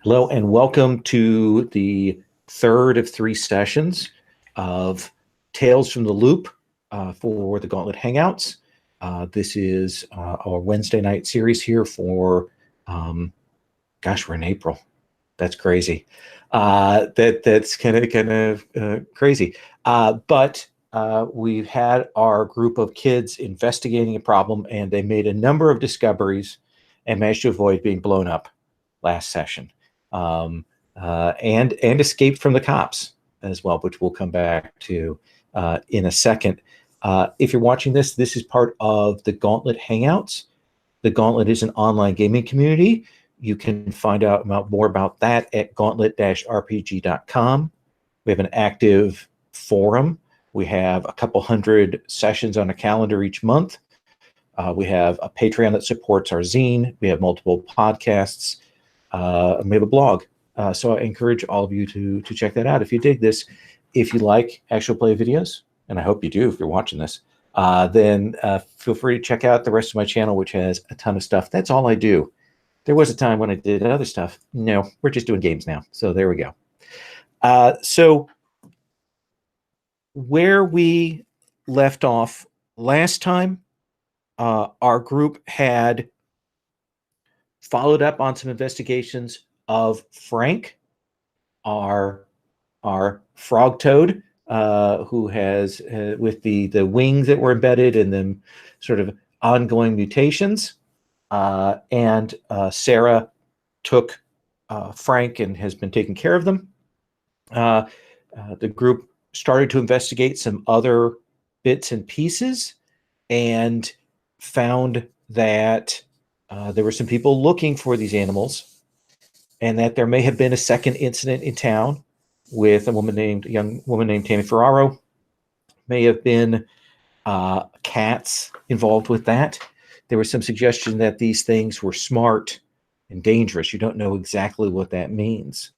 Hello and welcome to the third of three sessions of Tales from the Loop for the Gauntlet Hangouts. This is our Wednesday night series here for, gosh, we're in April. That's crazy. That's kind of crazy. But we've had our group of kids investigating a problem, and they made a number of discoveries and managed to avoid being blown up last session. And escaped from the cops as well, which we'll come back to in a second. If you're watching this, this is part of the Gauntlet Hangouts. The Gauntlet is an online gaming community. You can find out more about that at gauntlet-rpg.com. We have an active forum. We have a couple hundred sessions on a calendar each month. We have a Patreon that supports our zine. We have multiple podcasts. And we have a blog. So I encourage all of you to check that out. If you dig this, if you like actual play videos, and I hope you do if you're watching this, then feel free to check out the rest of my channel, which has a ton of stuff. That's all I do. There was a time when I did other stuff. No, we're just doing games now. So there we go. So where we left off last time, our group had followed up on some investigations of Frank, our frog toad, who has with the wings that were embedded and then sort of ongoing mutations. And Sarah took Frank and has been taking care of them. The group started to investigate some other bits and pieces and found that there were some people looking for these animals, and that there may have been a second incident in town with a young woman named Tammy Ferraro. May have been cats involved with that. There was some suggestion that these things were smart and dangerous. You don't know exactly what that means.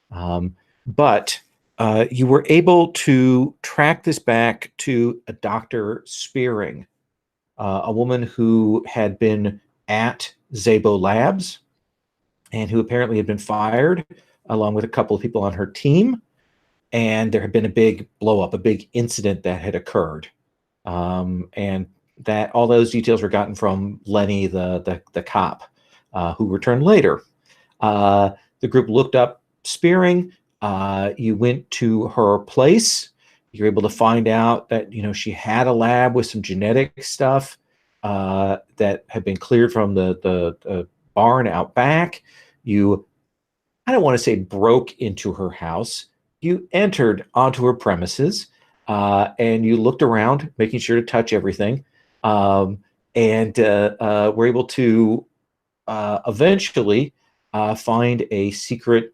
But you were able to track this back to a Dr. Spearing, a woman who had been at Zabo Labs and who apparently had been fired along with a couple of people on her team. And there had been a big blow up, a big incident that had occurred. And that all those details were gotten from Lenny, the cop, who returned later. The group looked up Spearing. You went to her place. You're able to find out that, she had a lab with some genetic stuff that had been cleared from the barn out back. I don't want to say broke into her house. You entered onto her premises and you looked around, making sure to touch everything, and were able to eventually find a secret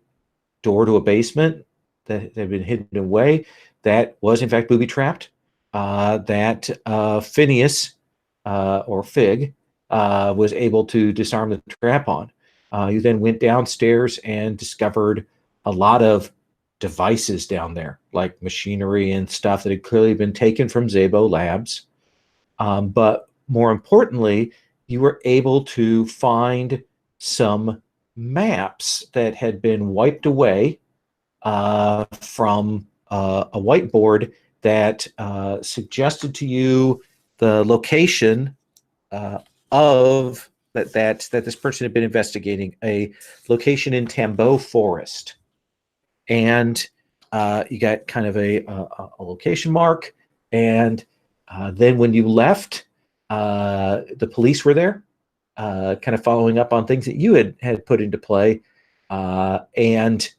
door to a basement that had been hidden away that was in fact booby-trapped, that Phineas or Fig was able to disarm the trap on. You then went downstairs and discovered a lot of devices down there, like machinery and stuff that had clearly been taken from Zabo Labs. But more importantly, you were able to find some maps that had been wiped away from a whiteboard that suggested to you the location of that this person had been investigating, a location in Tambo Forest. And you got kind of a location mark. And then when you left, the police were there, kind of following up on things that you had put into play. And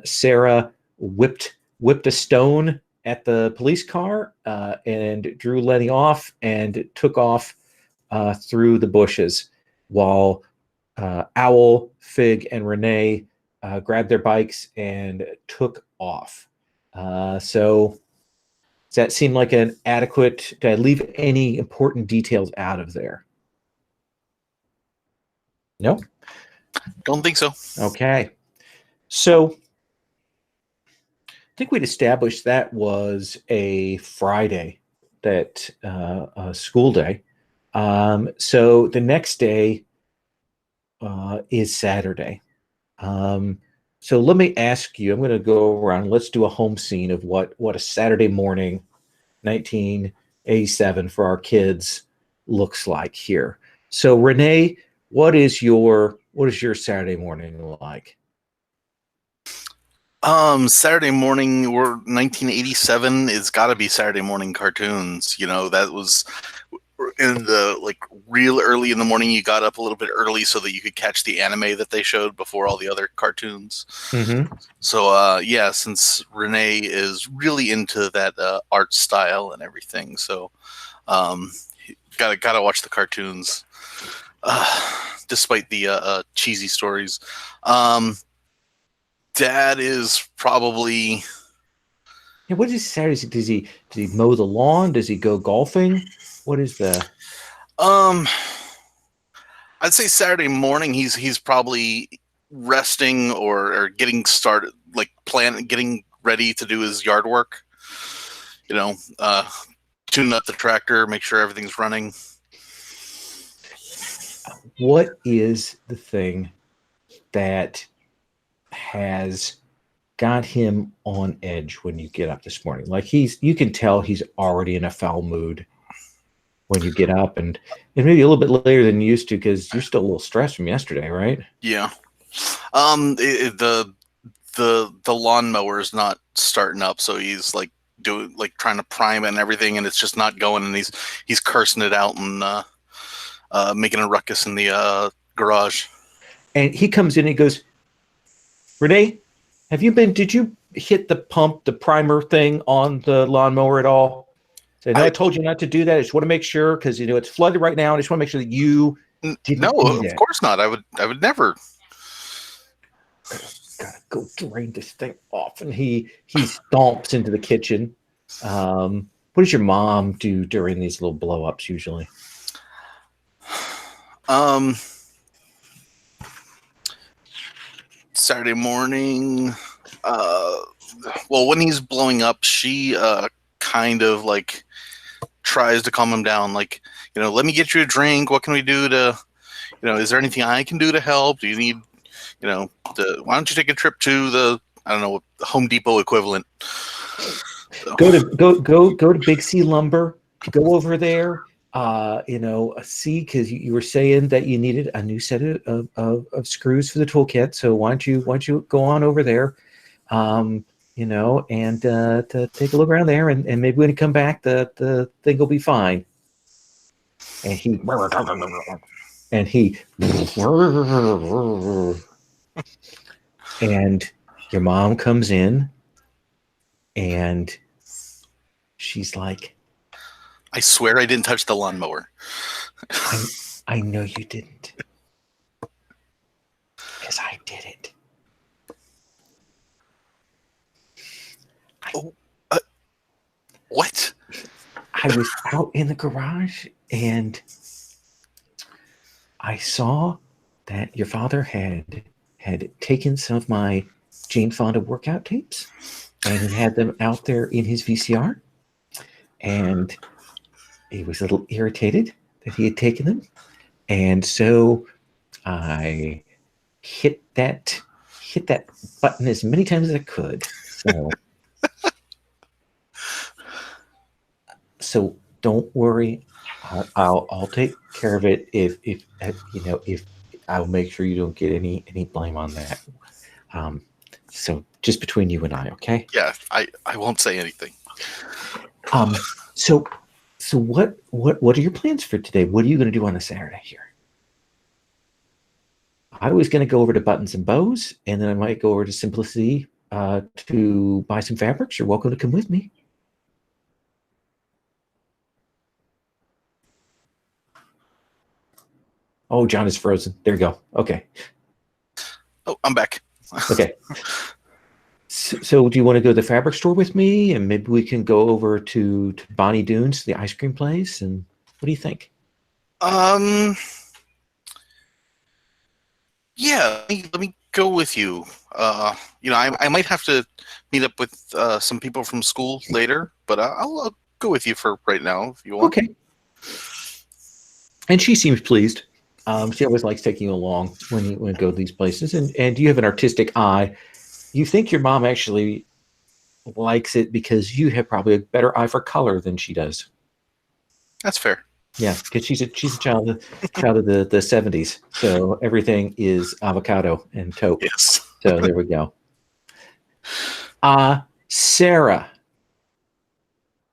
Sarah whipped a stone at the police car and drew Lenny off and took off through the bushes, while Owl, Fig, and Renee grabbed their bikes and took off. So does that seem like an adequate? Did I leave any important details out of there? No? Don't think so. Okay. So I think we'd established that was a Friday, that school day. So the next day is Saturday. So let me ask you. I'm going to go around. Let's do a home scene of what a Saturday morning, 1987 for our kids looks like here. So Renee, what is your Saturday morning like? Saturday morning or 1987 it's got to be Saturday morning cartoons. That was in the real early in the morning. You got up a little bit early so that you could catch the anime that they showed before all the other cartoons. Mm-hmm. So yeah, since Renee is really into that art style and everything, so um, gotta watch the cartoons, despite the cheesy stories. Um, Dad is probably Yeah, what is Saturday? Does he mow the lawn? Does he go golfing? What is the um I'd say Saturday morning he's probably resting or getting started, getting ready to do his yard work. You know, uh, Tune up the tractor, make sure everything's running. what is the thing that has got him on edge when you get up this morning? Like you can tell he's already in a foul mood when you get up, and maybe a little bit later than you used to because you're still a little stressed from yesterday, right? Yeah. The lawnmower is not starting up, so he's trying to prime it and everything, and it's just not going, and he's cursing it out and making a ruckus in the garage. And he comes in and he goes, Renee, did you hit the primer thing on the lawnmower at all? So I told you not to do that. I just want to make sure because it's flooded right now. I just want to make sure that you didn't No, do of that. course not. I would never. Gotta go drain this thing off. And he stomps into the kitchen. What does your mom do during these little blow ups usually? Saturday morning. Well, when he's blowing up, she kind of tries to calm him down. Let me get you a drink. What can we do to, is there anything I can do to help? Do you need, why don't you take a trip to the, I don't know, Home Depot equivalent? So. Go to Big C Lumber. Go over there. See, because you were saying that you needed a new set of screws for the toolkit. So why don't you go on over there, and to take a look around there, and maybe when you come back, the thing will be fine. And and your mom comes in, and she's like, I swear I didn't touch the lawnmower. I know you didn't. Because I did it. What? I was out in the garage and I saw that your father had taken some of my Jane Fonda workout tapes and he had them out there in his VCR. And he was a little irritated that he had taken them. And so I hit that button as many times as I could. So don't worry. I'll take care of it if I'll make sure you don't get any blame on that. So just between you and I, okay? Yeah, I won't say anything. So what are your plans for today? What are you going to do on a Saturday here? I was going to go over to Buttons and Bows, and then I might go over to Simplicity to buy some fabrics. You're welcome to come with me. Oh, John is frozen. There you go. Okay. Oh, I'm back. Okay. So do you want to go to the fabric store with me, and maybe we can go over to Bonnie Dunes, the ice cream place? And what do you think? Yeah, let me go with you. I might have to meet up with some people from school later, but I'll go with you for right now if you want. Okay. And she seems pleased. She always likes taking you along when you go to these places, and you have an artistic eye. You think your mom actually likes it because you have probably a better eye for color than she does. That's fair. Yeah, because she's a child of the 70s, so everything is avocado and taupe. Yes. So there we go. Sarah,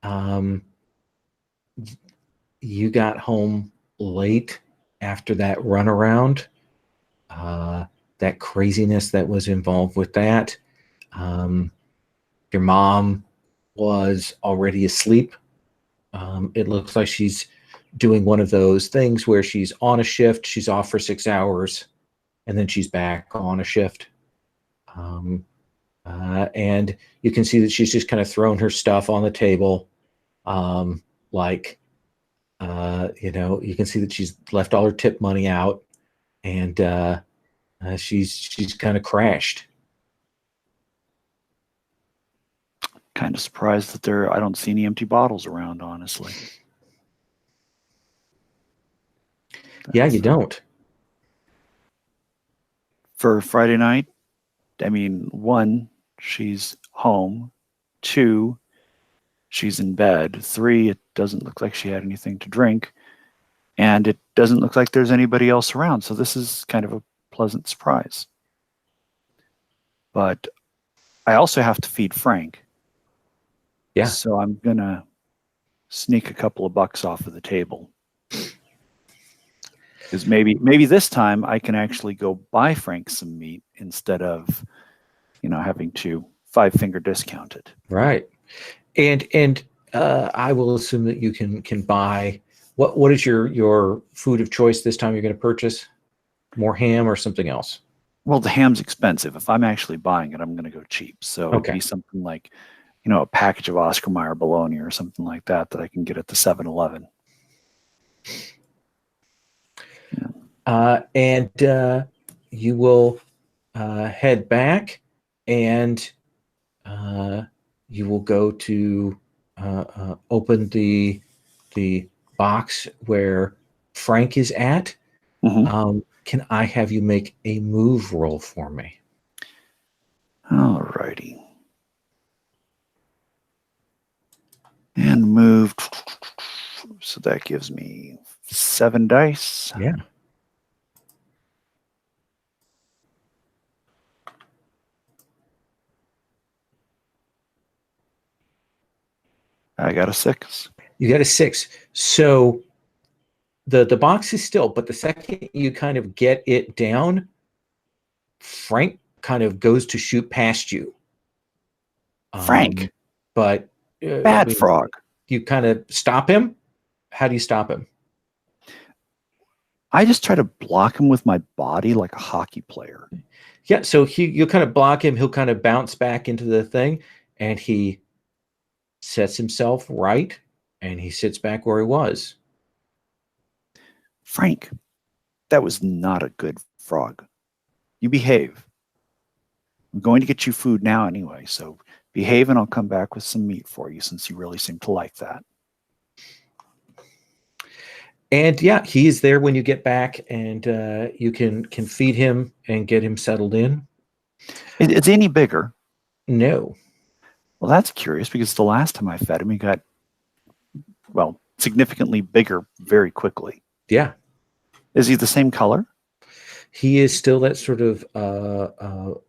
um, you got home late after that runaround. That craziness that was involved with that. Your mom was already asleep. It looks like she's doing one of those things where she's on a shift, she's off for 6 hours, and then she's back on a shift. And you can see that she's just kind of thrown her stuff on the table. Like, you can see that she's left all her tip money out, and she's kind of crashed. Kind of surprised that I don't see any empty bottles around, honestly. Yeah, you don't. For Friday night, I mean, 1, she's home. 2, she's in bed. 3, it doesn't look like she had anything to drink. And it doesn't look like there's anybody else around. So this is kind of a pleasant surprise. But I also have to feed Frank. Yeah. So I'm going to sneak a couple of bucks off of the table. Because maybe this time I can actually go buy Frank some meat instead of, having to 5-finger discount it. Right. And I will assume that you can buy what is your food of choice this time you're going to purchase? More ham or something else? Well, the ham's expensive. If I'm actually buying it, I'm going to go cheap. So it'd be something like, a package of Oscar Mayer bologna or something like that I can get at the 7-Eleven. Yeah. And you will head back, and you will go to open the box where Frank is at. Mm-hmm. Can I have you make a move roll for me? All righty. And move. So that gives me 7 dice. Yeah. I got a 6. You got a 6. So the box is still, but the second you kind of get it down, Frank kind of goes to shoot past you. Frank. But bad frog. You kind of stop him. How do you stop him? I just try to block him with my body like a hockey player. Yeah, so you'll kind of block him. He'll kind of bounce back into the thing, and he sets himself right, and he sits back where he was. Frank, that was not a good frog. You behave. I'm going to get you food now anyway, so behave and I'll come back with some meat for you since you really seem to like that. And yeah, he is there when you get back, and you can feed him and get him settled in. Is he any bigger? No. Well, that's curious because the last time I fed him, he got, significantly bigger very quickly. Yeah. Is he the same color? He is still that sort of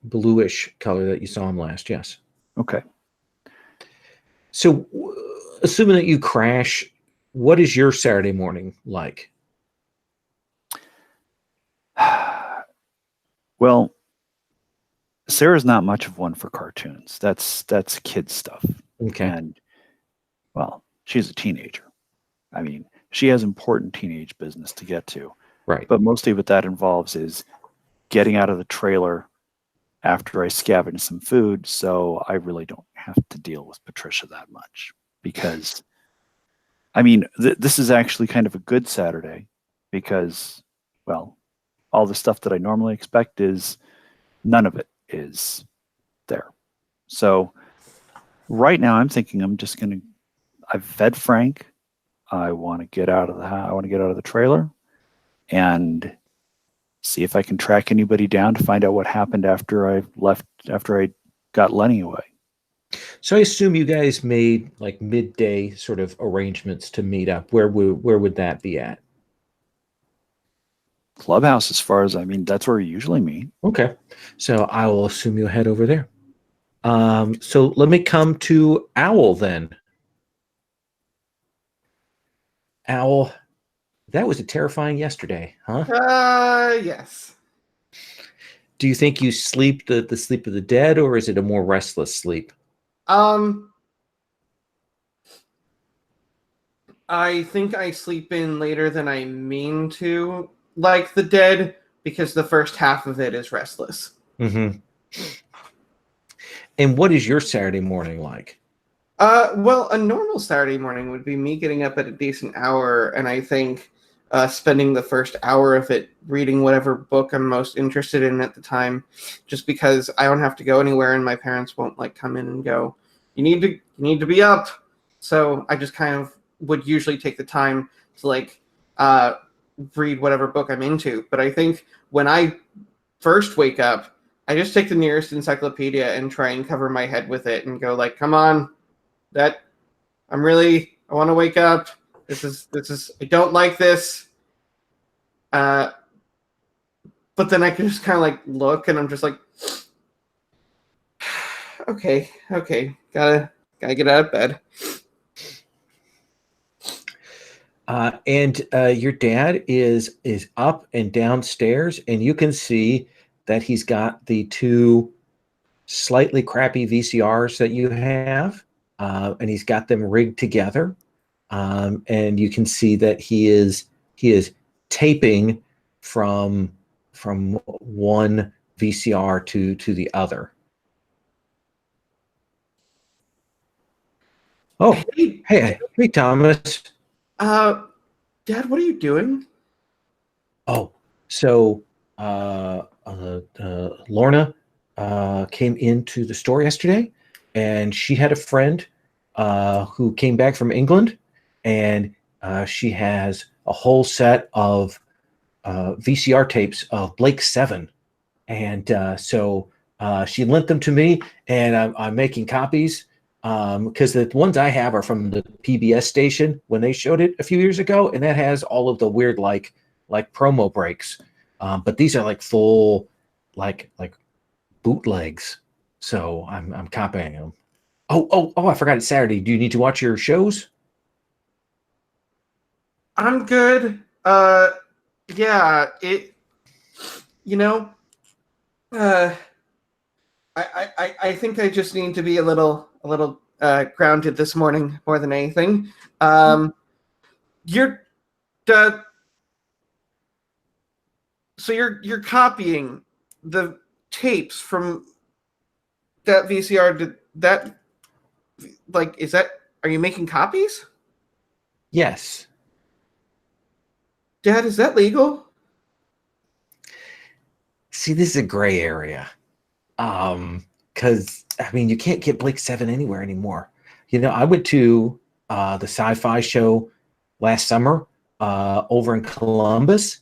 bluish color that you saw him last, yes. Okay. So, assuming that you crash, what is your Saturday morning like? Well, Sarah's not much of one for cartoons. That's kid stuff. Okay. And, she's a teenager. I mean, she has important teenage business to get to. Right. But mostly what that involves is getting out of the trailer after I scavenge some food, so I really don't have to deal with Patricia that much. Because, this is actually kind of a good Saturday because, all the stuff that I normally expect none of it is there. So right now I'm thinking I've fed Frank. I want to get out of the trailer. and see if I can track anybody down to find out what happened after I got Lenny away. So I assume you guys made like midday sort of arrangements to meet up. Where would that be at? Clubhouse, as far as that's where we usually meet. Okay. So I will assume you'll head over there. So let me come to Owl then. Owl, that was a terrifying yesterday, huh? Yes. Do you think you sleep the sleep of the dead, or is it a more restless sleep? I think I sleep in later than I mean to, like the dead, because the first half of it is restless. Mm-hmm. And what is your Saturday morning like? Well, a normal Saturday morning would be me getting up at a decent hour, and I think spending the first hour of it reading whatever book I'm most interested in at the time, just because I don't have to go anywhere, and my parents won't like come in and go, "You need to be up." So I just kind of would usually take the time to like read whatever book I'm into. But I think when I first wake up, I just take the nearest encyclopedia and try and cover my head with it and go like, "Come on, I want to wake up. This is I don't like this." But then I can just kind of like look, and I'm just like, okay, gotta get out of bed. And your dad is up and downstairs, and you can see that he's got the two slightly crappy VCRs that you have, and he's got them rigged together. And you can see that he is taping from one VCR to the other. Oh, hey, Thomas. Dad, what are you doing? Oh, so Lorna came into the store yesterday, and she had a friend who came back from England, and she has a whole set of VCR tapes of Blake 7, and so she lent them to me, and I'm making copies. Because the ones I have are from the PBS station when they showed it a few years ago, and that has all of the weird like promo breaks. But these are like full like bootlegs. So I'm copying them. Oh! I forgot it's Saturday. Do you need to watch your shows? I'm good. Yeah. I think I just need to be a little grounded this morning more than anything. You're copying the tapes from that VCR. Are you making copies? Yes. Dad, is that legal? See, this is a gray area. Because you can't get Blake 7 anywhere anymore. I went to the sci-fi show last summer over in Columbus,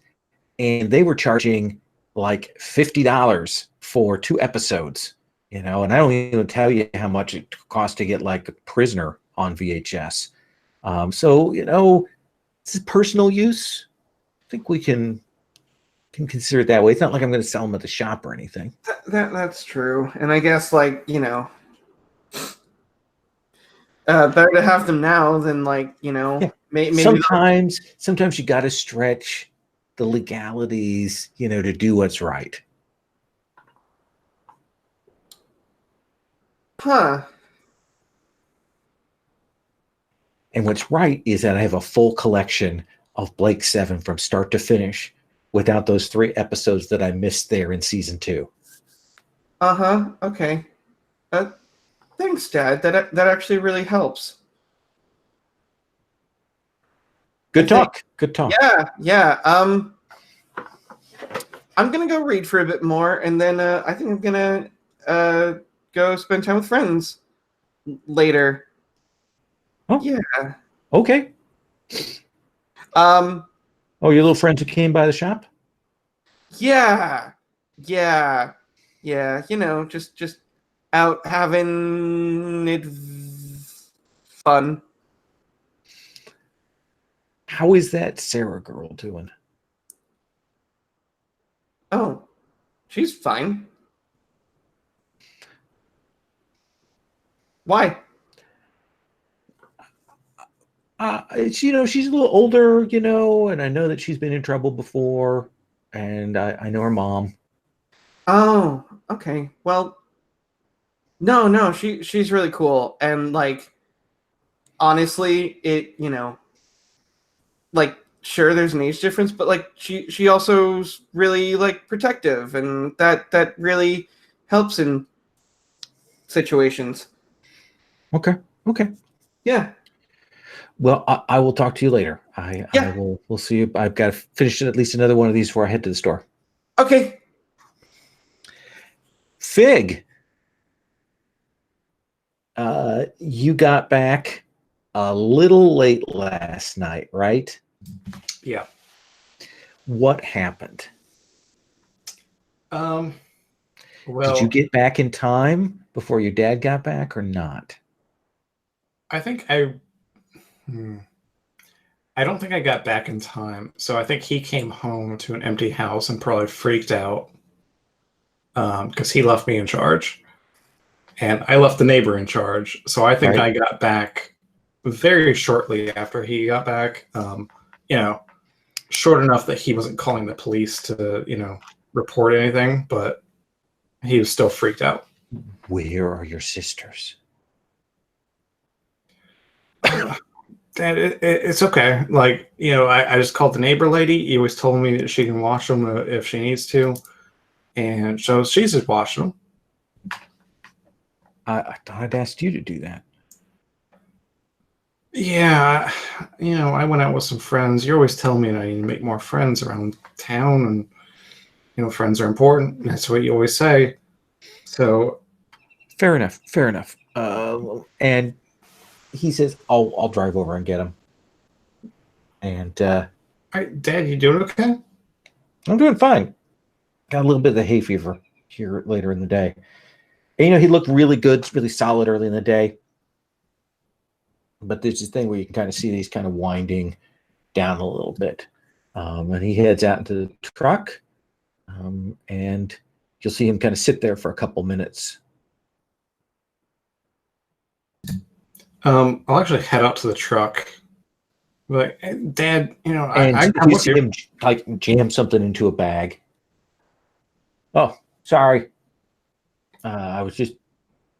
and they were charging like $50 for 2 episodes. And I don't even tell you how much it costs to get like a Prisoner on VHS. So this is personal use. I think we can consider it that way. It's not like I'm going to sell them at the shop or anything. That's true. And I guess better to have them now than Yeah. maybe Sometimes you got to stretch the legalities, to do what's right. Huh. And what's right is that I have a full collection of Blake 7 from start to finish, without those 3 episodes that I missed there in season 2. Okay. Thanks, Dad. That actually really helps. Good talk. Yeah. I'm gonna go read for a bit more, and then I think I'm gonna go spend time with friends later. Oh. Yeah. Okay. Oh, your little friends who came by the shop? Yeah, yeah, yeah. You know, just out having it fun. How is that Sarah girl doing? Oh, she's fine. Why? She's a little older, and I know that she's been in trouble before, and I know her mom. Oh, okay. Well, no, she's really cool, and like, honestly, like, sure, there's an age difference, but like, she also's really like protective, and that really helps in situations. Okay. Yeah. Well, I will talk to you later. I Yeah. we'll see you. I've got to finish at least another one of these before I head to the store. Okay. Fig, you got back a little late last night, right? Yeah. What happened? Well, Did you get back in time before your dad got back or not? I think I don't think I got back in time. So I think he came home to an empty house and probably freaked out because he left me in charge. And I left the neighbor in charge. So I think Right. I got back very shortly after he got back. Short enough that he wasn't calling the police to, report anything, but he was still freaked out. Where are your sisters? Dad, it's okay. Like, I just called the neighbor lady. He always told me that she can wash them if she needs to. And so she's just washing them. I thought I'd asked you to do that. Yeah, I went out with some friends. You're always telling me that I need to make more friends around town, and friends are important. That's what you always say. So, Fair enough. And he says, I'll drive over and get him. And Dad, you doing okay? I'm doing fine. Got a little bit of the hay fever here later in the day. And, he looked really good, really solid early in the day. But there's this thing where you can kind of see that he's kind of winding down a little bit. And he heads out into the truck. And you'll see him kind of sit there for a couple minutes. I'll actually head out to the truck. Like, Dad, And I'm you with see you. him like jam something into a bag. Oh, sorry. I was just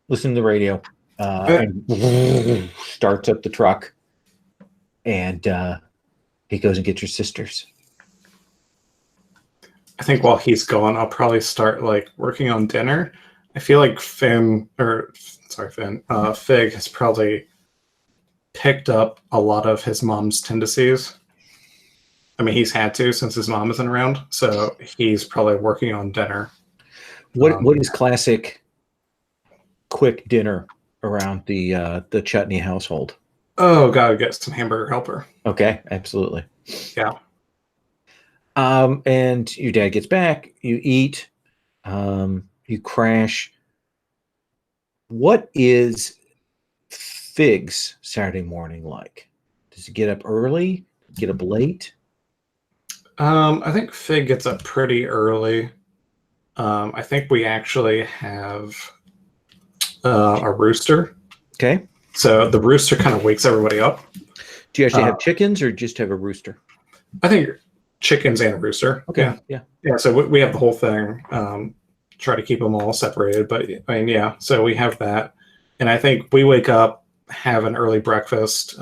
listening to the radio. And starts up the truck. And he goes and gets your sisters. I think while he's gone, I'll probably start like working on dinner. I feel like Fig has probably picked up a lot of his mom's tendencies. I mean, he's had to since his mom isn't around, so he's probably working on dinner. What is classic quick dinner around the Chutney household? Oh, gotta get some hamburger helper. Okay, absolutely. Yeah. And your dad gets back, you eat, you crash. What is Fig's Saturday morning like? Does he get up early? Get up late? I think Fig gets up pretty early. I think we actually have a rooster. Okay. So the rooster kind of wakes everybody up. Do you actually have chickens or just have a rooster? I think chickens and a rooster. Okay. Yeah. Yeah, so we have the whole thing. Try to keep them all separated, but I mean, yeah. So we have that, and I think we wake up, have an early breakfast,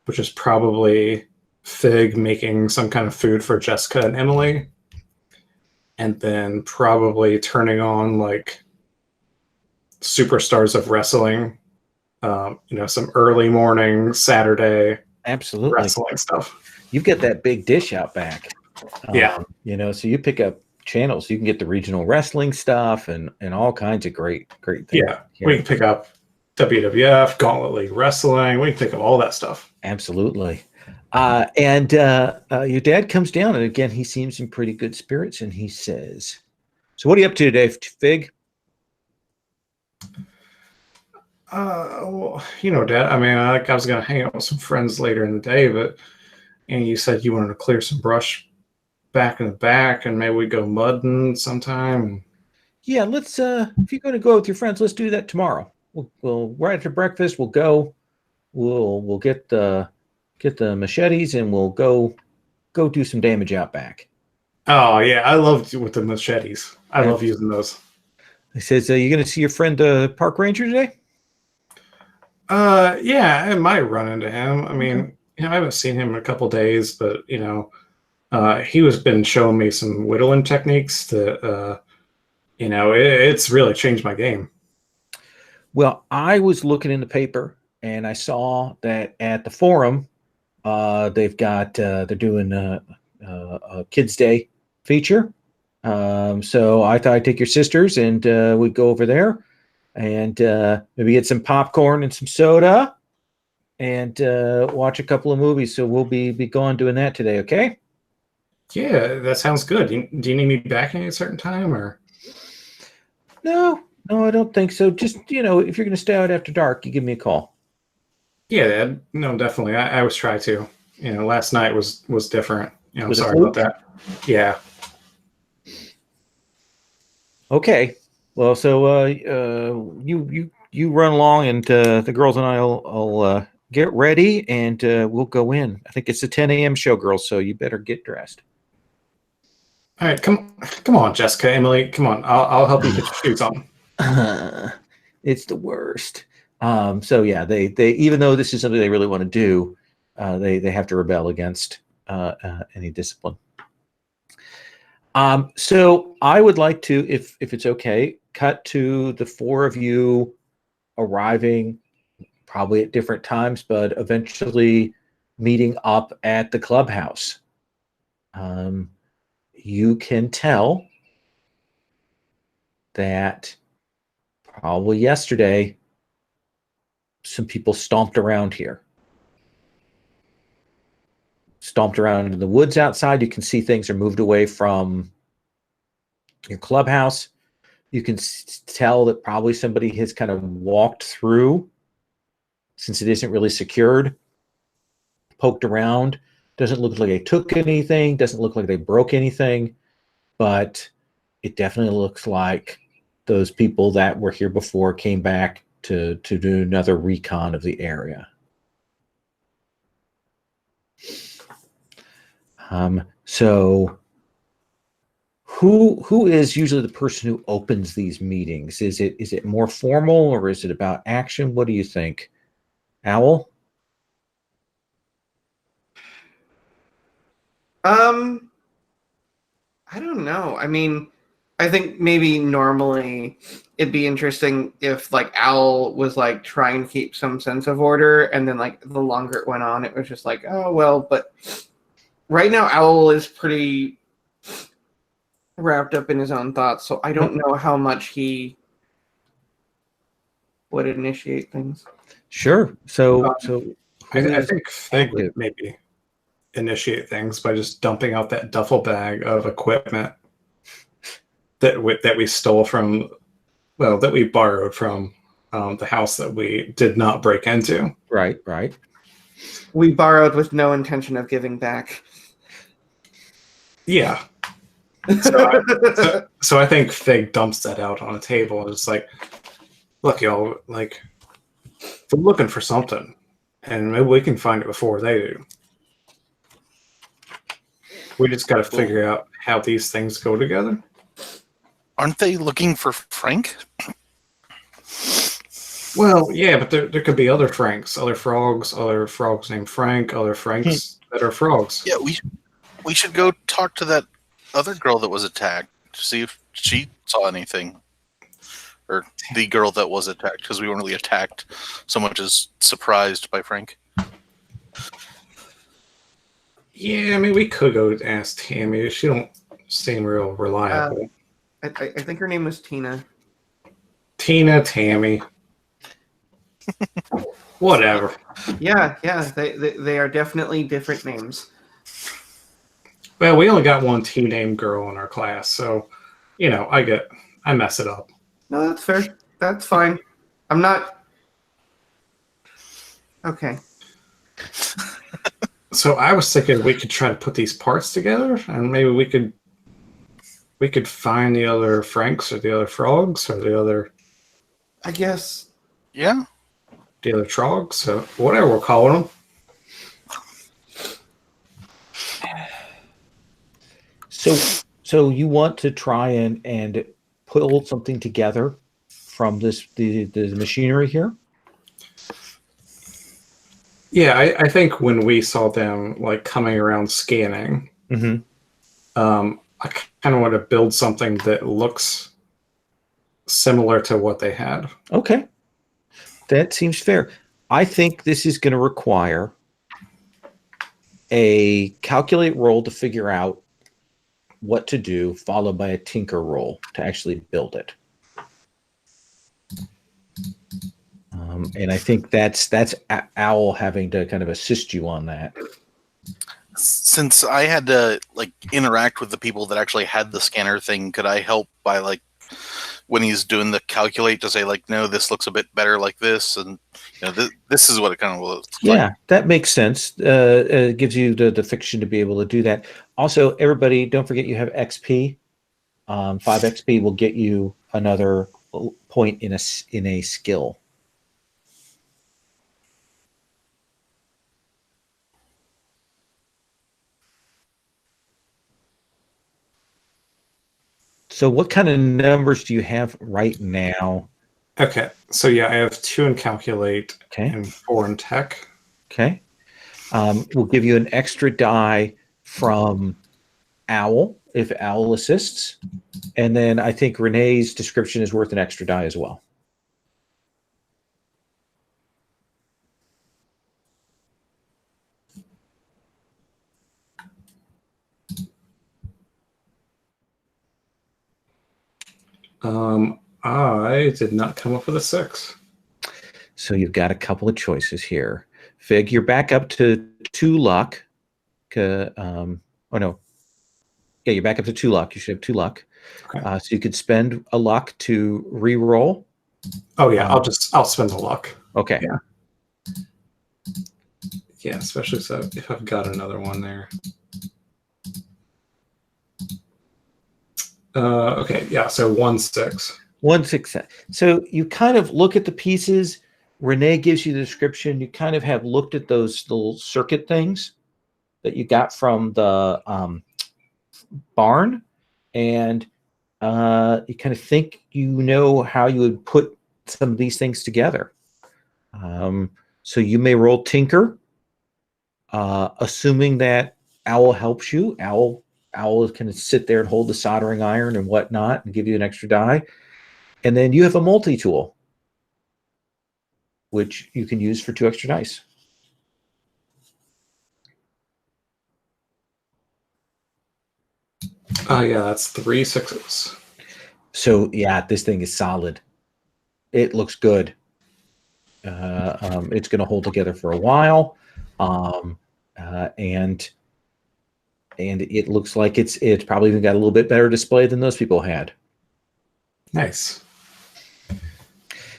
which is probably Fig making some kind of food for Jessica and Emily, and then probably turning on like Superstars of Wrestling. Some early morning Saturday Absolutely. wrestling stuff. You've got that big dish out back. Yeah. So you pick up channels. You can get the regional wrestling stuff and all kinds of great things. Yeah, we can pick up WWF, Gauntlet League Wrestling. We can pick up all that stuff. Absolutely. And your dad comes down, and again, he seems in pretty good spirits, and he says, "So, what are you up to today, Fig?" Well, Dad, I mean, I was going to hang out with some friends later in the day, but you said you wanted to clear some brush back in the back, and maybe we go mudding sometime. Yeah, let's. If you're going to go with your friends, let's do that tomorrow. We'll right after breakfast. We'll go. We'll get the machetes, and we'll go do some damage out back. Oh yeah, I love with the machetes. I Yeah. love using those. He says, "You going to see your friend, park ranger today?" Yeah, I might run into him. I mean, I haven't seen him in a couple days, but he was been showing me some whittling techniques that it's really changed my game. Well, I was looking in the paper, and I saw that at the forum, they've got they're doing a Kids Day feature. So I thought I'd take your sisters, and we'd go over there, and maybe get some popcorn and some soda, and watch a couple of movies. So we'll be going doing that today. Okay? Yeah, that sounds good. Do you need me back at a certain time, or? No, I don't think so. Just if you're going to stay out after dark, you give me a call. Yeah, no, definitely. I always try to. Last night was different. I'm Was it sorry about that. Yeah. Okay. Well, so you run along, and the girls and I'll get ready, and we'll go in. I think it's the 10 a.m. show, girls. So you better get dressed. All right, come on, Jessica, Emily, come on. I'll help you get your shoes on. It's the worst. So yeah, they even though this is something they really want to do, they have to rebel against any discipline. So I would like to, if it's okay, cut to the four of you arriving probably at different times, but eventually meeting up at the clubhouse. You can tell that probably yesterday some people stomped around here. Stomped around in the woods outside. You can see things are moved away from your clubhouse. You can tell that probably somebody has kind of walked through, since it isn't really secured, poked around. Doesn't look like they took anything, doesn't look like they broke anything, but it definitely looks like those people that were here before came back to do another recon of the area. So who is usually the person who opens these meetings? Is it more formal, or is it about action? What do you think, Owl? I don't know. I mean, I think maybe normally it'd be interesting if like Owl was like trying to keep some sense of order, and then like the longer it went on, it was just like, oh well. But right now, Owl is pretty wrapped up in his own thoughts, so I don't know how much he would initiate things. Sure. So I think Fig would maybe initiate things by just dumping out that duffel bag of equipment that we stole from, that we borrowed from the house that we did not break into. Right. We borrowed with no intention of giving back. Yeah. So I think Fig dumps that out on a table and it's like, look, y'all, like, we're looking for something, and maybe we can find it before they do. We just got to figure out how these things go together. Aren't they looking for Frank? Well, yeah, but there could be other Franks, other frogs named Frank, other Franks that are frogs. Yeah, we should go talk to that other girl that was attacked to see if she saw anything. Or the girl that was attacked, because we weren't really attacked so much as surprised by Frank. Yeah, I mean, we could go ask Tammy. She don't seem real reliable. I think her name was Tina. Tammy. Whatever. Yeah, they are definitely different names. Well, we only got one T-named girl in our class, so I mess it up. No, that's fair. That's fine. I'm not. Okay. So I was thinking we could try to put these parts together, and maybe we could find the other Franks or the other frogs or the other I guess. Yeah. trogs, so whatever we're calling them. So you want to try and pull something together from the machinery here? Yeah, I think when we saw them like coming around scanning, Mm-hmm. I kind of want to build something that looks similar to what they had. Okay. That seems fair. I think this is going to require a calculate roll to figure out what to do, followed by a tinker roll to actually build it. And I think that's Owl having to kind of assist you on that. Since I had to like interact with the people that actually had the scanner thing, could I help by like when he's doing the calculate to say like, no, this looks a bit better like this, and this is what it kind of looks like. Yeah, that makes sense. It gives you the fiction to be able to do that. Also, everybody, don't forget you have XP. 5 XP will get you another point in a skill. So what kind of numbers do you have right now? Okay, so yeah, I have 2 in calculate Okay. and 4 in tech. Okay. We'll give you an extra die from Owl if Owl assists. And then I think Renee's description is worth an extra die as well. I did not come up with a 6. So you've got a couple of choices here. Fig, you're back up to 2 luck. Oh no. Yeah, you're back up to 2 luck. You should have 2 luck. Okay. So you could spend a luck to re-roll. Oh yeah, I'll spend the luck. Okay. Yeah, especially so if I've got another one there. Okay, yeah, so 1 6. 1 6. So you kind of look at the pieces. Renee gives you the description. You kind of have looked at those little circuit things that you got from the barn, and you kind of think you know how you would put some of these things together. So you may roll Tinker, assuming that Owl helps you. Owl can sit there and hold the soldering iron and whatnot and give you an extra die. And then you have a multi-tool, which you can use for 2 extra dice. Yeah, that's 3 6s. So yeah, this thing is solid. It looks good. It's going to hold together for a while, and it looks like it's probably even got a little bit better display than those people had. Nice.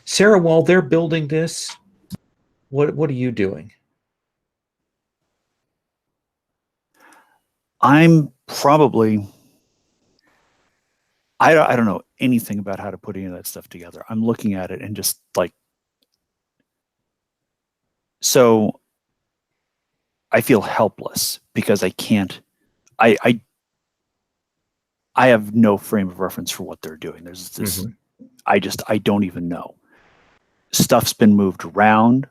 Sarah, while they're building this, what are you doing? I'm probably I don't know anything about how to put any of that stuff together. I'm looking at it and just like, so I feel helpless because I can't. I have no frame of reference for what they're doing. There's this. I don't even know. Stuff's been moved around.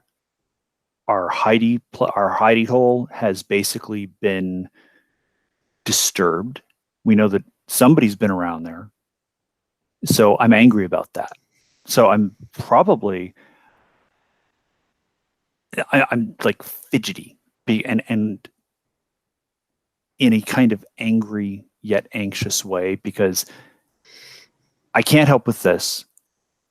Our hidey hole has basically been disturbed. We know that somebody's been around there. So I'm angry about that. So I'm probably I'm like fidgety and in a kind of angry yet anxious way because I can't help with this.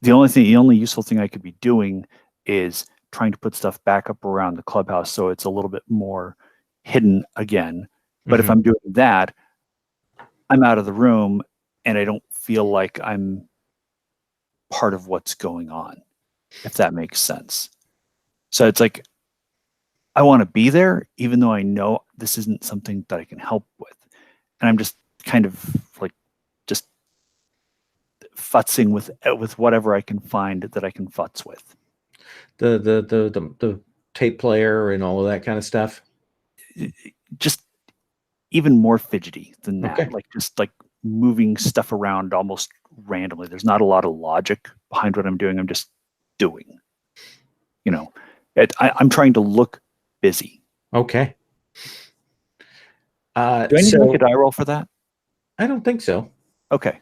The only useful thing I could be doing is trying to put stuff back up around the clubhouse so it's a little bit more hidden again. But if I'm doing that, I'm out of the room and I don't feel like I'm part of what's going on, if that makes sense. So it's like, I want to be there, even though I know this isn't something that I can help with. And I'm just kind of like, just futzing with whatever I can find that I can futz with. The tape player and all of that kind of stuff. Just even more fidgety than that. Okay. Like just like moving stuff around almost randomly. There's not a lot of logic behind what I'm doing. I'm just doing. You know, I'm trying to look busy. Okay. Do I need to make a die roll for that? I don't think so. Okay.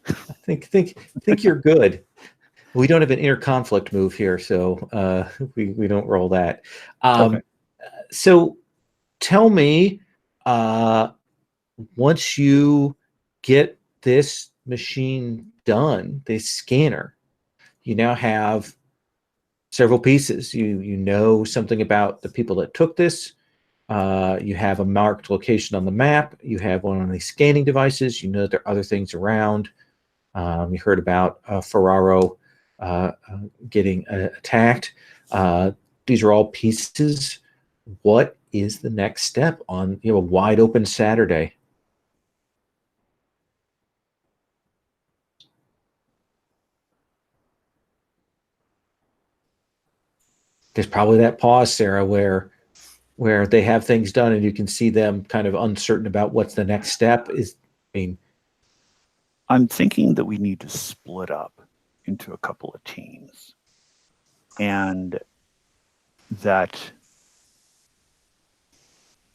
I think you're good. We don't have an inner conflict move here, so we don't roll that. Okay. So tell me, once you get this machine done, this scanner, you now have several pieces. You know something about the people that took this. You have a marked location on the map. You have one on these scanning devices. You know that there are other things around. You heard about Ferraro getting attacked. These are all pieces. What is the next step on a wide open Saturday? There's probably that pause, Sarah, where they have things done and you can see them kind of uncertain about what's the next step. I'm thinking that we need to split up into a couple of teams, and that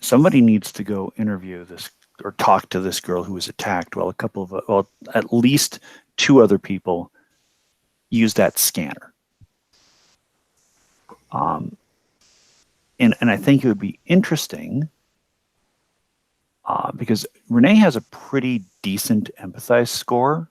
somebody needs to go interview this or talk to this girl who was attacked while at least two other people use that scanner. And I think it would be interesting because Renee has a pretty decent empathize score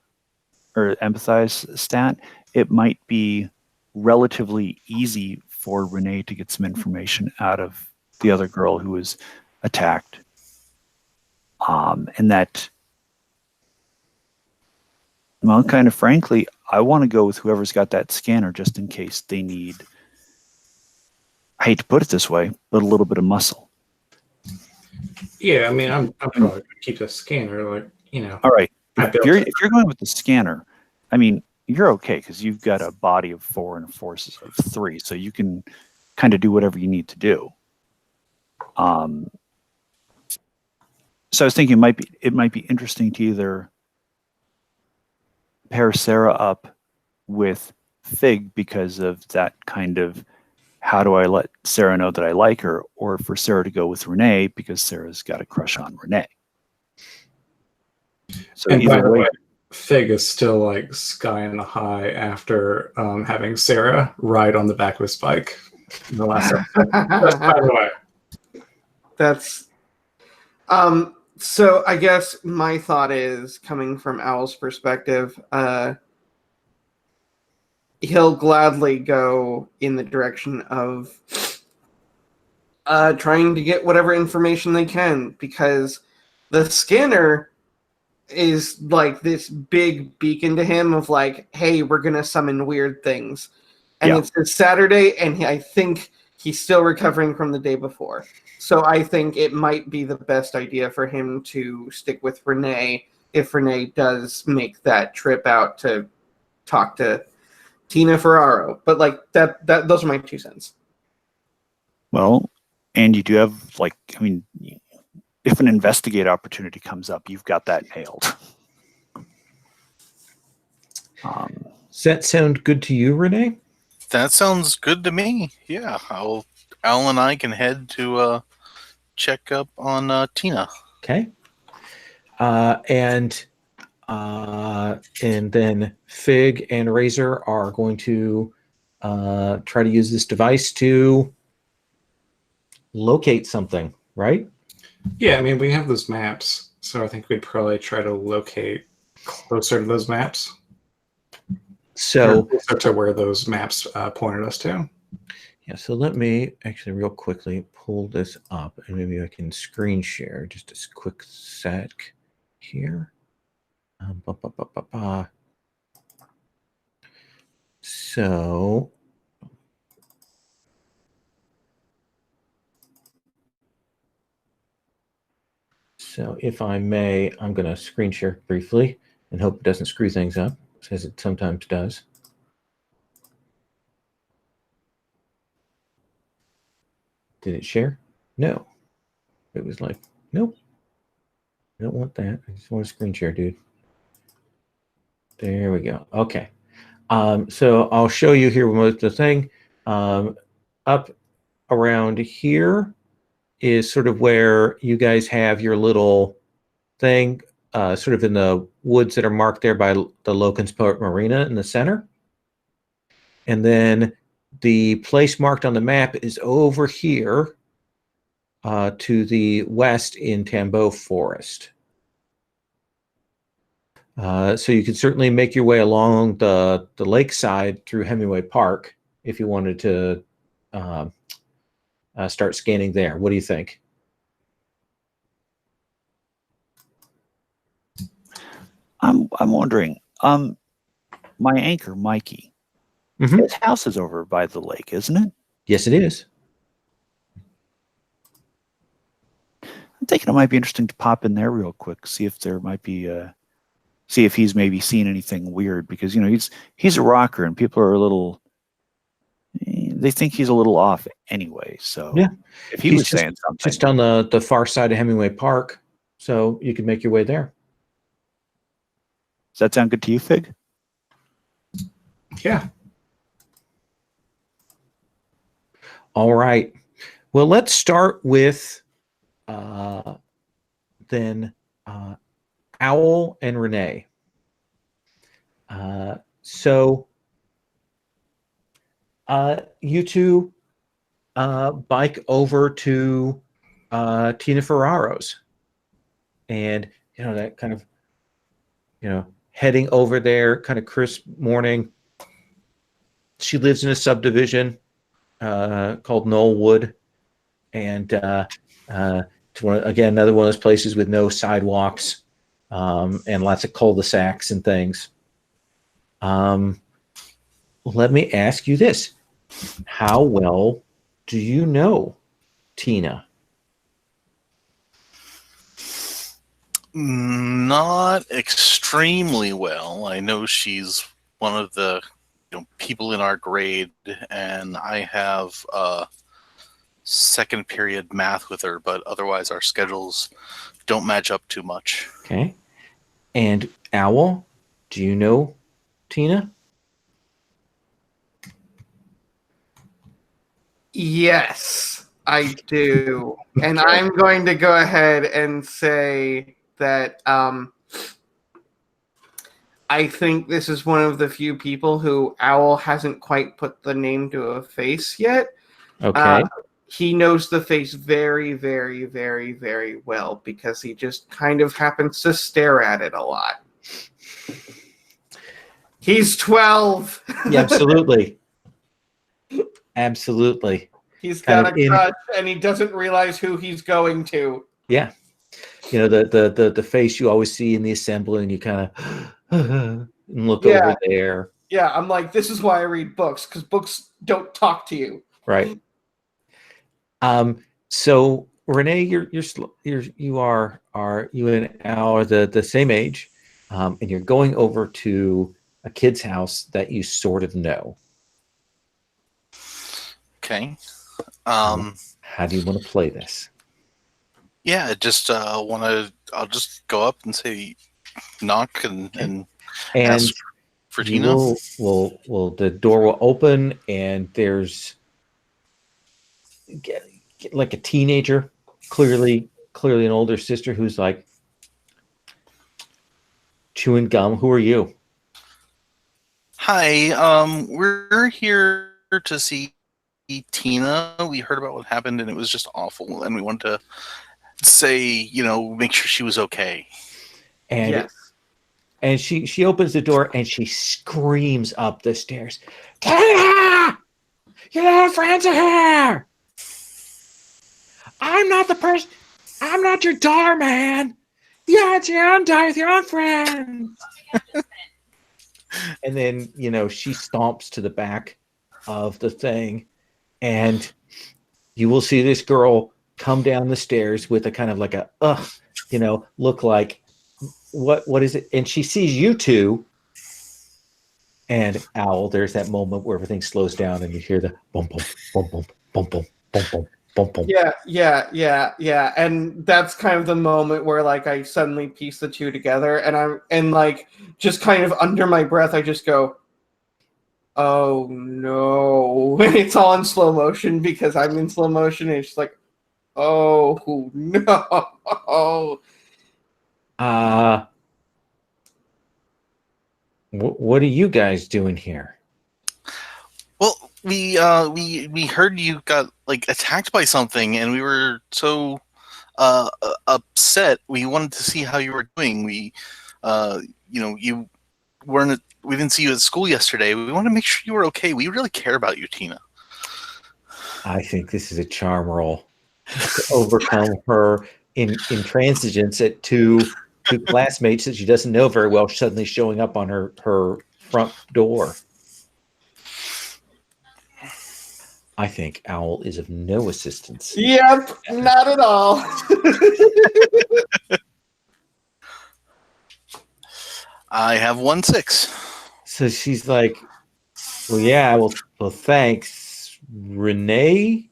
or empathize stat. It might be relatively easy for Renee to get some information out of the other girl who was attacked. And that, well, kind of frankly, I want to go with whoever's got that scanner just in case they need, I hate to put it this way, but a little bit of muscle. Yeah, I mean, I'm probably gonna keep the scanner, like, you know. All right. I If built you're it. going with the scanner, I mean, you're okay because you've got a body of 4 and a force of 3, so you can kind of do whatever you need to do. So I was thinking it might be interesting to either pair Sarah up with Fig because of that kind of how do I let Sarah know that I like her, or for Sarah to go with Renee because Sarah's got a crush on Renee. So And by either the way, way, Fig is still like sky in the high after having Sarah ride on the back of his bike in the last episode. Just by the way. That's so I guess my thought is, coming from Owl's perspective, he'll gladly go in the direction of trying to get whatever information they can, because the scanner is like this big beacon to him of like, hey, we're gonna summon weird things. And Yeah. it's a Saturday, and I think he's still recovering from the day before. So I think it might be the best idea for him to stick with Renee if Renee does make that trip out to talk to Tina Ferraro. But like that those are my 2 cents. well, and you do have, like, I mean, if an investigate opportunity comes up, you've got that nailed. Does that sound good to you, Renee? That sounds good to me. Yeah, Al and I can head to check up on Tina. Okay. And then Fig and Razor are going to try to use this device to locate something, right? Yeah, I mean, we have those maps, so I think we'd probably try to locate closer to those maps. So Or closer to where those maps pointed us to. Yeah, so let me actually real quickly pull this up and maybe I can screen share just a quick sec here. Ba, ba, ba, ba, ba. So if I may, I'm going to screen share briefly and hope it doesn't screw things up, as it sometimes does. Did it share? No. It was like, nope. I don't want that. I just want to screen share, dude. There we go. Okay. So I'll show you here most of the thing. Up around here is sort of where you guys have your little thing, sort of in the woods that are marked there by the Lokensport Marina in the center. And then the place marked on the map is over here to the west in Tambo Forest. So you can certainly make your way along the lakeside through Hemingway Park if you wanted to start scanning there. What do you think? I'm wondering. My anchor, Mikey. Mhm. His house is over by the lake, isn't it? Yes, it is. I'm thinking it might be interesting to pop in there real quick, see if there might be see if he's maybe seen anything weird, because he's a rocker and people are a little, they think he's a little off anyway. So Yeah. if he He's was saying something, just on the far side of Hemingway Park, so you can make your way there. does that sound good to you, Fig? Yeah. All right. Well, let's start with then Owl and Renee. So you two bike over to Tina Ferraro's, and that kind of heading over there, kind of crisp morning. She lives in a subdivision called Knollwood, and it's another one of those places with no sidewalks and lots of cul-de-sacs and things. Let me ask you this: how well do you know Tina? Not extremely well. I know she's one of the people in our grade, and I have second period math with her, but otherwise our schedules don't match up too much. Okay. And Owl, do you know Tina? Yes, I do. And I'm going to go ahead and say that I think this is one of the few people who Owl hasn't quite put the name to a face yet. Okay. He knows the face very, very, very, very well because he just kind of happens to stare at it a lot. He's 12. Yeah, absolutely. Absolutely. He's got Kind of a crush and he doesn't realize who he's going to. Yeah. The face you always see in the assembly, and you kind of look over there. Yeah, I'm like, this is why I read books, because books don't talk to you. Right. So Renee, you and Al are the same age, and you're going over to a kid's house that you sort of know. Okay. How do you want to play this? Yeah, just I'll just go up and say knock and ask for Tina. Will the door will open, and there's like a teenager, clearly an older sister, who's like chewing gum. Who are you? Hi, we're here to see Tina. We heard about what happened and it was just awful, and we wanted to say, make sure she was okay. And Yes. and she opens the door and she screams up the stairs, "Tina! Your own friends are here. I'm not the person. I'm not your daughter, man. Yeah, it's your own daughter with your own friends. And then, she stomps to the back of the thing, and you will see this girl come down the stairs with a kind of like a, look like, what is it? And she sees you two. And Owl, there's that moment where everything slows down and you hear the boom, boom, boom, boom, boom, boom, boom, boom, boom, boom. Yeah. And that's kind of the moment where like I suddenly piece the two together, and like just kind of under my breath, I just go, "Oh no!" And it's all in slow motion because I'm in slow motion, and it's just like, "Oh no!" What are you guys doing here? Well, we heard you got like attacked by something, and we were so upset. We wanted to see how you were doing. We you weren't. We didn't see you at school yesterday. We want to make sure you were okay. We really care about you, Tina. I think this is a charm roll to overcome her intransigence at two classmates that she doesn't know very well suddenly showing up on her front door. I think Owl is of no assistance. Yep, not at all. I have 1-6. So she's like, well, yeah, well, thanks. Renee?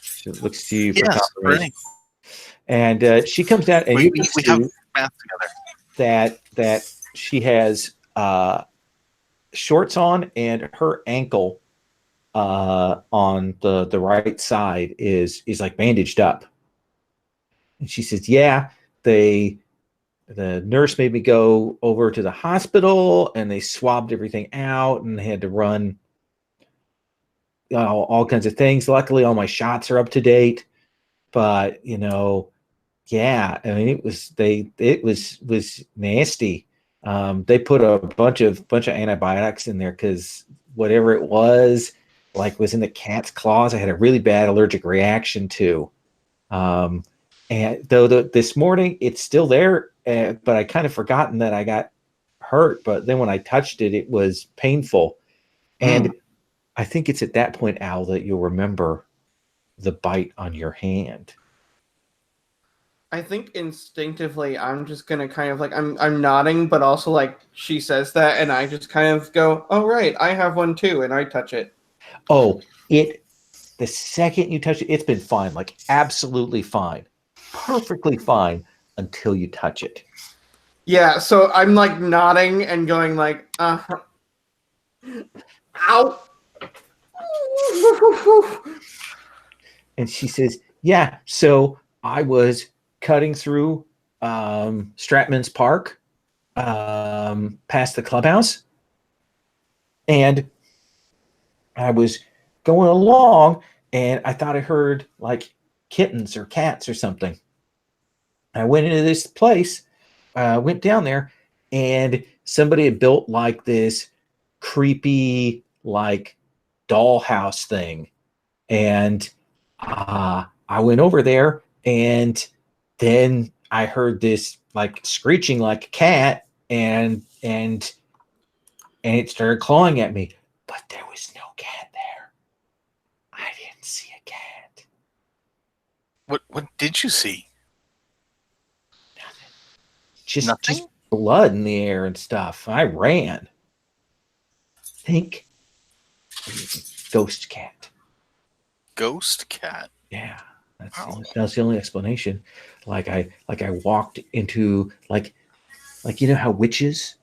She looks to you for Yes, confirmation. Renee. And she comes down, and you We can have see math together. that she has shorts on, and her ankle on the right side is like bandaged up. And she says, "Yeah, the nurse made me go over to the hospital, and they swabbed everything out, and they had to run all kinds of things. Luckily, all my shots are up to date, but yeah, I mean, it was nasty. They put a bunch of antibiotics in there because whatever it was in the cat's claws. I had a really bad allergic reaction to. And though this morning it's still there, but I kind of forgotten that I got hurt. But then when I touched it, it was painful. And I think it's at that point, Al, that you'll remember the bite on your hand. I think instinctively I'm just gonna kind of like I'm nodding, but also like she says that, and I just kind of go, "Oh right, I have one too," and I touch it. Oh, the second you touch it, it's been fine, like absolutely fine, perfectly fine until you touch it. Yeah, so I'm like nodding and going like, ow. And she says, "Yeah, so I was cutting through Stratman's Park, past the clubhouse, and I was going along, and I thought I heard like kittens or cats or something. I went into this place, went down there, and somebody had built like this creepy like dollhouse thing, and I went over there, and then I heard this like screeching like a cat, and it started clawing at me, but there was no cat there. I didn't see a cat. What did you see? Just Nothing? blood in the air and stuff. I ran. Think ghost cat. Ghost cat. Yeah, that's Wow. that's the only explanation. Like I walked into like how witches,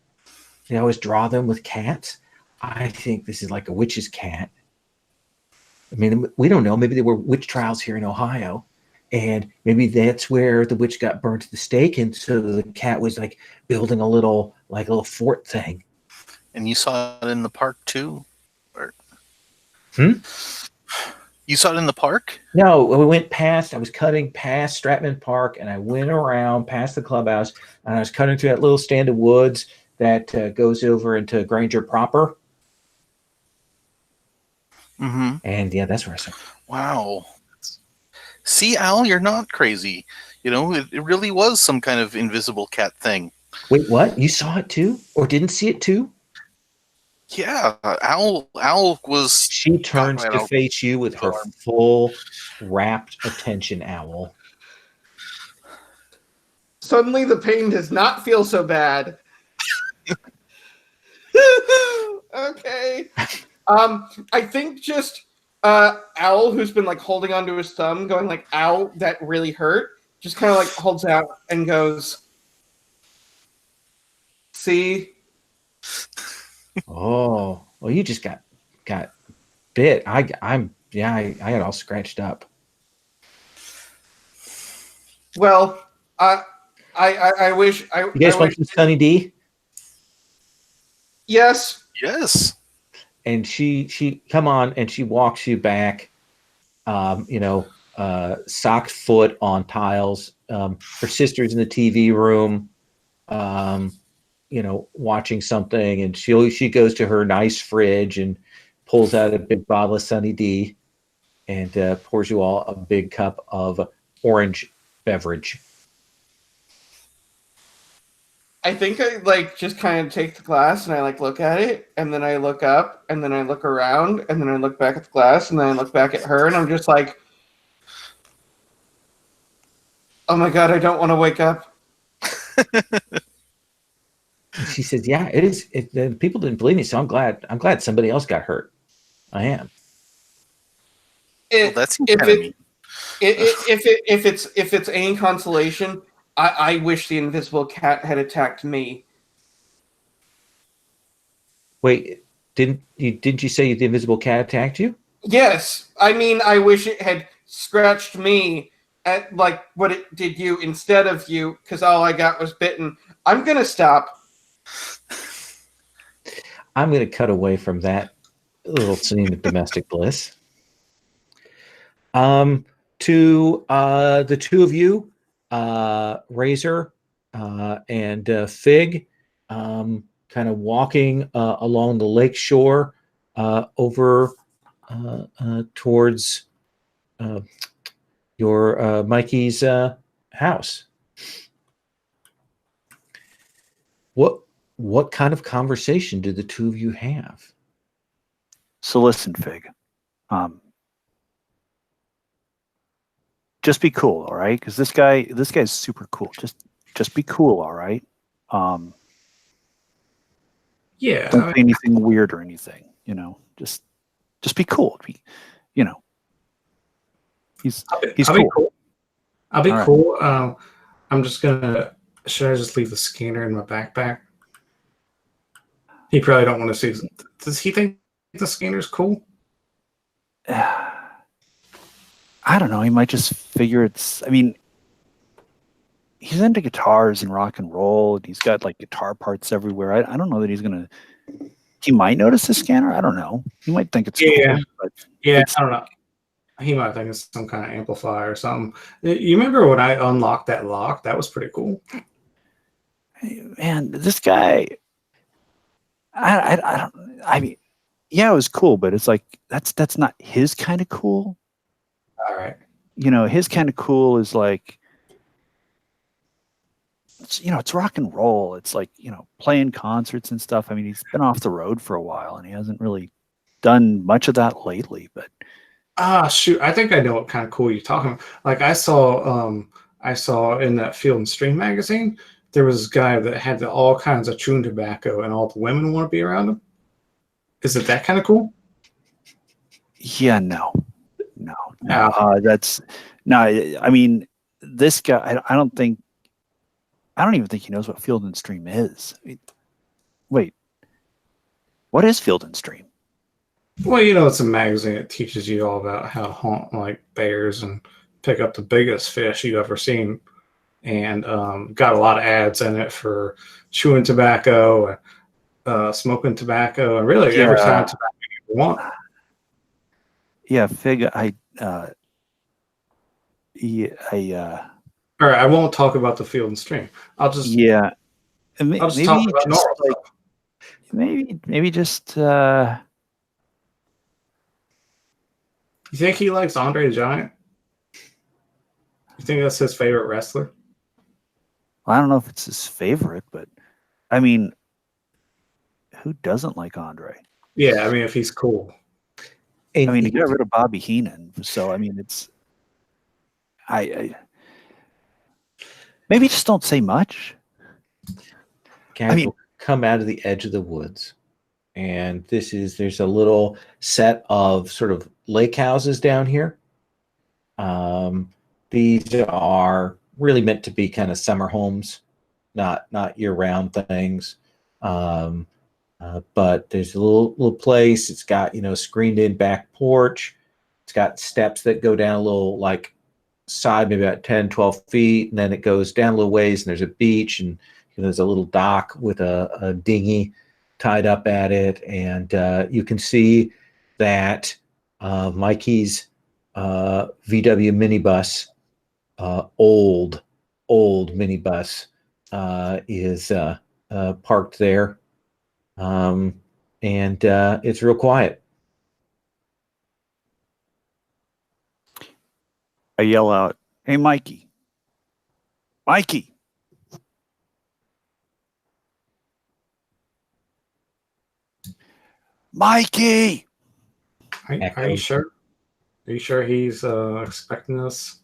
they always draw them with cats. I think this is like a witch's cat. I mean, we don't know. Maybe there were witch trials here in Ohio, and maybe that's where the witch got burned to the stake, and so the cat was like building a little fort thing. And you saw it in the park too? Or... Hmm? You saw it in the park? No, we went past. I was cutting past Stratman Park, and I went around past the clubhouse, and I was cutting through that little stand of woods that goes over into Granger proper. Mm-hmm. And yeah, that's where I said, Wow. See, Al, you're not crazy. It really was some kind of invisible cat thing. wait, what? You saw it too? Or didn't see it too? Yeah, Al was. She turns God, to man, face you with her Arm. full rapt attention, Owl. Suddenly, the pain does not feel so bad. Okay. I think just Owl, who's been like holding onto his thumb, going like, "Ow, that really hurt." Just kind of like holds out and goes, "See." Oh, well, you just got bit. I got all scratched up. Well, I wish I. You guys I want wish, some Sunny D? yes. Yes. And she come on and she walks you back, socked foot on tiles. Her sister's in the TV room, watching something, and she goes to her nice fridge and pulls out a big bottle of Sunny D and pours you all a big cup of orange beverage. I think I like just kind of take the glass and I like look at it and then I look up and then I look around and then I look back at the glass and then I look back at her and I'm just like, oh my God, I don't want to wake up. And she says, "Yeah, it is. People didn't believe me, so I'm glad somebody else got hurt. I am." Well, that's if kind of mean. if it's any consolation, I wish the invisible cat had attacked me. Wait, didn't you say the invisible cat attacked you? Yes, I mean I wish it had scratched me at like what it did you instead of you, because all I got was bitten. I'm gonna stop. I'm going to cut away from that little scene of domestic bliss. To the two of you, Razor and Fig, kind of walking along the lake shore over towards your Mikey's house. What kind of conversation do the two of you have? So listen, Fig. Just be cool, all right? Because this guy's super cool. Just be cool, all right? Yeah. Don't say anything weird or anything, Just be cool. He's I'll cool. be cool. I'll be All right. cool. I'm just gonna. Should I just leave the scanner in my backpack? He probably don't want to see. Does he think the scanner's cool? I don't know. He might just figure it's. I mean, he's into guitars and rock and roll, and he's got like guitar parts everywhere. I don't know that he's gonna. He might notice the scanner. I don't know. He might think it's Yeah. cool, but Yeah, I don't know. He might think it's some kind of amplifier or something. You remember when I unlocked that lock? That was pretty cool. man, this guy. I don't. I mean, yeah, it was cool, but it's like that's not his kind of cool. All right. His kind of cool is like, it's rock and roll. It's like, playing concerts and stuff. I mean, he's been off the road for a while and he hasn't really done much of that lately, but Shoot, I think I know what kind of cool you're talking about. Like I saw in that Field and Stream magazine, there was this guy that had all kinds of chewing tobacco and all the women want to be around him. Is it that kind of cool? yeah, no. That's no. I mean, this guy. I don't even think he knows what Field and Stream is. Wait, what is Field and Stream? Well, it's a magazine that teaches you all about how to hunt like bears and pick up the biggest fish you've ever seen, and got a lot of ads in it for chewing tobacco and smoking tobacco, and really every kind of tobacco you want. Yeah, Fig. All right, I won't talk about the Field and Stream. I'll just yeah. I'll just talk about normal stuff. Maybe just You think he likes Andre the Giant? You think that's his favorite wrestler? I don't know if it's his favorite, but I mean, who doesn't like Andre? Yeah, I mean, if he's cool. And I mean, he got rid of Bobby Heenan, so I mean, it's I maybe just don't say much. guys I mean- will come out of the edge of the woods, and there's a little set of sort of lake houses down here. These are really meant to be kind of summer homes, not year-round things. But there's a little place. It's got screened-in back porch. It's got steps that go down a little like side, maybe about 10, 12 feet, and then it goes down a little ways, and there's a beach, and there's a little dock with a dinghy tied up at it, and you can see that Mikey's VW minibus, old minibus, is parked there, and it's real quiet. I yell out, "Hey, Mikey! Mikey!" Mikey! Are you Echoes. sure? Are you sure he's expecting us?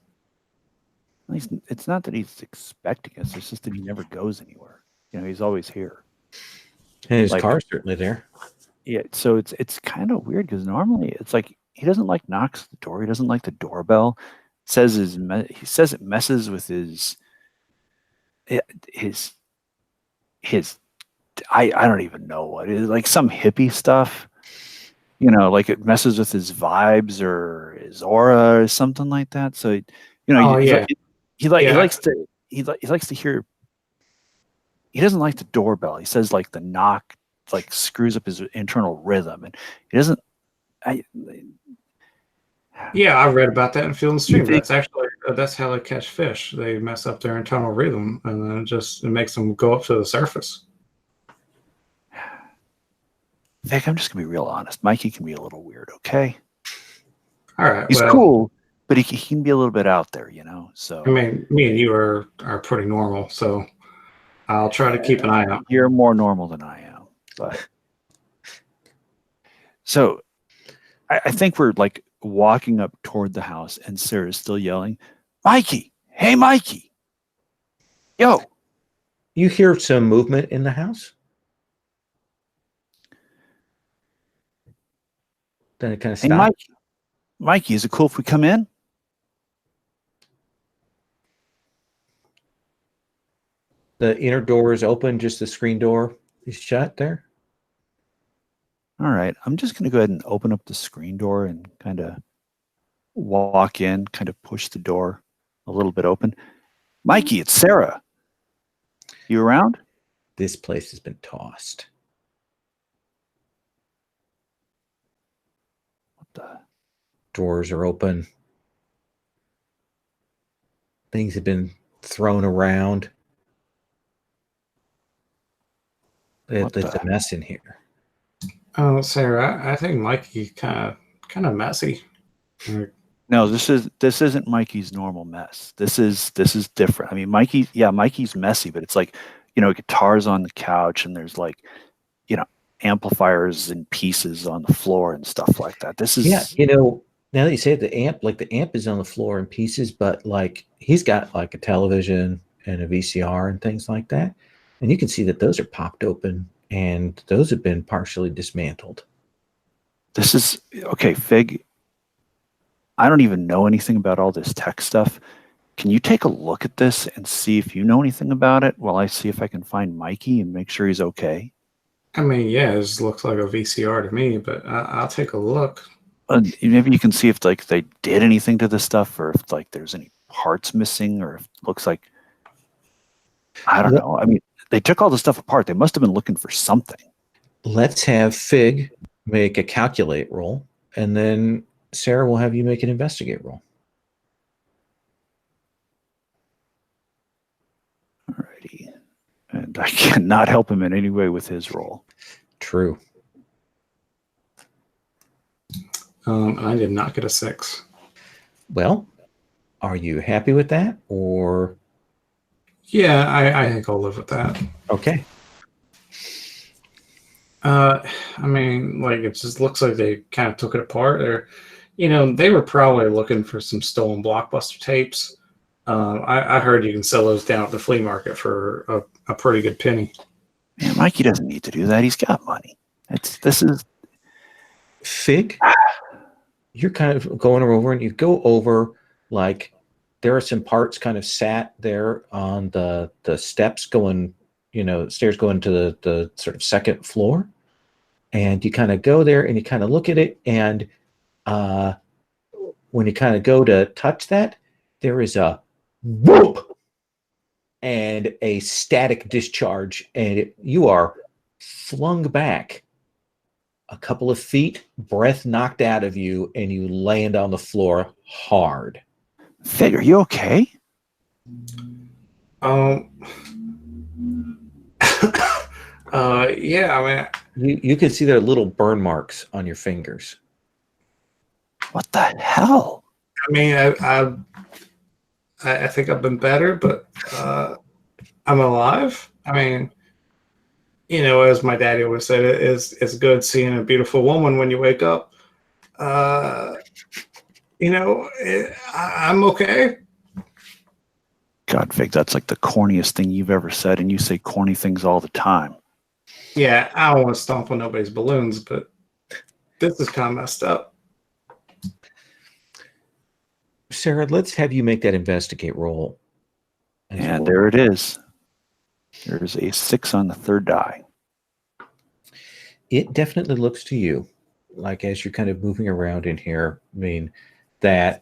It's not that he's expecting us. It's just that he never goes anywhere. He's always here. And his Like- car's certainly there. Yeah, so it's kind of weird because normally it's like he doesn't like knocks at the door. He doesn't like the doorbell. He says it messes with his I don't even know what it is, like some hippie stuff. Like it messes with his vibes or his aura or something like that. So Oh, yeah. he Yeah. likes to hear. He doesn't like the doorbell. He says like the knock like screws up his internal rhythm, and he doesn't. Yeah, I read about that in Field and Stream. think- That's how they catch fish. They mess up their internal rhythm, and then it makes them go up to the surface. Vic, I'm just gonna be real honest. Mikey can be a little weird. Okay, All right. he's well, cool, but he can be a little bit out there, So I mean, me and you are pretty normal, so I'll try to keep an eye out. you're more normal than I am, but so I think we're like walking up toward the house, and Sarah's still yelling, "Mikey! Hey, Mikey! Yo!" You hear some movement in the house. Then it kind of Hey, stops. Mikey, is it cool if we come in? The inner door is open, just the screen door is shut there. All right, I'm just going to go ahead and open up the screen door and kind of walk in, kind of push the door a little bit open. Mikey, it's Sarah. You around? This place has been tossed. What the? Drawers are open. Things have been thrown around. What It's the- a mess in here. Oh, Sarah, I think Mikey kind of messy. No, this isn't Mikey's normal mess. This is different. I mean, Mikey's messy, but it's like, guitars on the couch, and there's like, amplifiers in pieces on the floor and stuff like that. This is Now that you say it, the amp is on the floor in pieces, but like he's got like a television and a VCR and things like that. And you can see that those are popped open and those have been partially dismantled. This is okay, Fig. I don't even know anything about all this tech stuff. Can you take a look at this and see if you know anything about it while I see if I can find Mikey and make sure he's okay? I mean, yeah, it looks like a VCR to me, but I'll take a look. Maybe you can see if like they did anything to this stuff, or if like there's any parts missing, or if it looks like, I don't know. I mean, they took all the stuff apart. They must have been looking for something. Let's have Fig make a calculate roll, and then Sarah will have you make an investigate roll. Alrighty. And I cannot help him in any way with his roll. True. and I did not get a 6. Well, are you happy with that? Or Yeah, I think I'll live with that. okay. I mean, like, it just looks like they kind of took it apart. Or, they were probably looking for some stolen Blockbuster tapes. I heard you can sell those down at the flea market for a pretty good penny. Man, Mikey doesn't need to do that. He's got money. This is Fig, you're kind of going over and you go over, like, there are some parts kind of sat there on the steps going, stairs going to the sort of second floor. And you kind of go there and you kind of look at it. And when you kind of go to touch that, there is a whoop and a static discharge. And you are flung back a couple of feet, breath knocked out of you, and you land on the floor hard. Fig, are you okay? Yeah, I mean, You can see there are little burn marks on your fingers. What the hell? I think I've been better, but I'm alive. I mean, as my daddy always said, it's good seeing a beautiful woman when you wake up. I'm okay. God, Fig, that's like the corniest thing you've ever said, and you say corny things all the time. Yeah, I don't want to stomp on nobody's balloons, but this is kind of messed up. Sarah, let's have you make that investigate roll. And there it is. There's a 6 on the third die. It definitely looks to you, like, as you're kind of moving around in here, I mean, that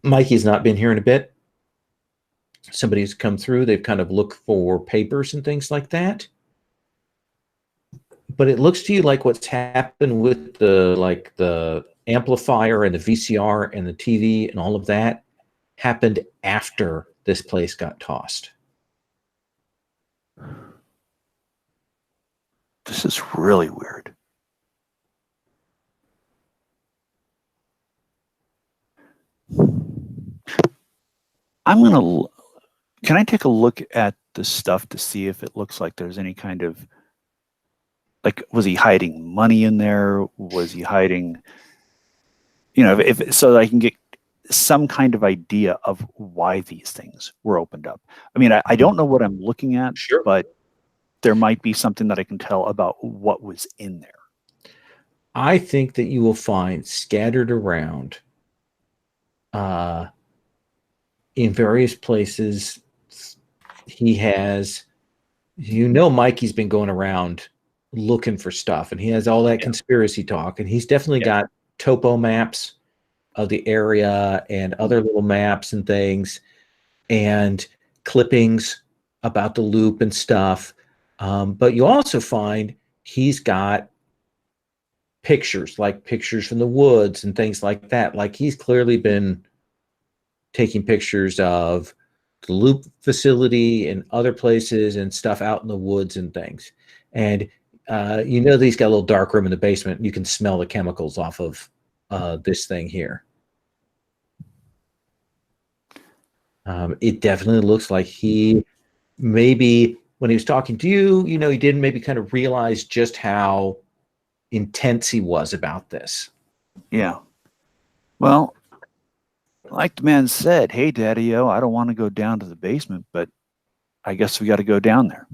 Mikey's not been here in a bit. Somebody's come through. They've kind of looked for papers and things like that. But it looks to you like what's happened with the amplifier and the VCR and the TV and all of that happened after this place got tossed. This is really weird. Can I take a look at the stuff to see if it looks like there's any kind of, like, was he hiding money in there? Was he hiding, if so that I can get some kind of idea of why these things were opened up. I mean, I don't know what I'm looking at, Sure. But there might be something that I can tell about what was in there. I think that you will find scattered around in various places. He has, Mikey's been going around looking for stuff, and he has all that conspiracy talk, and he's definitely got topo maps of the area and other little maps and things and clippings about the loop and stuff. But you also find he's got pictures, like pictures from the woods and things like that. Like, he's clearly been taking pictures of the loop facility and other places and stuff out in the woods and things. And he's got a little dark room in the basement. You can smell the chemicals off of this thing here. It definitely looks like he maybe, when he was talking to you, he didn't maybe kind of realize just how intense he was about this. Yeah. Well, like the man said, hey, Daddy-o, I don't want to go down to the basement, but I guess we got to go down there.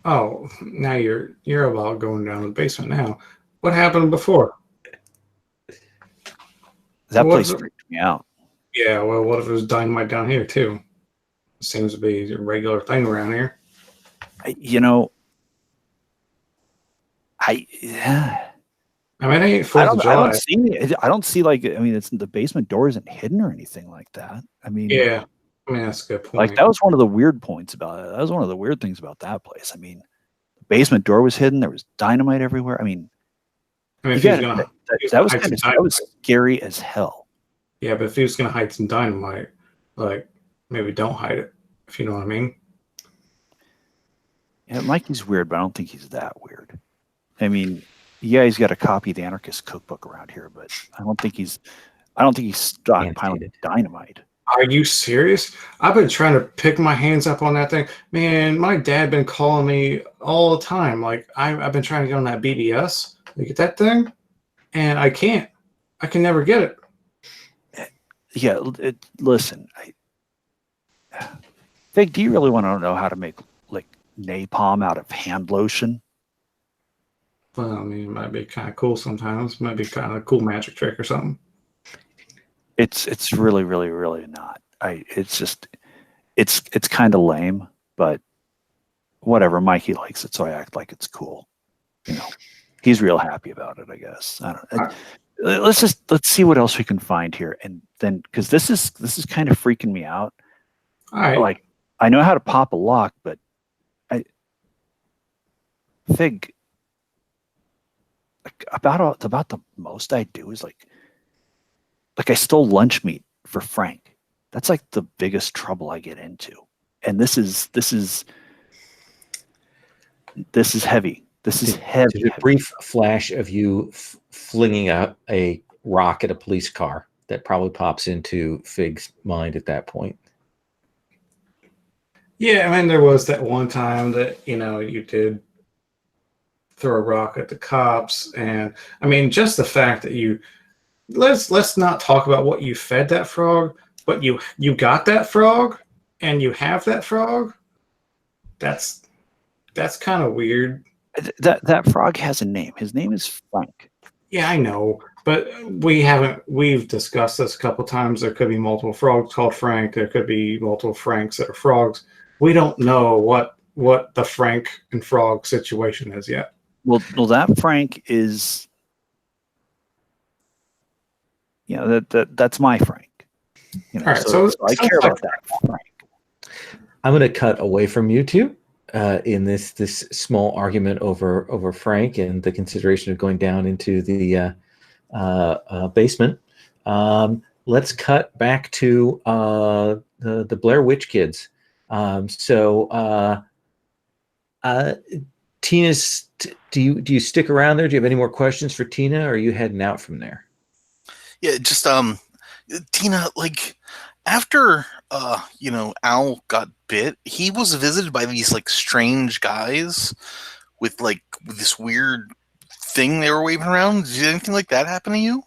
Oh, now you're about going down to the basement now. What happened before? That What place was it? freaked me out. Yeah, well, what if there's dynamite down here too? Seems to be a regular thing around here. I mean, it ain't 4th of July. I don't see like, it's, the basement door isn't hidden or anything like that. I mean, Yeah, that's a good point. like, that was one of the weird points about it. That was one of the weird things about that place. I mean, the basement door was hidden. There was dynamite everywhere. I mean, if he was gonna, that was scary as hell. Yeah, but if he was gonna hide some dynamite, like, maybe don't hide it, if you know what I mean. Yeah, Mikey's weird, but I don't think he's that weird. I mean, Yeah, he's got a copy of the Anarchist Cookbook around here, but I don't think he's stockpiling Annotated. dynamite. Are you serious? I've been trying to pick my hands up on that thing. Man, my dad been calling me all the time. Like I've been trying to get on that BBS to get that thing, and I can't. I can never get it. Yeah, listen, Fig, do you really want to know how to make like napalm out of hand lotion? Well, I mean, it might be kind of cool sometimes. Might be kind of a cool magic trick or something. It's really, really, really not. It's kind of lame, but whatever. Mikey likes it, so I act like it's cool. You know, he's real happy about it, I guess. I don't. Let's see what else we can find here, and then because this is kind of freaking me out. All right. Like I know how to pop a lock, but Fig, like about the most I do is like I stole lunch meat for Frank. That's like the biggest trouble I get into, and this is heavy. This is heavy. There's a brief flash of you flinging a rock at a police car that probably pops into Fig's mind at that point. Yeah, I mean, there was that one time that you did throw a rock at the cops, and I mean, just the fact that you let's not talk about what you fed that frog, but you got that frog and you have that frog. That's kind of weird. That frog has a name. His name is Frank. Yeah, I know, but we've discussed this a couple times. There could be multiple frogs called Frank. There could be multiple Franks that are frogs. We don't know what the Frank and frog situation is yet. Well, that Frank is, that's my Frank. All right, so I care about that Frank. I'm going to cut away from you two in this small argument over Frank and the consideration of going down into the basement. Let's cut back to the Blair Witch Kids. Tina's. Do you stick around there? Do you have any more questions for Tina, or are you heading out from there? Yeah, just Tina, like after Al got bit, he was visited by these like strange guys with this weird thing they were waving around. Did anything like that happen to you?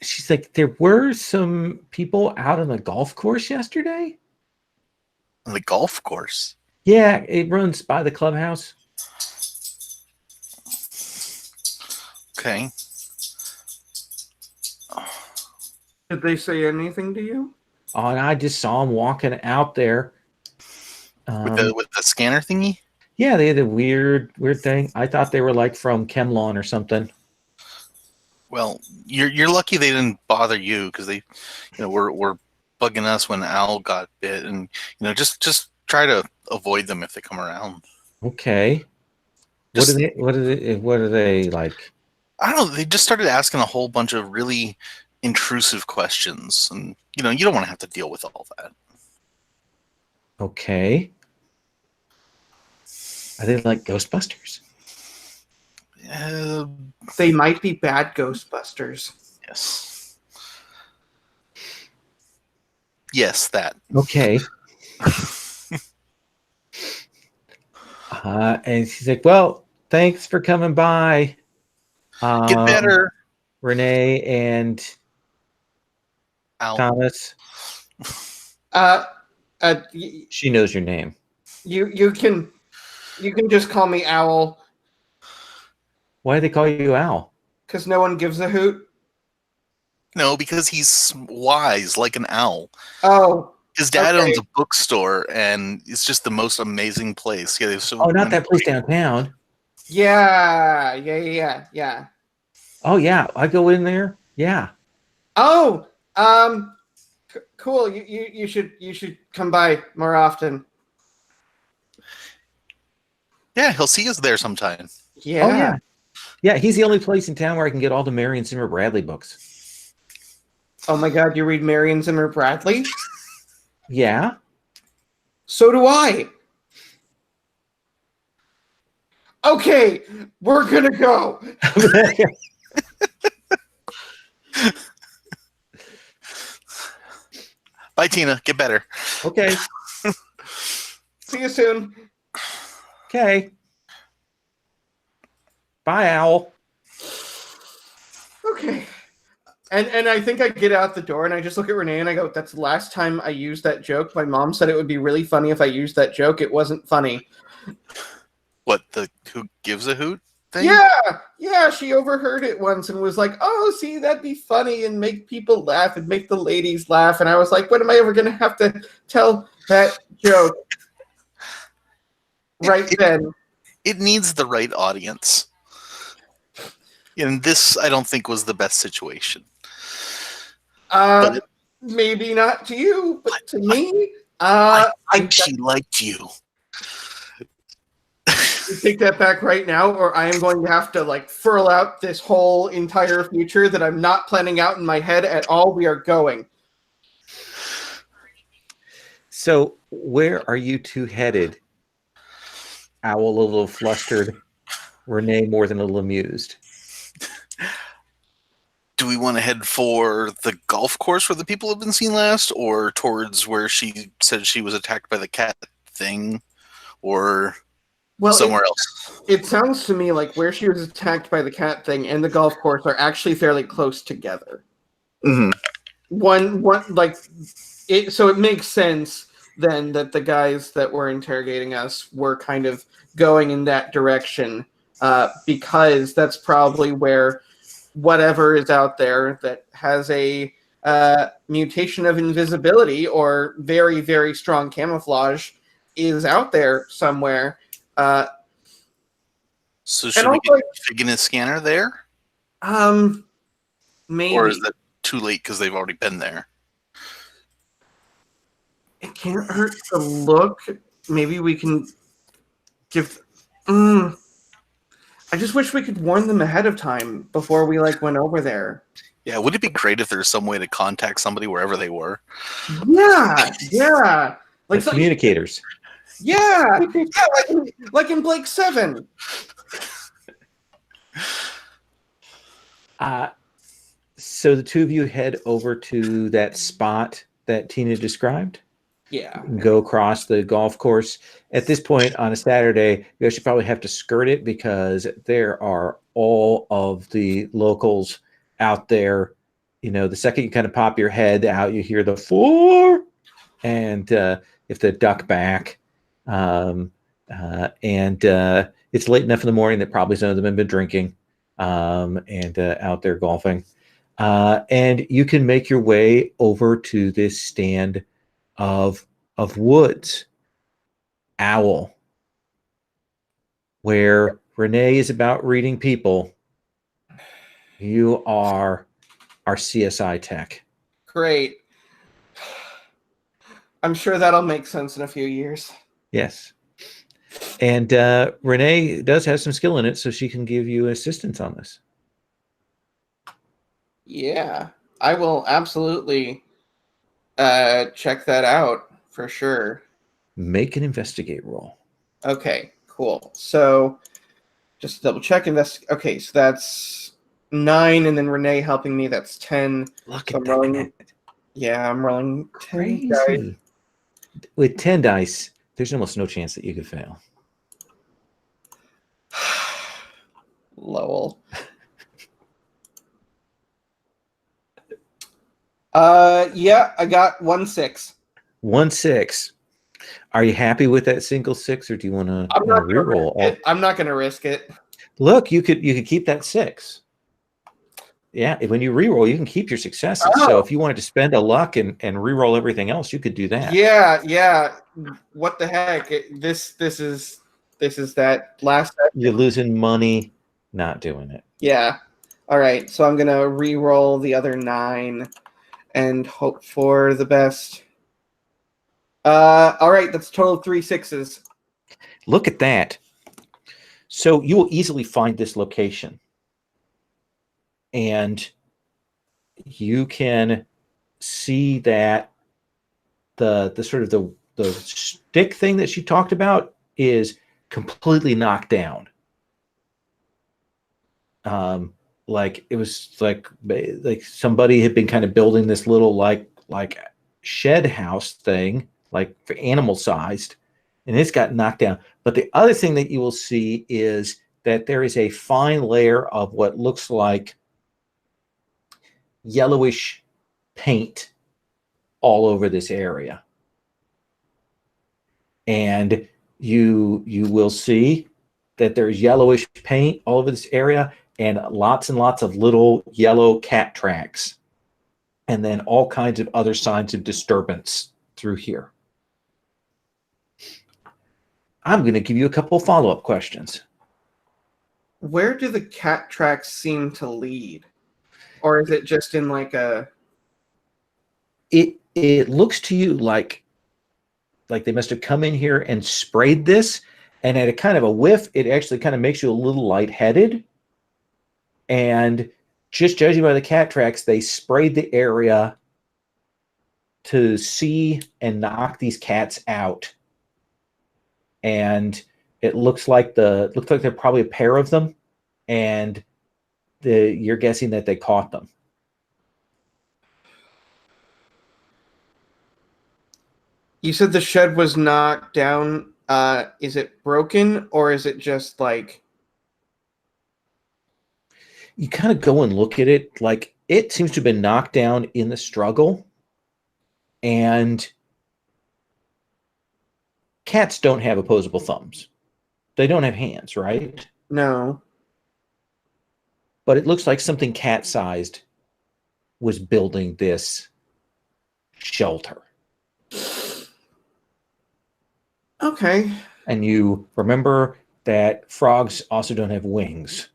She's like, there were some people out on the golf course yesterday. On the golf course? Yeah, it runs by the clubhouse. Okay. Did they say anything to you? Oh, and I just saw them walking out there. With the scanner thingy? Yeah, they had a weird thing. I thought they were like from ChemLawn or something. Well, you're lucky they didn't bother you because they, were bugging us when Al got bit, and just try to avoid them if they come around. Okay. What are they like? I don't know. They just started asking a whole bunch of really intrusive questions, and you don't want to have to deal with all that. Okay. Are they like Ghostbusters? They might be bad Ghostbusters. Yes. Yes, that. Okay. And she's like, well, thanks for coming by. Get better, Renee and Al. Thomas. She knows your name. You can just call me Owl Why do they call you Al? because no one gives a hoot. No, because he's wise like an owl. Oh, His dad Okay. owns a bookstore, and it's just the most amazing place. Yeah, so Oh, not that place downtown. yeah. Oh yeah, I go in there. Yeah. Oh, cool. You should come by more often. Yeah, he'll see us there sometime. Yeah. Oh yeah. Yeah, he's the only place in town where I can get all the Marion Zimmer Bradley books. Oh my God, you read Marion Zimmer Bradley? Yeah. So do I. Okay, we're gonna go. Bye, Tina. Get better. Okay. See you soon. Okay. Bye, Owl. Okay. And I think I get out the door and I just look at Renee and I go, that's the last time I used that joke. My mom said it would be really funny if I used that joke. It wasn't funny. What, the who gives a hoot thing? Yeah, she overheard it once and was like, oh, see, that'd be funny and make people laugh and make the ladies laugh. And I was like, when am I ever going to have to tell that joke? Right then. It needs the right audience. And this, I don't think, was the best situation. Maybe not to you, but to me, I think she liked you. you take that back right now, or I am going to have to like furl out this whole entire future that I'm not planning out in my head at all. We are going. So, where are you two headed? Owl a little flustered, Renee more than a little amused. Do we want to head for the golf course where the people have been seen last, or towards where she said she was attacked by the cat thing, or somewhere else? It sounds to me like where she was attacked by the cat thing and the golf course are actually fairly close together. Mm-hmm. One like it. So it makes sense then that the guys that were interrogating us were kind of going in that direction, because that's probably where whatever is out there that has a mutation of invisibility or very, very strong camouflage is out there somewhere. So should we get Fig in his scanner there? Maybe. Or is that too late because they've already been there? It can't hurt to look. Maybe we can give... I just wish we could warn them ahead of time before we like went over there. Yeah, would it be great if there's some way to contact somebody wherever they were? Yeah. Like communicators. Yeah, like in Blake 7. So the two of you head over to that spot that Tina described. Yeah. Go across the golf course. At this point on a Saturday, you actually probably have to skirt it because there are all of the locals out there. You know, the second you kind of pop your head out, you hear the 4, and if the duck back. And it's late enough in the morning that probably some of them have been drinking and out there golfing. And you can make your way over to this stand of woods, Owl, where Renee is about reading people. You are our CSI tech. Great. I'm sure that'll make sense in a few years. Yes. And Renee does have some skill in it, so she can give you assistance on this. Yeah, I will absolutely check that out for sure. Make an investigate roll. Okay, cool. So just double check. Okay, so that's 9, and then Renee helping me, that's 10. Look So at I'm that. Yeah, I'm rolling 10 Crazy. dice. With 10 dice, there's almost no chance that you could fail. Lowell. Yeah, I got 1 6. 1 6. Are you happy with that single 6, or do you want to reroll? I'm not gonna risk it. Look, you could keep that 6. Yeah, when you reroll, you can keep your successes. Oh. So if you wanted to spend a luck and reroll everything else, you could do that. Yeah. What the heck? This is that last. You're losing money not doing it. Yeah. All right. So I'm gonna re-roll the other 9 and hope for the best. All right. That's a total of 3 6s. Look at that. So you will easily find this location. And you can see that the sort of the stick thing that she talked about is completely knocked down. Like it was like somebody had been kind of building this little like shed house thing, like for animal sized, and it's got knocked down. But the other thing that you will see is that there is a fine layer of what looks like yellowish paint all over this area. And you will see that there's yellowish paint all over this area and lots of little yellow cat tracks. And then all kinds of other signs of disturbance through here. I'm going to give you a couple of follow-up questions. Where do the cat tracks seem to lead? Or is it just in like a... It looks to you like they must have come in here and sprayed this, and at a kind of a whiff, it actually kind of makes you a little lightheaded. And just judging by the cat tracks, they sprayed the area to see and knock these cats out. And it looks like there are probably a pair of them, and you're guessing that they caught them. You said the shed was knocked down. Is it broken, or is it just like... You kind of go and look at it, like it seems to have been knocked down in the struggle. And cats don't have opposable thumbs. They don't have hands, right? No. But it looks like something cat-sized was building this shelter. Okay. And you remember that frogs also don't have wings.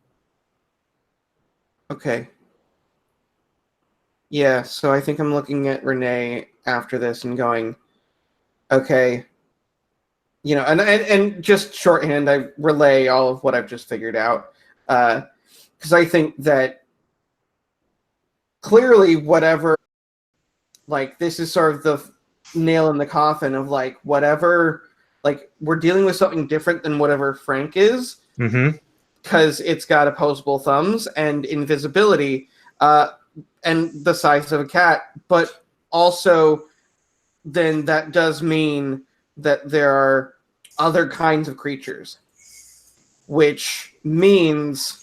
Okay. Yeah, so I think I'm looking at Renee after this and going, okay, you know, and just shorthand, I relay all of what I've just figured out. Because I think that clearly whatever, like, this is sort of the nail in the coffin of, like, whatever, like, we're dealing with something different than whatever Frank is. Mm-hmm. Because it's got opposable thumbs and invisibility and the size of a cat. But also, then that does mean that there are other kinds of creatures, which means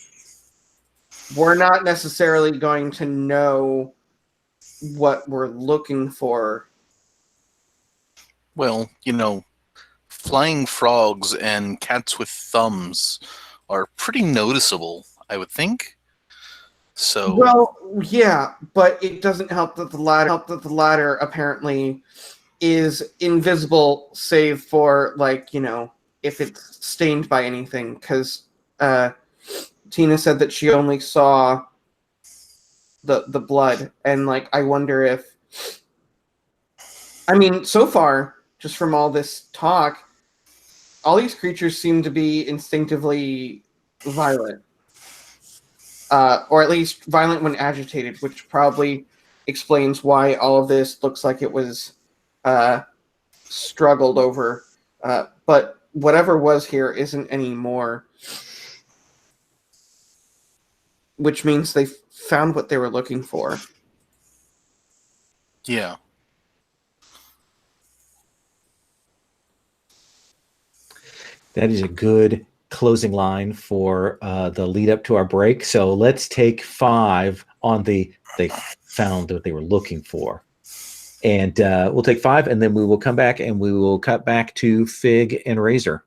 we're not necessarily going to know what we're looking for. Well, flying frogs and cats with thumbs are pretty noticeable, I would think. So Well, yeah, but it doesn't help that the ladder apparently is invisible, save for, like, if it's stained by anything. Because Tina said that she only saw the blood, and, like, I wonder if... I mean, so far, just from all this talk, all these creatures seem to be instinctively violent. Or at least violent when agitated, which probably explains why all of this looks like it was struggled over. But whatever was here isn't anymore, which means they found what they were looking for. yeah. That is a good closing line for the lead up to our break. So let's take 5 on they found what they were looking for. And we'll take 5, and then we will come back and we will cut back to Fig and Razor.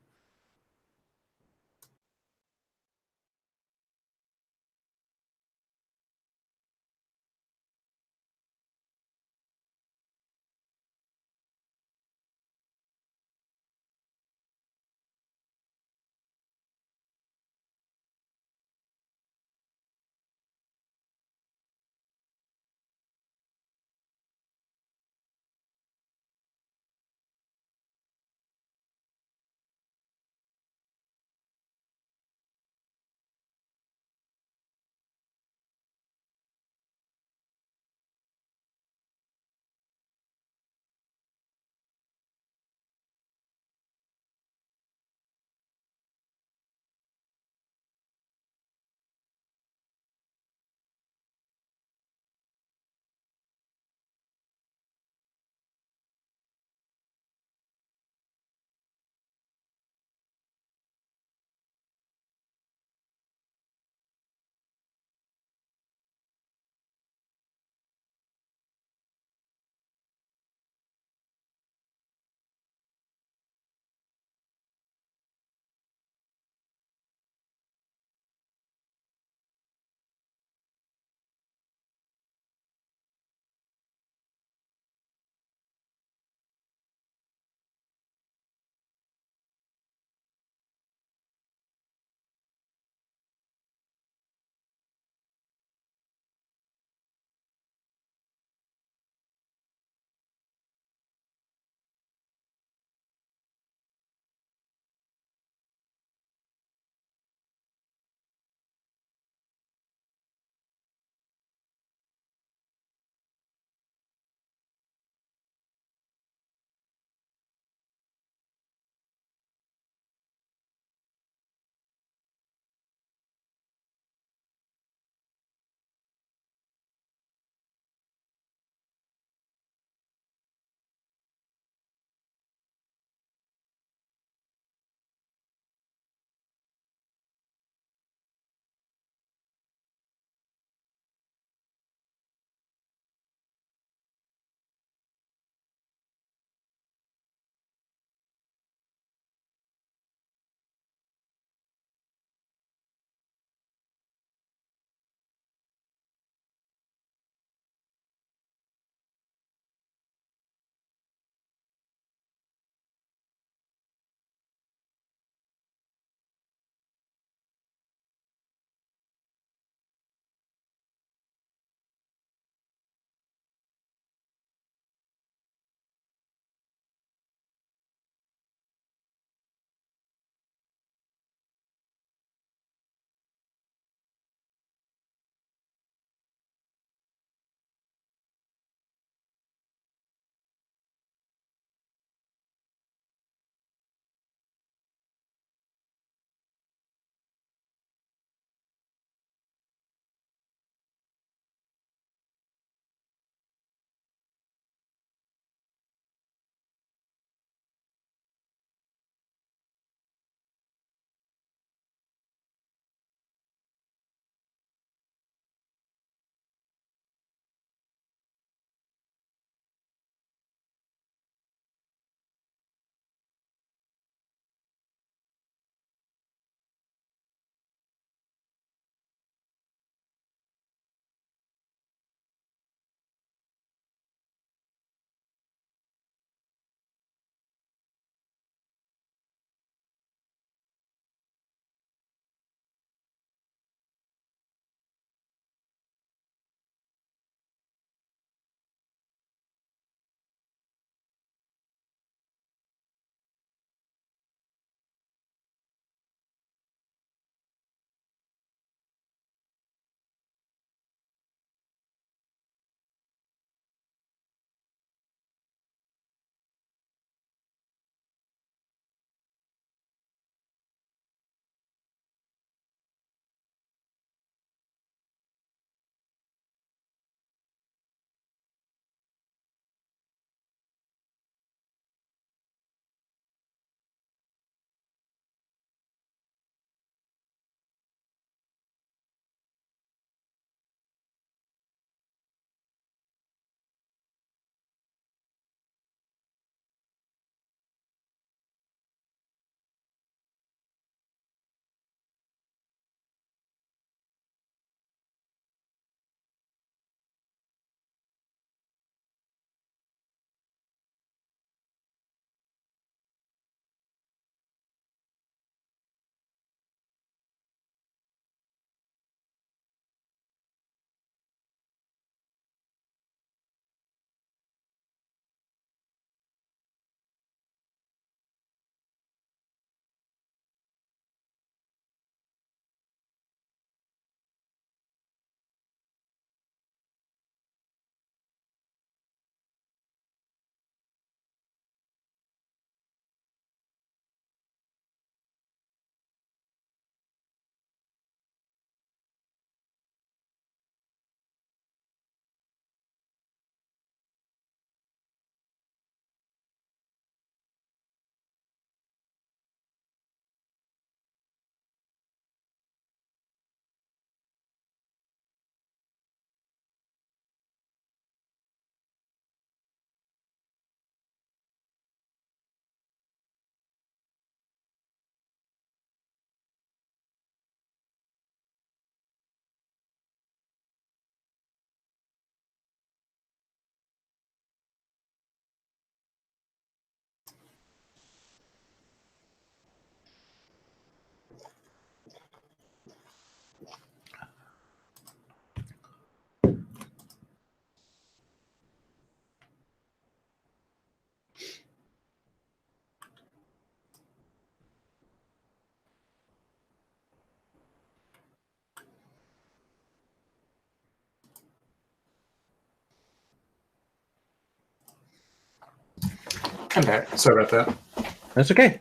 Okay, sorry about that. That's okay.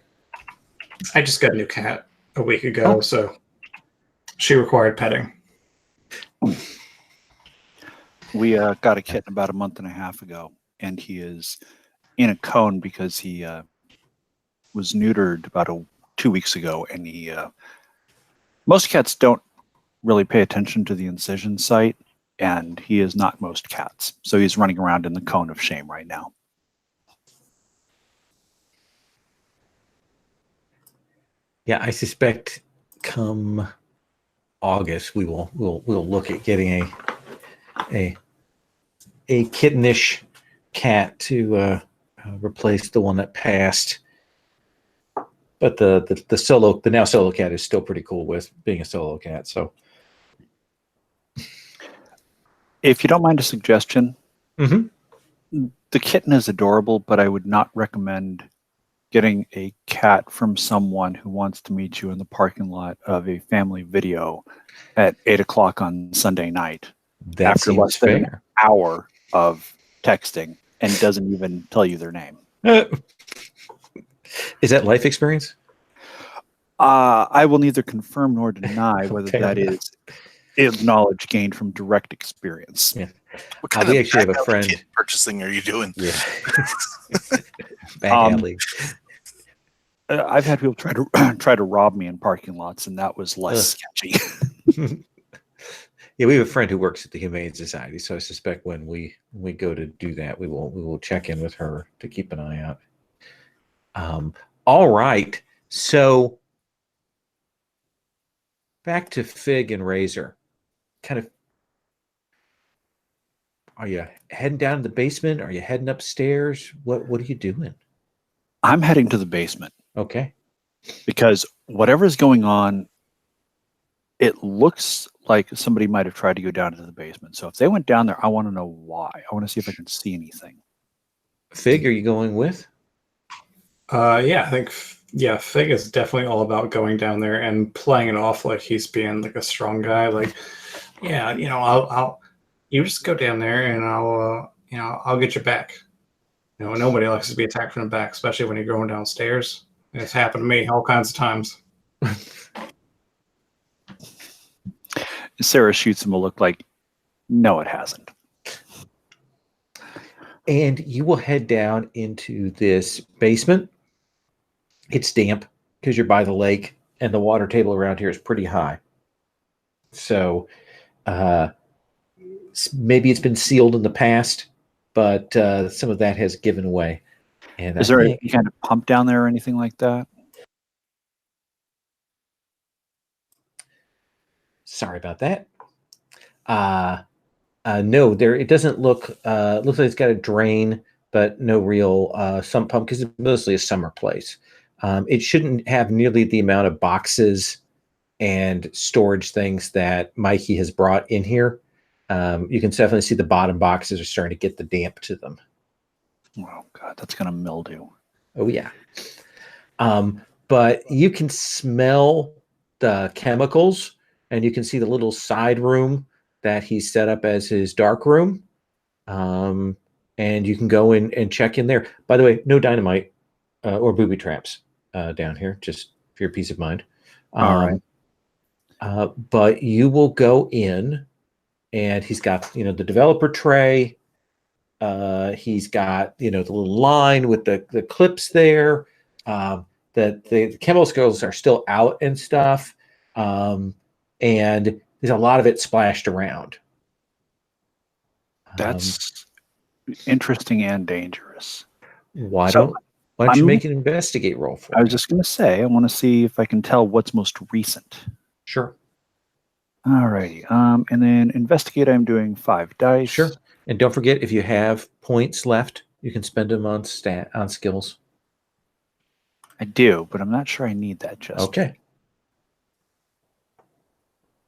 I just got a new cat a week ago, Oh. so she required petting. We got a kitten about a month and a half ago, and he is in a cone because he was neutered about 2 weeks ago, and he most cats don't really pay attention to the incision site, and he is not most cats, so he's running around in the cone of shame right now. Yeah, I suspect come August we'll look at getting a kittenish cat to replace the one that passed. But the now solo cat is still pretty cool with being a solo cat. So If you don't mind a suggestion, Mhm. the kitten is adorable, but I would not recommend getting a cat from someone who wants to meet you in the parking lot of a family video at 8 o'clock on Sunday night that after seems less than an fair. hour of texting and doesn't even tell you their name. Is that life experience? I will neither confirm nor deny whether Fair that enough. is knowledge gained from direct experience. Yeah. What kind we of actually have a back alley friend. kit purchasing are you doing? Yeah. Back Um, alley. I've had people try to rob me in parking lots, and that was less sketchy. Yeah, we have a friend who works at the Humane Society, so I suspect when we go to do that, we will check in with her to keep an eye out. All right, so back to Fig and Razor. Kind of, are you heading down to the basement? Are you heading upstairs? What are you doing? I'm heading to the basement Okay. because whatever's going on, it looks like somebody might have tried to go down to the basement. So if they went down there, I want to know why. I want to see if I can see anything. Fig, are you going with? Yeah, I think Fig is definitely all about going down there and playing it off like he's being like a strong guy. Like, yeah, I'll you just go down there and I'll get your back. Nobody likes to be attacked from the back, especially when you're going downstairs. It's happened to me all kinds of times. Sarah shoots him a look like, no, it hasn't. And you will head down into this basement. It's damp because you're by the lake, and the water table around here is pretty high. So maybe it's been sealed in the past, but some of that has given away. And Is there any kind of pump down there or anything like that? Sorry about that. No, it doesn't look. Looks like it's got a drain, but no real sump pump because it's mostly a summer place. It shouldn't have nearly the amount of boxes and storage things that Mikey has brought in here. You can definitely see the bottom boxes are starting to get the damp to them. Oh God, that's gonna mildew. Oh yeah. But you can smell the chemicals, and you can see the little side room that he set up as his dark room. And you can go in and check in there. By the way, no dynamite or booby traps down here, just for your peace of mind. All right. But you will go in, and he's got the developer tray. He's got the little line with the clips there. That the chemical skills are still out and stuff. And there's a lot of it splashed around. That's interesting and dangerous. Why So, don't you I'm- make an investigate roll for I me? was just gonna say, I want to see if I can tell what's most recent. Sure. Alrighty. And then investigate. I'm doing 5 dice. Sure. And don't forget, if you have points left, you can spend them on skills. I do, but I'm not sure I need that just. Okay.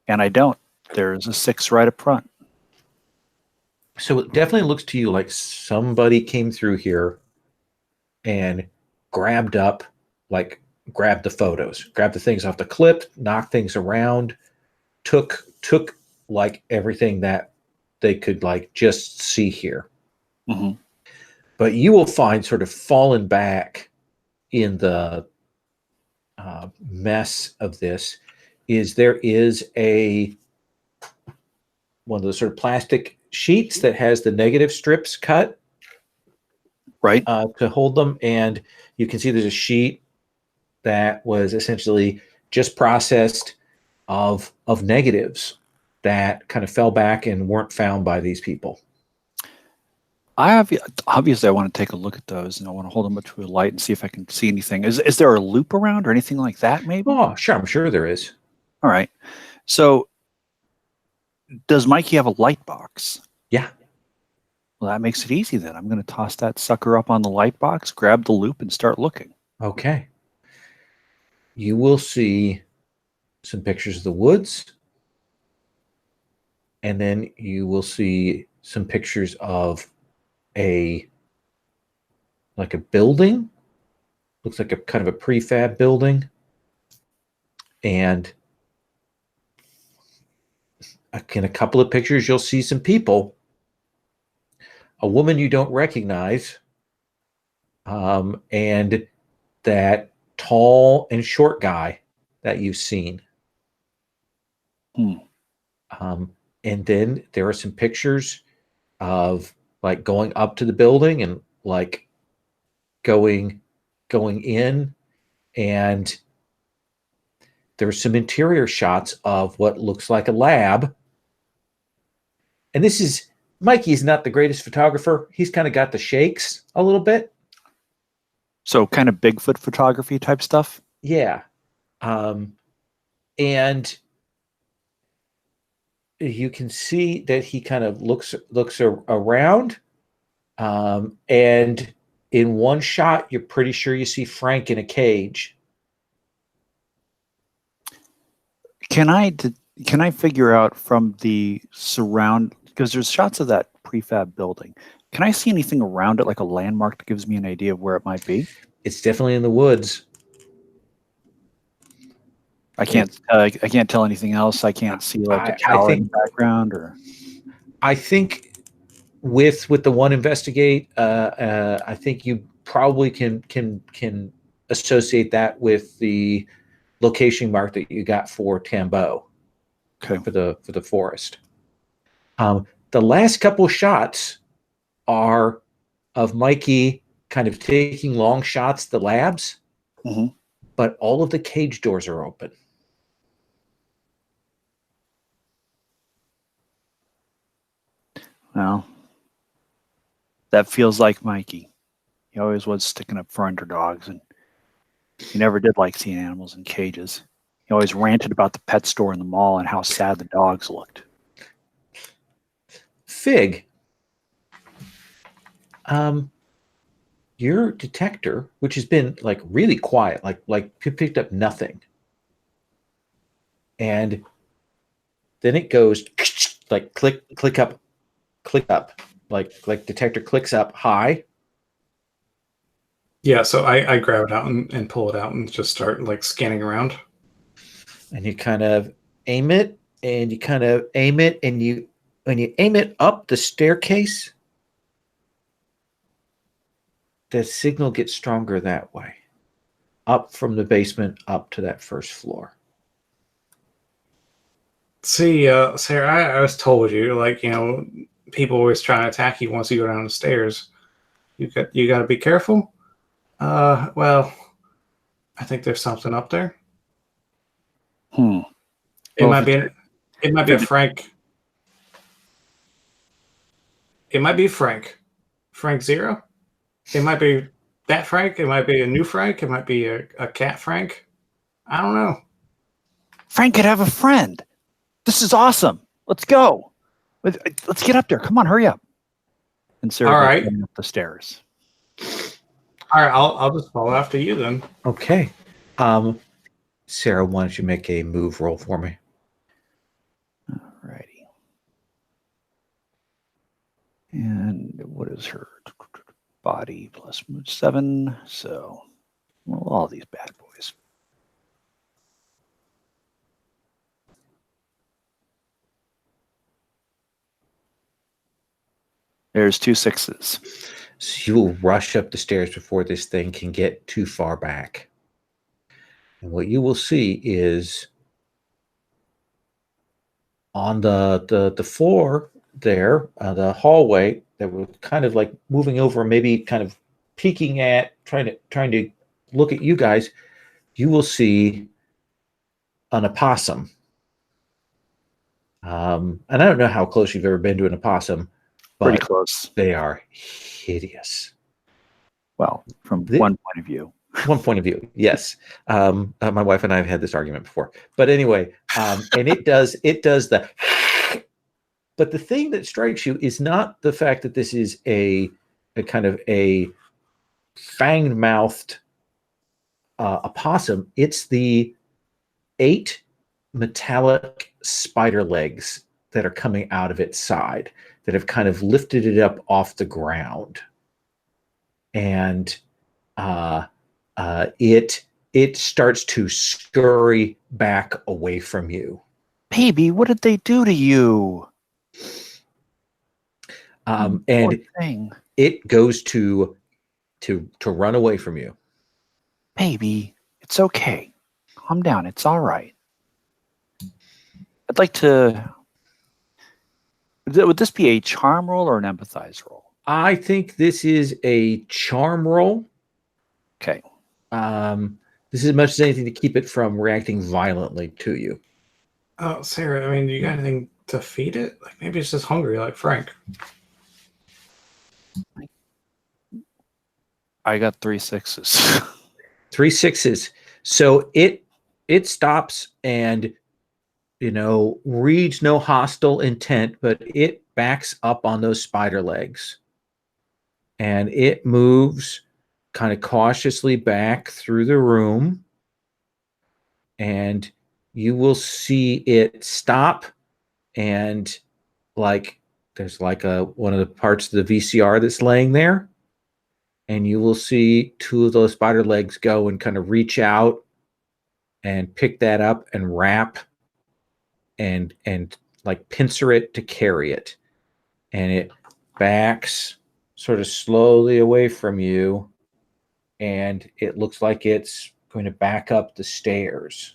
And I don't. There's a 6 right up front. So it definitely looks to you like somebody came through here and grabbed the photos, grabbed the things off the clip, knocked things around, took like everything that they could just see here. Mm-hmm. But you will find sort of fallen back in the mess of this is there is one of those sort of plastic sheets that has the negative strips cut Right. to hold them, and you can see there's a sheet that was essentially just processed of negatives that kind of fell back and weren't found by these people. Obviously I want to take a look at those, and I want to hold them up to a light and see if I can see anything. Is there a loop around or anything like that? Maybe. Oh, sure, I'm sure there is. All right. So, does Mikey have a light box? Yeah. Well, that makes it easy then. I'm going to toss that sucker up on the light box, grab the loop, and start looking. Okay. You will see some pictures of the woods, and then you will see some pictures of a building. Looks like a kind of a prefab building. And in a couple of pictures, you'll see some people. A woman you don't recognize, and that tall and short guy that you've seen. And then there are some pictures of like going up to the building and like going in, and there's some interior shots of what looks like a lab. And this is Mikey's not the greatest photographer. He's kind of got the shakes a little bit. So kind of Bigfoot photography type stuff. Yeah. And you can see that he kind of looks around. And in one shot, you're pretty sure you see Frank in a cage. Can I figure out from the surround, because there's shots of that prefab building. Can I see anything around it, like a landmark that gives me an idea of where it might be? It's definitely in the woods. I can't tell anything else. I can't see like a tower in the background, or I think with the one investigate, I think you probably can associate that with the location mark that you got for Tambo. Okay. For the forest. The last couple shots are of Mikey kind of taking long shots at the labs, but all of the cage doors are open. Well, that feels like Mikey. He always was sticking up for underdogs, and he never did like seeing animals in cages. He always ranted about the pet store in the mall and how sad the dogs looked. Fig, your detector, which has been like really quiet, like you picked up nothing, and then it goes like click up, like detector clicks up high. Yeah, so I grab it out and pull it out and just start like scanning around. And you kind of aim it, and you kind of aim it, and when you aim it up the staircase, the signal gets stronger that way, up from the basement up to that first floor. See, Sarah, I was told you, like, people always try to attack you once you go down the stairs. You got to be careful. Well, I think there's something up there. It might be a Frank. It might be Frank. Frank Zero. It might be that Frank. It might be a new Frank. It might be a cat Frank. I don't know. Frank could have a friend. This is awesome. Let's go. Let's get up there. Come on, hurry up. And Sarah All right. Going up the stairs. All right, I'll just follow after you then. Okay. Sarah, why don't you make a move roll for me? Alrighty. And what is her body plus 7? So, well, all these bad boys. There's 2 6s. So you will rush up the stairs before this thing can get too far back. And what you will see is on the floor there, the hallway that was kind of like moving over, maybe kind of peeking at, trying to look at you guys. You will see an opossum. And I don't know how close you've ever been to an opossum, Pretty but close. they are hideous. Well, from The- one point of view. One point of view, yes. My wife and I have had this argument before, but anyway, and it does the. But the thing that strikes you is not the fact that this is a kind of a fang-mouthed opossum. It's the 8 metallic spider legs that are coming out of its side that have kind of lifted it up off the ground, and it starts to scurry back away from you. Baby, what did they do to you? And Poor thing. it goes to run away from you. Baby, it's okay. Calm down. It's all right. I'd like to. Would this be a charm roll or an empathize roll? I think this is a charm roll. Okay. This is as much as anything to keep it from reacting violently to you. Oh, Sarah, I mean, you got anything to feed it? Like maybe it's just hungry, like Frank. I got 3 6s. 3 6s. So it stops and reads no hostile intent, but it backs up on those spider legs. And it moves kind of cautiously back through the room. And you will see it stop, and there's one of the parts of the VCR that's laying there. And you will see 2 of those spider legs go and kind of reach out and pick that up and wrap and like pincer it to carry it. And it backs sort of slowly away from you. And it looks like it's going to back up the stairs.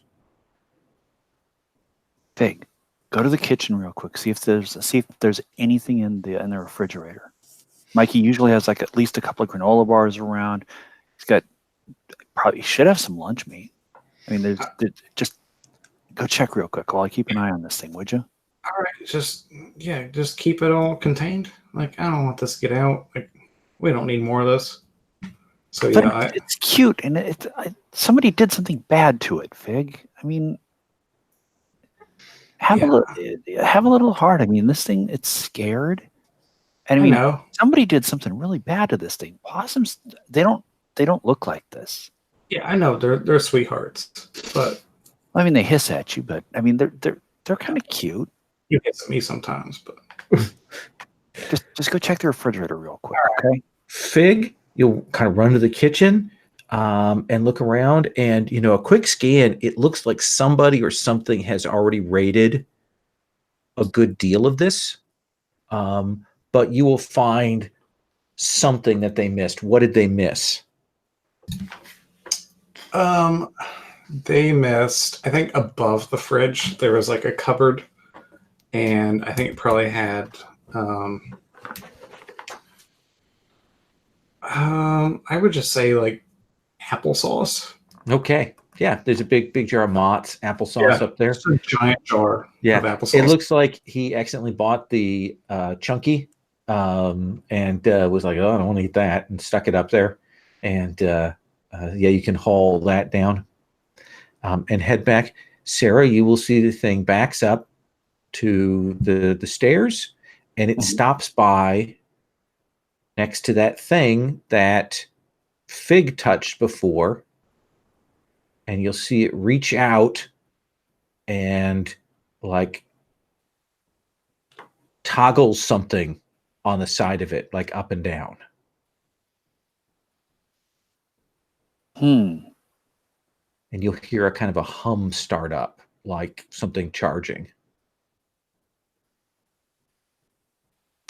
Fig, go to the kitchen real quick. See if there's anything in the refrigerator. Mikey usually has like at least a couple of granola bars around. He should have some lunch meat. I mean, just go check real quick while I keep an eye on this thing, would you? All right, just keep it all contained. Like I don't want this to get out. Like we don't need more of this. So But yeah, it's cute, and somebody did something bad to it, Fig. I mean, have a little heart. I mean, this thing, it's scared. And I mean, know. somebody did something really bad to this thing. Possums, they don't look like this. Yeah, I know they're sweethearts, but I mean, they hiss at you, but I mean, they're kind of cute. you hiss at me sometimes. But Just go check the refrigerator real quick, okay? Fig, you'll kind of run to the kitchen and look around, and a quick scan, it looks like somebody or something has already raided a good deal of this. But you will find something that they missed. What did they miss? they missed. I think above the fridge there was like a cupboard, and I think it probably had. I would just say like applesauce. Okay. Yeah, there's a big jar of Mott's applesauce up there. Just a giant jar of applesauce. It looks like he accidentally bought the chunky and was like, oh, I don't want to eat that, and stuck it up there. And you can haul that down and head back. Sarah, you will see the thing backs up to the stairs, and it stops by next to that thing that Fig touched before. And you'll see it reach out and like toggle something on the side of it, like up and down. And you'll hear a kind of a hum start up, like something charging.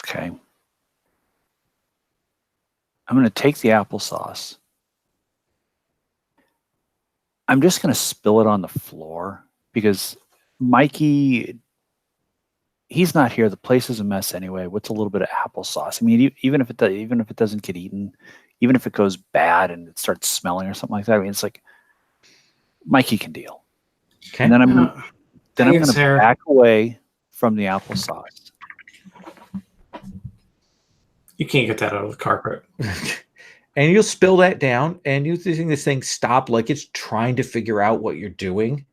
Okay. I'm going to take the applesauce. I'm just going to spill it on the floor because Mikey, he's not here. The place is a mess anyway. What's a little bit of applesauce? I mean, even if it doesn't get eaten, even if it goes bad and it starts smelling or something like that, I mean, it's like Mikey can deal. Okay. And then I'm going Thanks, to Sarah. back away from the applesauce. You can't get that out of the carpet. And you'll spill that down, and you think this thing stop like it's trying to figure out what you're doing.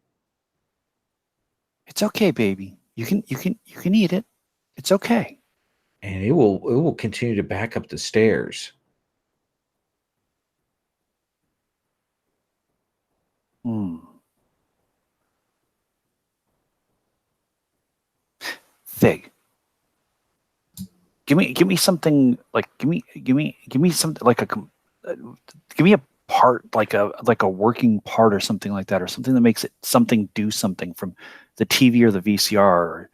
It's okay, baby. You can eat it. It's okay. And it will continue to back up the stairs. Fig. Give me something like give me something like give me a part like a working part or something like that, or something that makes it do something from the TV or the VCR or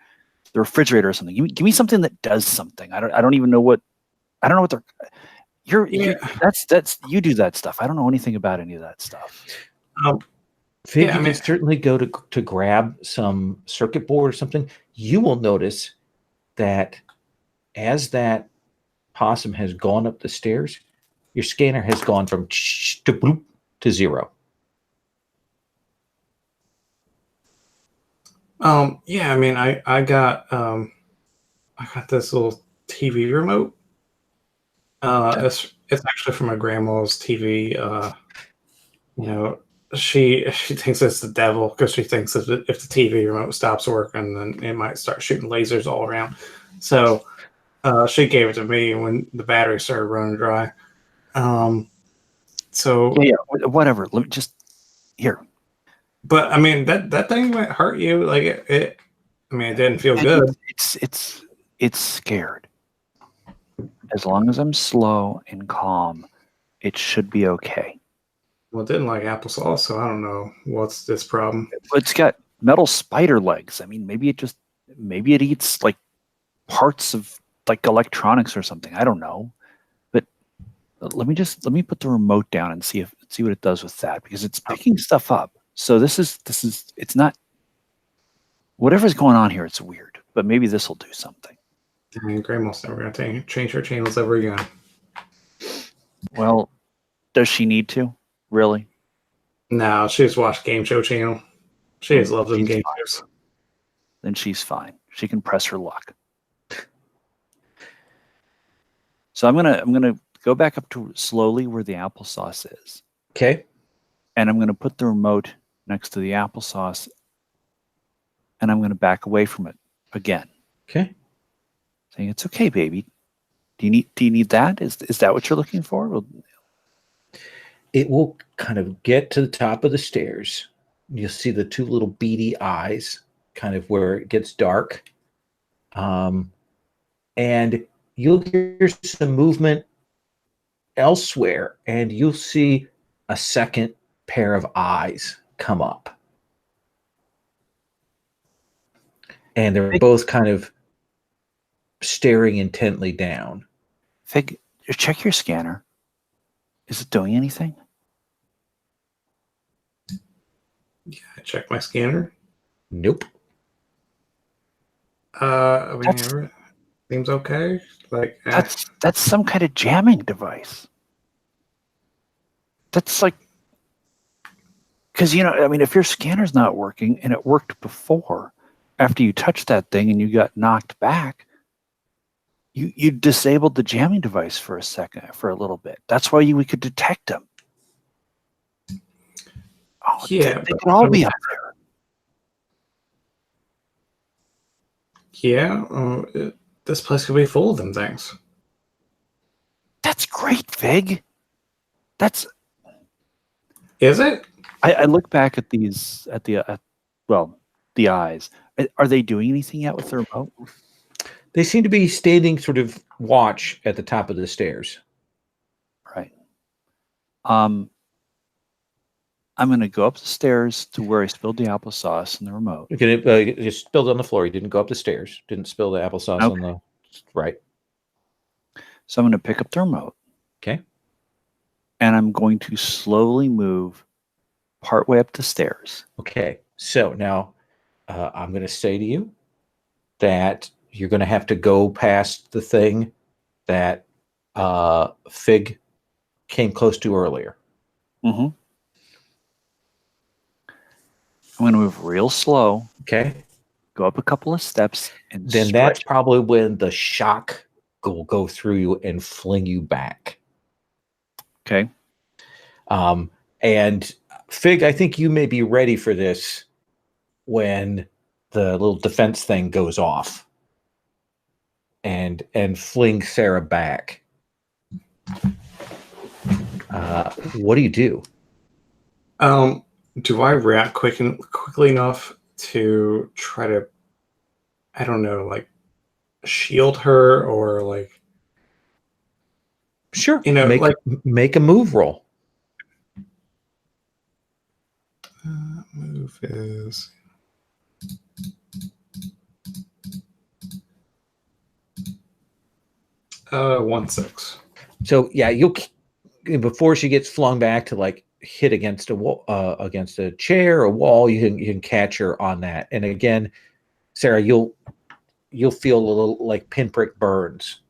the refrigerator or something. Give me something that does something. I don't even know what they're that's you do that stuff. I don't know anything about any of that stuff. Fig, Yeah, I you mean- can certainly go to grab some circuit board or something. You will notice that as that possum has gone up the stairs, your scanner has gone from to bloop to 0. Yeah, I mean, I got this little TV remote. It's actually from my grandma's TV. You know, she thinks it's the devil because she thinks that if the TV remote stops working, then it might start shooting lasers all around. So she gave it to me when the battery started running dry. So Yeah, whatever. Let me just here. but I mean that thing might hurt you. Like it I mean, it didn't feel good. It's scared. As long as I'm slow and calm, it should be okay. Well, it didn't like applesauce, so I don't know what's this problem. It's got metal spider legs. I mean, maybe it eats like parts of like electronics or something. I don't know. But let me put the remote down and see what it does with that, because it's picking stuff up. So this is it's not whatever's going on here. It's weird, but maybe this will do something. I mean, Grandma's never going to change her channels ever again. Well, does she need to? Really? No, she just watched Game Show Channel. She just loves them She's game fine. shows. Then she's fine. She can press her luck. So I'm gonna go back up to slowly where the applesauce is, Okay. and I'm gonna put the remote next to the applesauce, and I'm gonna back away from it again, Okay. saying, "It's okay, baby. Do you need that? Is that what you're looking for?" Well, It will kind of get to the top of the stairs. You'll see the two little beady eyes kind of where it gets dark. And you'll hear some movement elsewhere, and you'll see a second pair of eyes come up. And they're both kind of staring intently down. Fig, check your scanner. Is it doing anything? Yeah, I checked my scanner. Nope. I mean, That's- seems okay. Like, That's some kind of jamming device. That's like, because I mean, if your scanner's not working and it worked before, after you touched that thing and you got knocked back, you disabled the jamming device for a little bit. That's why we could detect them. Oh, Yeah, they but- can all be up there. yeah, this place could be full of them things. That's great, Fig. That's. Is it? I look back at these the eyes. Are they doing anything yet with the remote? They seem to be standing sort of watch at the top of the stairs. Right. I'm going to go up the stairs to where I spilled the applesauce and the remote. You can just spilled on the floor. You didn't go up the stairs. Didn't spill the applesauce on the right. So I'm going to pick up the remote. Okay. and I'm going to slowly move partway up the stairs. Okay. So now I'm going to say to you that you're going to have to go past the thing that Fig came close to earlier. Mm-hmm. I'm going to move real slow, Okay. go up a couple of steps, and Then that's stretch. probably when the shock will go through you and fling you back. Okay. And Fig, I think you may be ready for this when the little defense thing goes off and flings Sarah back. What do you do? Do I react quickly enough to try to, I don't know, like shield her or like, Sure. you know, like Make a move roll. move is 1-6. So yeah, before she gets flung back to like hit against a wall, against a chair, a wall, you can catch her on that. And again, Sarah, you'll feel a little like pinprick burns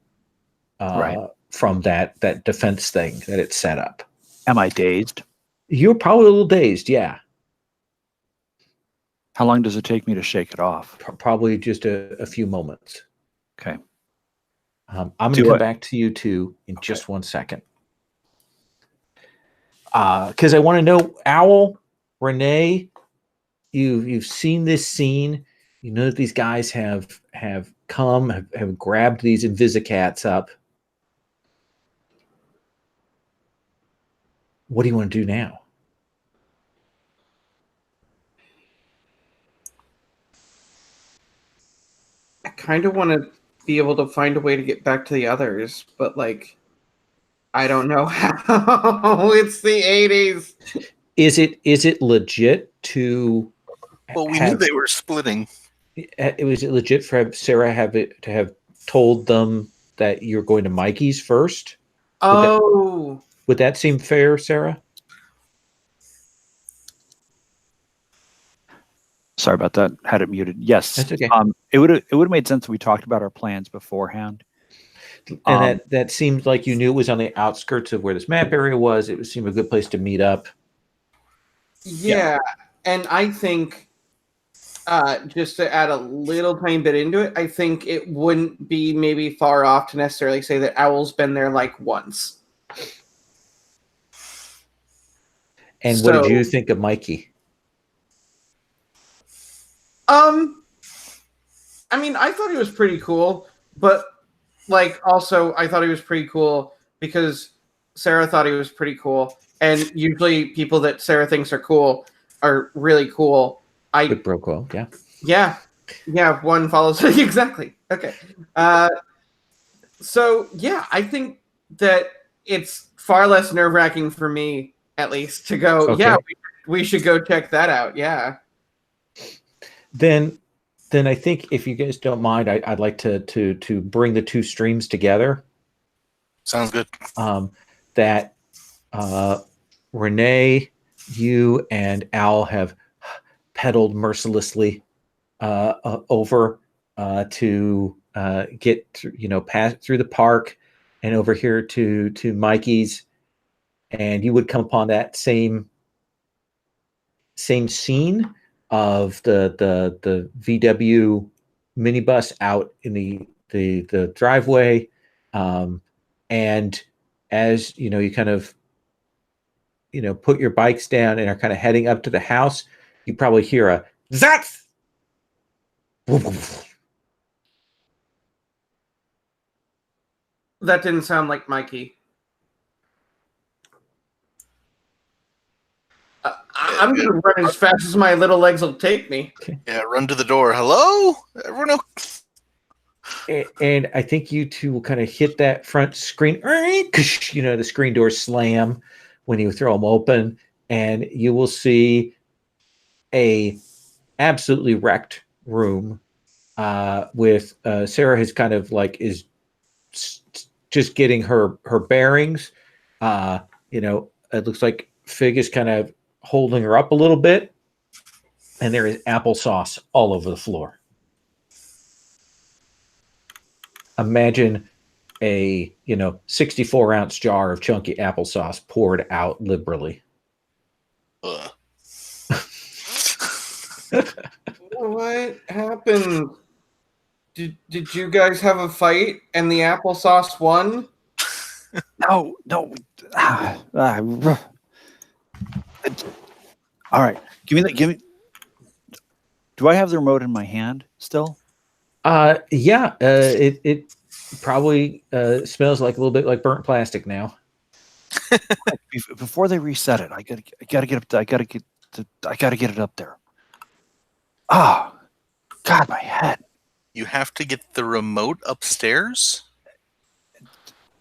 Right. from that defense thing that it set up. Am I dazed? You're probably a little dazed, yeah. How long does it take me to shake it off? Probably just a few moments. Okay. I'm going Do to come it. back to you two in just 1 second. Because I want to know, Owl, Renee, you've seen this scene. You know that these guys have come, have grabbed these Invisicats up. What do you want to do now? I kind of want to be able to find a way to get back to the others, but like, I don't know how. It's the 80s. Is it legit to? Well, we knew they were splitting. Was it legit for Sarah to have told them that you're going to Mikey's first? Oh, Would that seem fair, Sarah? Sorry about that. Had it muted. Yes. That's okay. It would have made sense if we talked about our plans beforehand. And that seemed like you knew it was on the outskirts of where this map area was. It would seem a good place to meet up. yeah. And I think, just to add a little tiny bit into it, I think it wouldn't be maybe far off to necessarily say that Owl's been there like once. And what did you think of Mikey? I mean, I thought he was pretty cool, but like also I thought he was pretty cool because Sarah thought he was pretty cool. And usually people that Sarah thinks are cool are really cool. With Broquel, yeah. Yeah, one follows exactly. Okay. So yeah, I think that it's far less nerve-wracking for me, at least, to go, Okay. yeah, we should go check that out. Yeah. Then I think if you guys don't mind, I'd like to bring the two streams together. Sounds good. That Renee, you and Al have pedaled mercilessly over to get pass through the park and over here to Mikey's, and you would come upon that same scene of the VW minibus out in the driveway, and as you kind of put your bikes down and are kind of heading up to the house, you probably hear a zats. That didn't sound like Mikey. I'm going to run as fast as my little legs will take me. Yeah, run to the door. Hello? Everyone And I think you two will kind of hit that front screen. The screen doors slam when you throw them open, and you will see a absolutely wrecked room with Sarah has kind of like is just getting her bearings. it looks like Fig is kind of holding her up a little bit, and there is applesauce all over the floor. Imagine a 64-ounce jar of chunky applesauce poured out liberally. Ugh. What happened? Did you guys have a fight and the applesauce won? No. All right. Give me. Do I have the remote in my hand still? Yeah. It probably smells like a little bit like burnt plastic now. Before they reset it, I gotta get it up there. Ah, God, my head. You have to get the remote upstairs?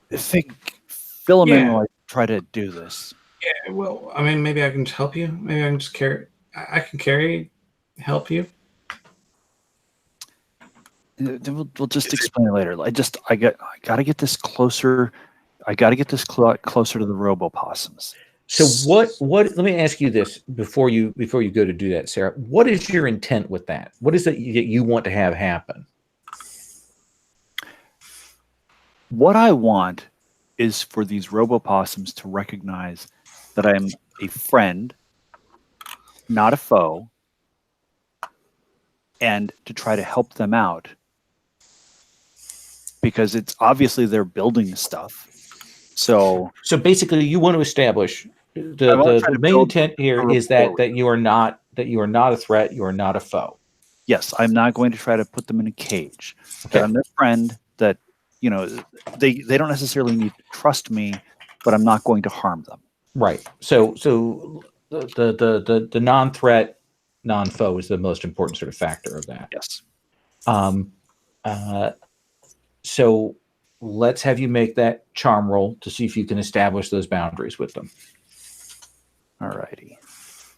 Fill them in Yeah. while I try to do this. Yeah, well, I mean, maybe I can just help you. Maybe I can just carry. I can help you. We'll just explain it later. I gotta get this closer. I gotta get this closer to the robopossums. So what? Let me ask you this before you go to do that, Sarah. What is your intent with that? What is it that you want to have happen? What I want is for these robopossums to recognize that I'm a friend, not a foe, and to try to help them out. Because it's obviously they're building stuff. So basically, you want to establish the main intent here is that you are not a threat. You are not a foe. Yes, I'm not going to try to put them in a cage. Okay. I'm their friend. That they don't necessarily need to trust me, but I'm not going to harm them. Right. So the non-threat, non-foe is the most important sort of factor of that. Yes. So let's have you make that charm roll to see if you can establish those boundaries with them. All righty.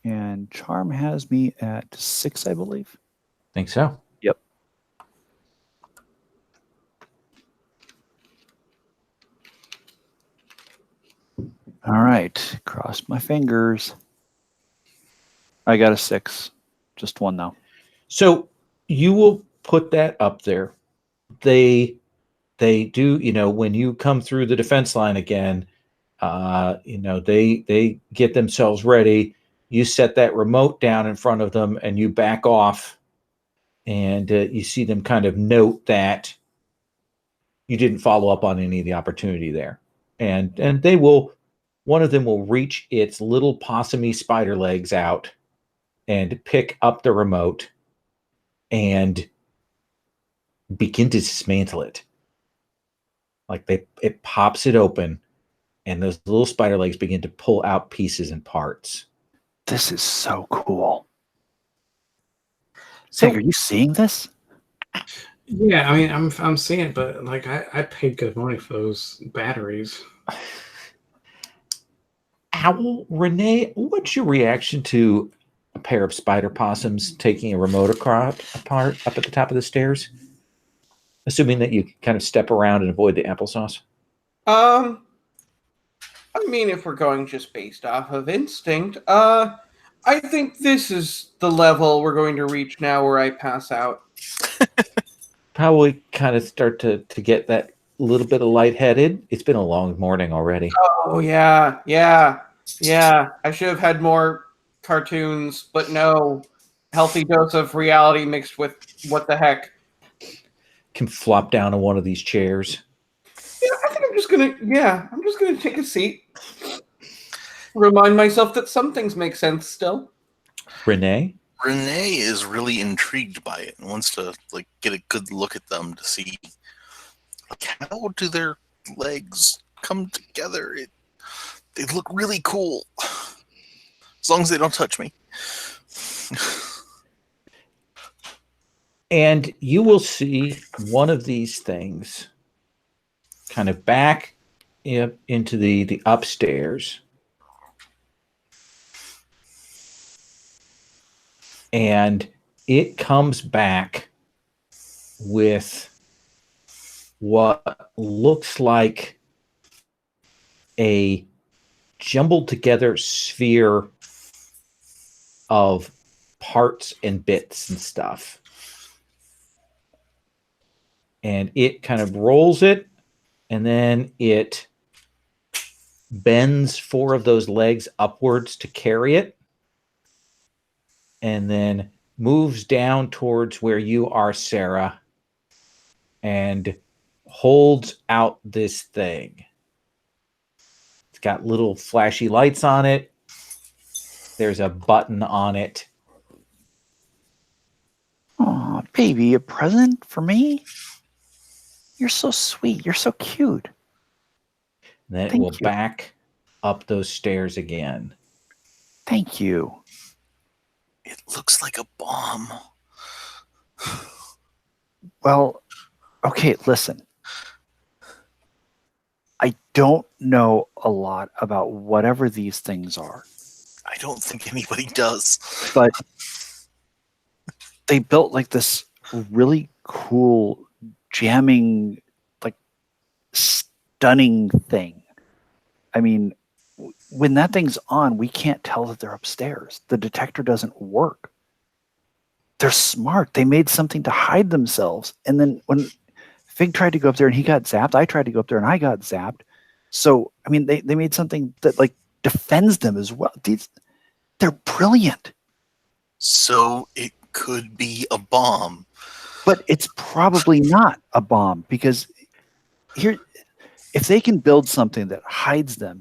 And charm has me at 6, I believe. Think so? Yep. All right. Cross my fingers. I got a 6. Just one, though. So you will put that up there. They do, when you come through the defense line again, they get themselves ready. You set that remote down in front of them and you back off, and you see them kind of note that you didn't follow up on any of the opportunity there. And they will, one of them will reach its little possumy spider legs out and pick up the remote and begin to dismantle it. Like it pops it open, and those little spider legs begin to pull out pieces and parts. This is so cool. So, Hey, are you seeing this? Yeah, I mean, I'm seeing it, but like I paid good money for those batteries. Owl, Renee, what's your reaction to a pair of spider possums taking a remote apart up at the top of the stairs? Assuming that you kind of step around and avoid the applesauce. I mean, if we're going just based off of instinct, I think this is the level we're going to reach now where I pass out. Probably kind of start to get that little bit of lightheaded. It's been a long morning already. Oh, yeah. I should have had more cartoons, but no. Healthy dose of reality mixed with what the heck. Can flop down on one of these chairs. Yeah, I think I'm just gonna take a seat. Remind myself that some things make sense still. Renee? Renee is really intrigued by it and wants to like get a good look at them to see like, how do their legs come together. They look really cool. As long as they don't touch me. And you will see one of these things kind of back into the upstairs. And it comes back with what looks like a jumbled together sphere of parts and bits and stuff. And it kind of rolls it, and then it bends 4 of those legs upwards to carry it, and then moves down towards where you are, Sarah, and holds out this thing. It's got little flashy lights on it. There's a button on it. Oh, baby, a present for me? You're so sweet. You're so cute. And then it Thank will you. back up those stairs again. Thank you. It looks like a bomb. Well, okay, listen. I don't know a lot about whatever these things are, I don't think anybody does. but they built like this really cool jamming, like stunning thing. I mean, when that thing's on, we can't tell that they're upstairs. The detector doesn't work. They're smart. They made something to hide themselves. And then when Fig tried to go up there and he got zapped, I tried to go up there and I got zapped. So, I mean, they made something that like defends them as well. They're brilliant. So it could be a bomb. But it's probably not a bomb because here, if they can build something that hides them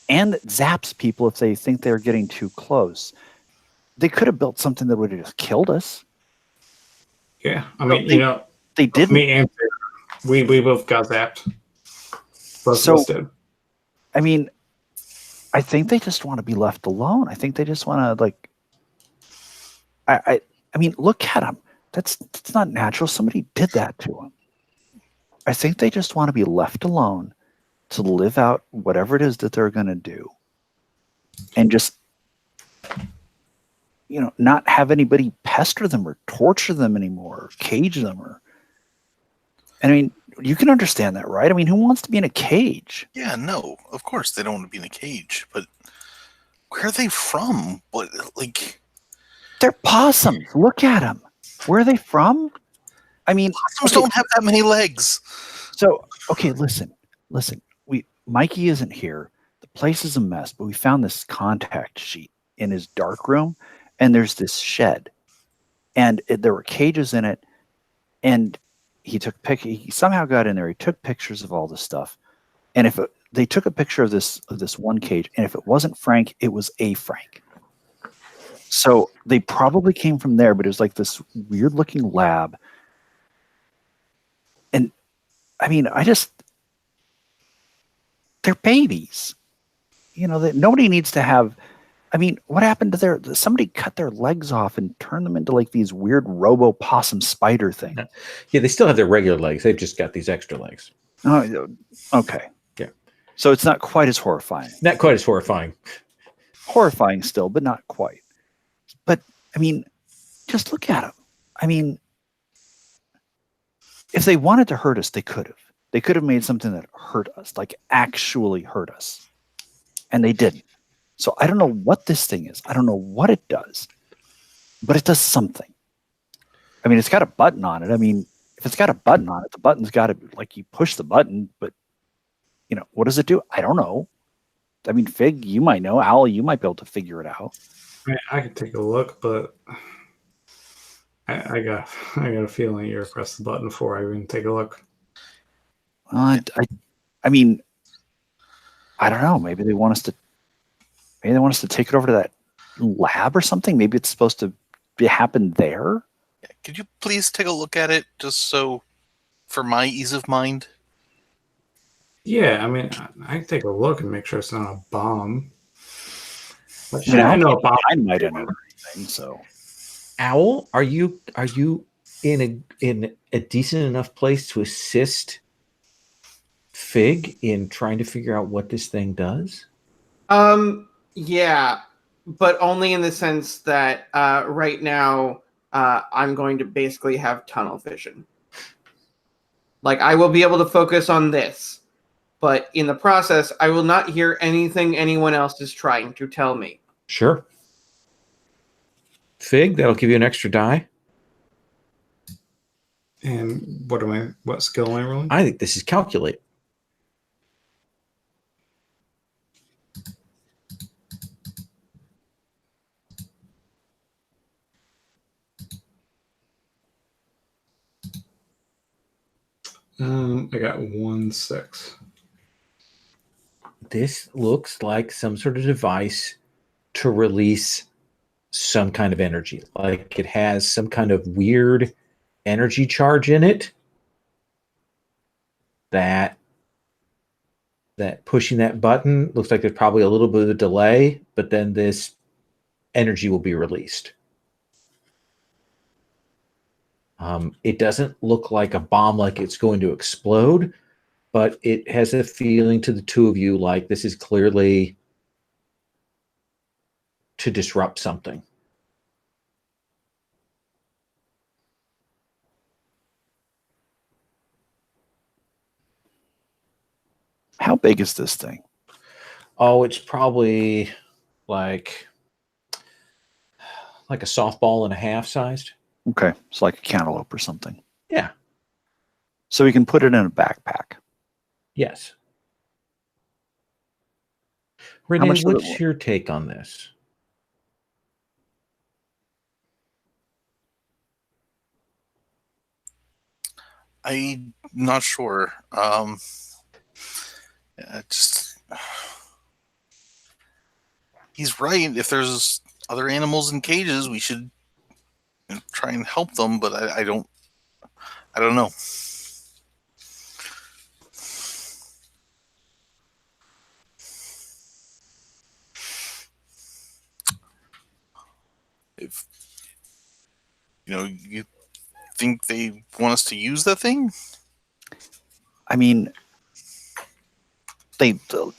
and that zaps people if they think they're getting too close, they could have built something that would have just killed us. Yeah, I mean, They didn't. me and Sarah, we both got zapped. Both So- of us did. I mean, I think they just want to be left alone. I think they just want to like. I mean, look at them. That's not natural. Somebody did that to them. I think they just want to be left alone to live out whatever it is that they're going to do, and just not have anybody pester them or torture them anymore, or cage them, or. And I mean, you can understand that, right? I mean, who wants to be in a cage? Yeah, no, of course they don't want to be in a cage, but where are they from? What, like, They're possums. Look at them. Where are they from? I mean, possums okay, don't have that many legs. so okay, listen. Mikey isn't here. The place is a mess, but we found this contact sheet in his dark room, and there's this shed, and there were cages in it, and he somehow got in there. He took pictures of all this stuff, and they took a picture of this one cage, and if it wasn't Frank, it was a Frank. So they probably came from there, but it was like this weird looking lab. And I mean, they're babies, that nobody needs to have. I mean, what happened to somebody cut their legs off and turned them into like these weird robo possum spider things. Yeah, they still have their regular legs. They've just got these extra legs. Oh, okay. Yeah. So it's not quite as horrifying. Not quite as horrifying. Horrifying still, but not quite. But I mean, just look at them. I mean, if they wanted to hurt us, they could have. They could have made something that hurt us, like actually hurt us. And they didn't. So I don't know what this thing is. I don't know what it does. But it does something. I mean, it's got a button on it. I mean, if it's got a button on it, the button's got to, like, you push the button, but, what does it do? I don't know. I mean, Fig, you might know. Owl, you might be able to figure it out. I could take a look, but I got a feeling you press the button before I even take a look. I mean, I don't know. Maybe they want us to take it over to that lab or something. Maybe it's supposed to happen there. Yeah, could you please take a look at it just so for my ease of mind? Yeah, I mean, I can take a look and make sure it's not a bomb. But I mean, I know a bomb. I might have anything. So, Owl, are you in a decent enough place to assist Fig in trying to figure out what this thing does? Yeah, but only in the sense that right now I'm going to basically have tunnel vision. Like, I will be able to focus on this, but in the process, I will not hear anything anyone else is trying to tell me. Sure. Fig, that'll give you an extra die. And what skill am I rolling? I think this is calculate. I got 1-6. This looks like some sort of device to release some kind of energy. Like it has some kind of weird energy charge in it that pushing that button looks like there's probably a little bit of a delay, but then this energy will be released. It doesn't look like a bomb, like it's going to explode, but it has a feeling to the two of you like this is clearly to disrupt something. How big is this thing? Oh, it's probably like a softball and a half sized. Okay, it's like a cantaloupe or something. Yeah. So we can put it in a backpack. Yes. Renee, much does it what's weigh? your take on this? I'm not sure. Just he's right. If there's other animals in cages, we should try and help them. But I don't know. If you think they want us to use that thing? I mean,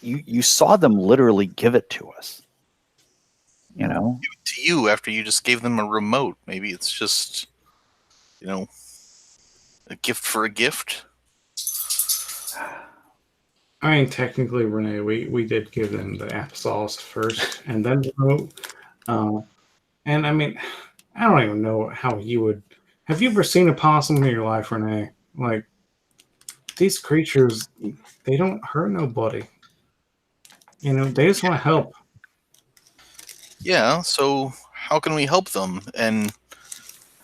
you saw them literally give it to us. You know, Give it to you after you just gave them a remote. Maybe it's just a gift for a gift. I mean, technically, Renee, we did give them the applesauce first, and then the remote. And I mean, I don't even know how you would. Have you ever seen a possum in your life, Renee? Like, these creatures, they don't hurt nobody. They just want to help. Yeah, so how can we help them? And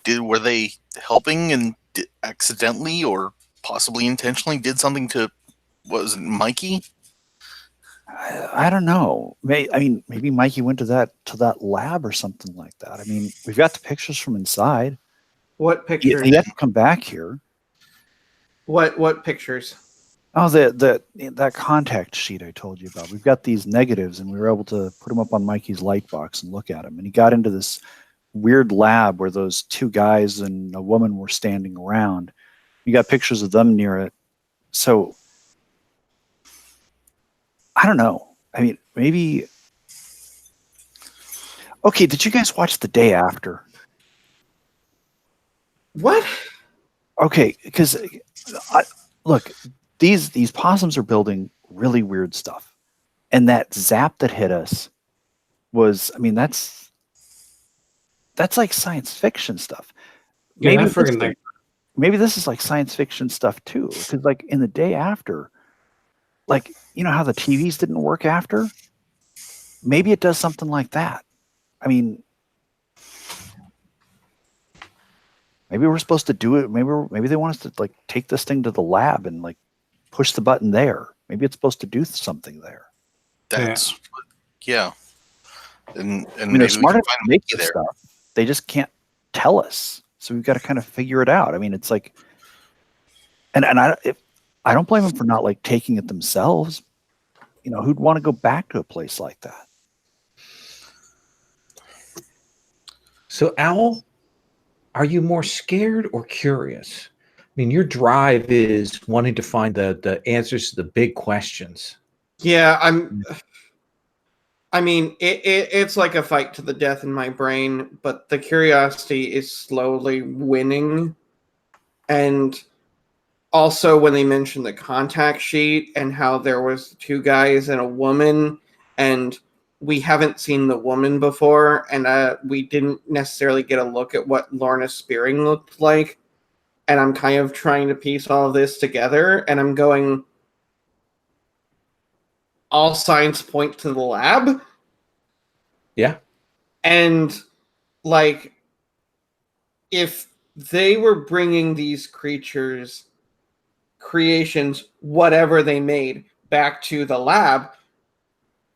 were they helping and accidentally or possibly intentionally did something to, was it Mikey? I don't know. Maybe Mikey went to that lab or something like that. I mean, we've got the pictures from inside. What pictures? He had to come back here. What pictures? Oh, that contact sheet I told you about. We've got these negatives, and we were able to put them up on Mikey's light box and look at them. And he got into this weird lab where those two guys and a woman were standing around. You got pictures of them near it. So I don't know. I mean, maybe. Okay, did you guys watch The Day After? What? Okay, because look, these possums are building really weird stuff, and that zap that hit us was, I mean, that's like science fiction stuff. Yeah, Maybe that friggin' thing. maybe this is like science fiction stuff too, because like in The Day After, like how the TVs didn't work after. Maybe it does something like that. I mean, maybe we're supposed to do it. Maybe they want us to like take this thing to the lab and like push the button there. Maybe it's supposed to do something there. That's yeah. And I mean, maybe they're we smart can enough to find make Mikey this there. stuff. They just can't tell us. So we've got to kind of figure it out. I mean, it's like, and I don't blame them for not like taking it themselves. Who'd want to go back to a place like that? So, Owl, are you more scared or curious? I mean, your drive is wanting to find the answers to the big questions. Yeah, I mean, it's like a fight to the death in my brain, but the curiosity is slowly winning. And also when they mentioned the contact sheet and how there was 2 guys and a woman, and we haven't seen the woman before, and we didn't necessarily get a look at what Lorna Spearing looked like, and I'm kind of trying to piece all of this together, and I'm going, all signs point to the lab. Yeah. And like, if they were bringing these creatures, creations, whatever they made, back to the lab,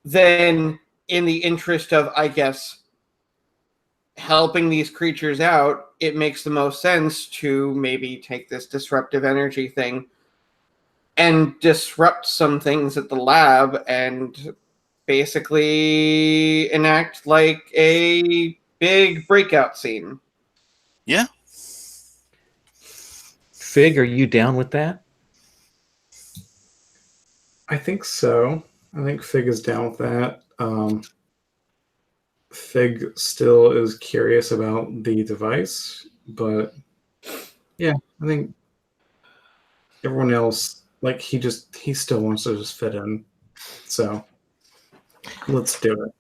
then in the interest of, I guess, helping these creatures out, it makes the most sense to maybe take this disruptive energy thing and disrupt some things at the lab and basically enact like a big breakout scene. Yeah. Fig, are you down with that? I think so. I think Fig is down with that. Fig still is curious about the device, but yeah, I think everyone else, like, he still wants to just fit in. So let's do it.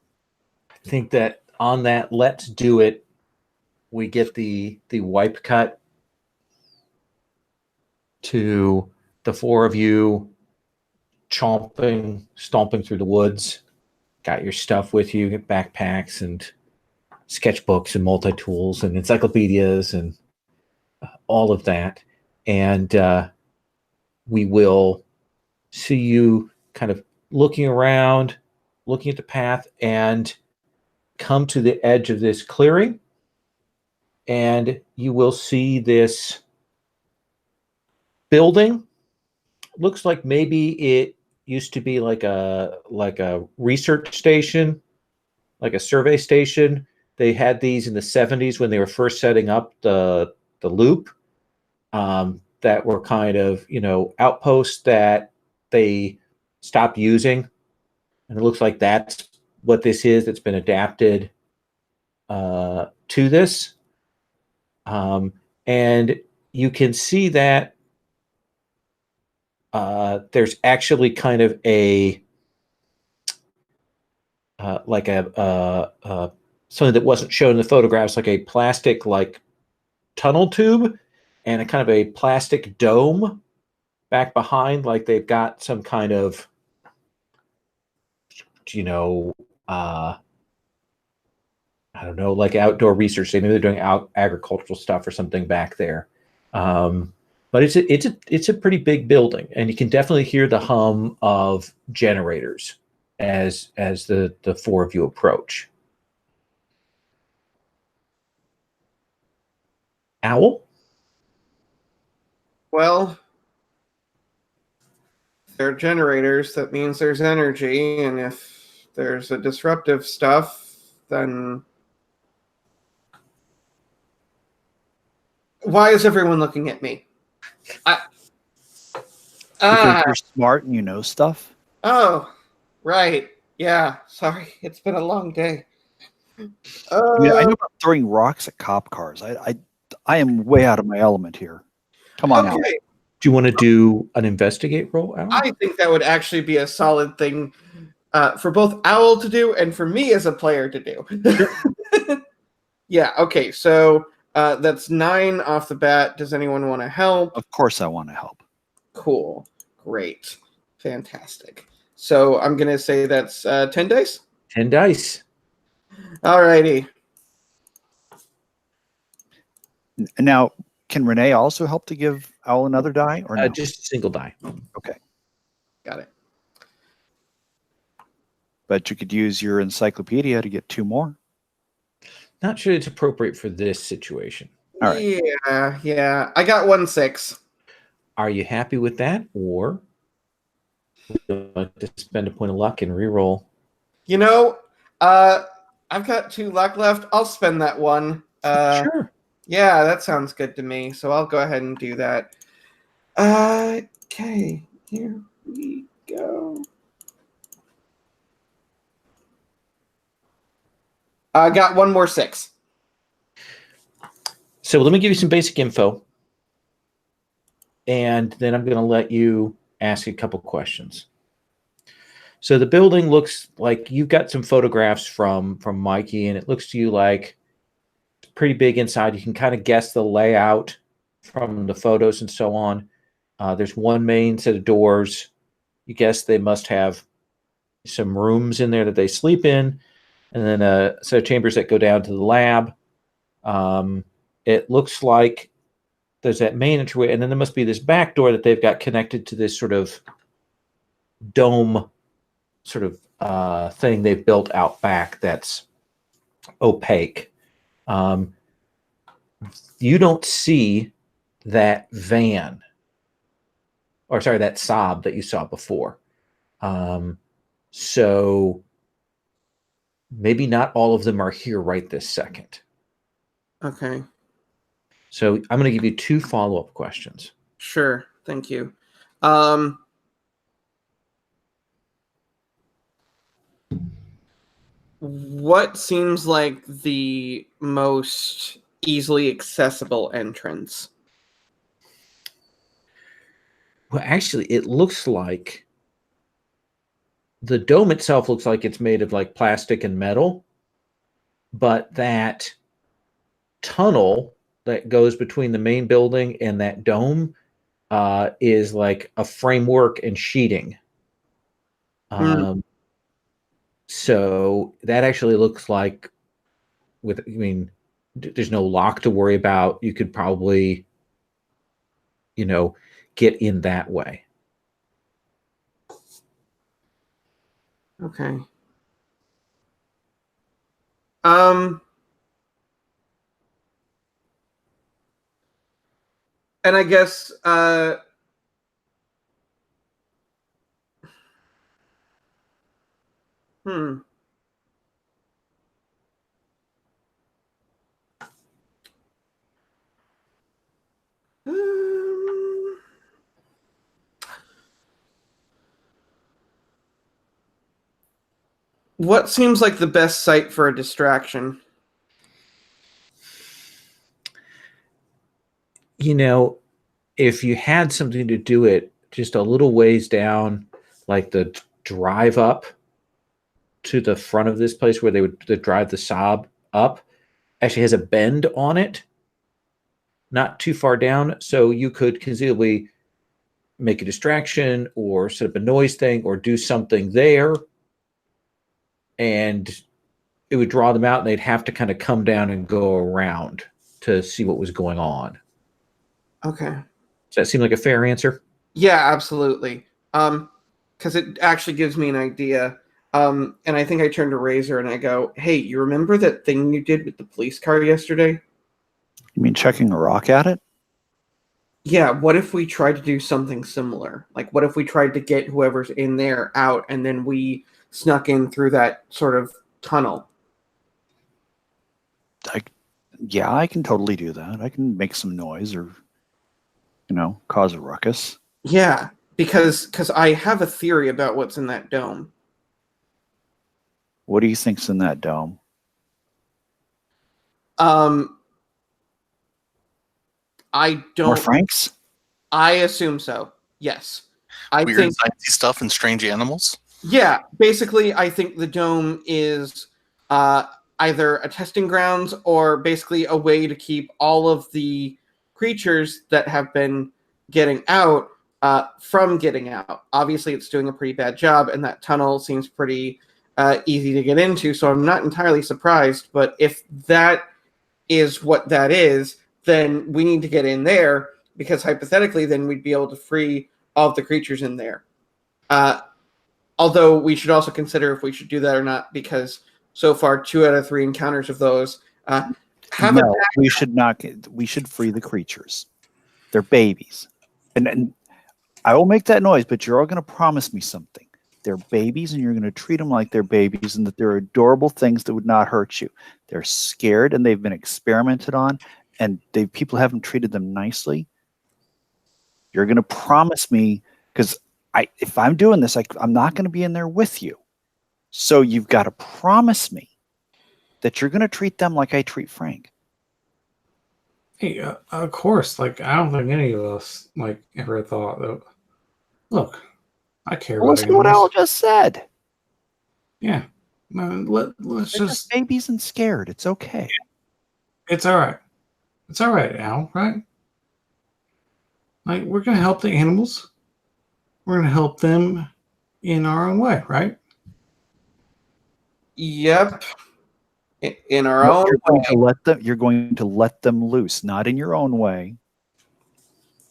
I think that on that let's do it, we get the wipe cut to the 4 of you stomping through the woods. Got your stuff with you, get backpacks and sketchbooks and multi-tools and encyclopedias and all of that. And we will see you kind of looking around, looking at the path, and come to the edge of this clearing. And you will see this building. Looks like maybe it used to be like a research station, like a survey station. They had these in the 70s when they were first setting up the loop, that were kind of, outposts that they stopped using. And it looks like that's what this is that's been adapted to this. And you can see that there's actually kind of a something that wasn't shown in the photographs, like a plastic like tunnel tube and a kind of a plastic dome back behind, like they've got some kind of I don't know, like outdoor research. Maybe they're doing agricultural stuff or something back there. But it's a pretty big building, and you can definitely hear the hum of generators as the 4 of you approach. Owl? Well, if there are generators, that means there's energy, and if there's a disruptive stuff, then why is everyone looking at me? Because you're smart and you know stuff. Oh, right. Yeah, sorry. It's been a long day. I know about throwing rocks at cop cars. I am way out of my element here. Come on out. Okay. Do you want to do an investigate roll, Owl? I think that would actually be a solid thing for both Owl to do and for me as a player to do. Yeah, okay. So that's 9 off the bat. Does anyone want to help? Of course I want to help. Cool. Great. Fantastic. So I'm going to say that's 10 dice. 10 dice. Alrighty. Now, can Renee also help to give Owl another die, or no? Just a single die. Okay. Got it. But you could use your encyclopedia to get 2 more. Not sure it's appropriate for this situation. All right. Yeah. I got 1 6. Are you happy with that, or would you like to spend a point of luck and reroll? I've got 2 luck left. I'll spend that 1. Sure. Yeah, that sounds good to me. So I'll go ahead and do that. Okay, here we go. I got 1 more 6. So let me give you some basic info. and then I'm going to let you ask a couple questions. So the building looks like you've got some photographs from Mikey, and it looks to you like it's pretty big inside. You can kind of guess the layout from the photos and so on. There's one main set of doors. You guess they must have some rooms in there that they sleep in, and then a set of chambers that go down to the lab. It looks like there's that main entryway, and then there must be this back door that they've got connected to this sort of dome sort of thing they've built out back that's opaque. You don't see that van, or sorry, that Saab that you saw before. So maybe not all of them are here right this second. Okay. So I'm going to give you 2 follow-up questions. Sure. Thank you. What seems like the most easily accessible entrance? Well, actually, it looks like the dome itself looks like it's made of like plastic and metal, but that tunnel that goes between the main building and that dome is like a framework and sheeting. So that actually looks like, there's no lock to worry about. You could probably, get in that way. Okay. And I guess what seems like the best site for a distraction? If you had something to do it just a little ways down, like the drive up to the front of this place where they would drive the Saab up, actually has a bend on it, not too far down. So you could conceivably make a distraction or set up a noise thing or do something there, and it would draw them out, and they'd have to kind of come down and go around to see what was going on. Okay. Does that seem like a fair answer? Yeah, absolutely. Because it actually gives me an idea. And I think I turn to Razor and I go, "Hey, you remember that thing you did with the police car yesterday? You mean chucking a rock at it? Yeah, what if we tried to do something similar? Like, what if we tried to get whoever's in there out, and then we snuck in through that sort of tunnel?" Yeah, I can totally do that. I can make some noise or, cause a ruckus. Yeah, because I have a theory about what's in that dome. What do you think's in that dome? I don't. More Franks? I assume so. Yes. I Weird think. sciencey stuff and strange animals. Yeah, basically, I think the dome is either a testing grounds or basically a way to keep all of the creatures that have been getting out from getting out. Obviously, it's doing a pretty bad job, and that tunnel seems pretty easy to get into, so I'm not entirely surprised. But if that is what that is, then we need to get in there, because hypothetically, then we'd be able to free all of the creatures in there. Although we should also consider if we should do that or not, because so far 2 out of 3 encounters of those have we should not. We should free the creatures. They're babies, and I will make that noise. But you're all going to promise me something. They're babies, and you're going to treat them like they're babies, and that they're adorable things that would not hurt you. They're scared, and they've been experimented on, and people haven't treated them nicely. You're going to promise me, because if I'm doing this, I'm not going to be in there with you. So you've got to promise me that you're going to treat them like I treat Frank. Hey, of course. Like, I don't think any of us like ever thought that. Look, I care Well, about listen to what Al animals. just said. Yeah. No, let's They're just just. babies and scared. It's okay. It's all right. It's all right, Al. Right? Like, we're gonna help the animals. We're gonna help them in our own way, right? Yep. In our No, own you're going to way. let them. You're going to let them loose, not in your own way.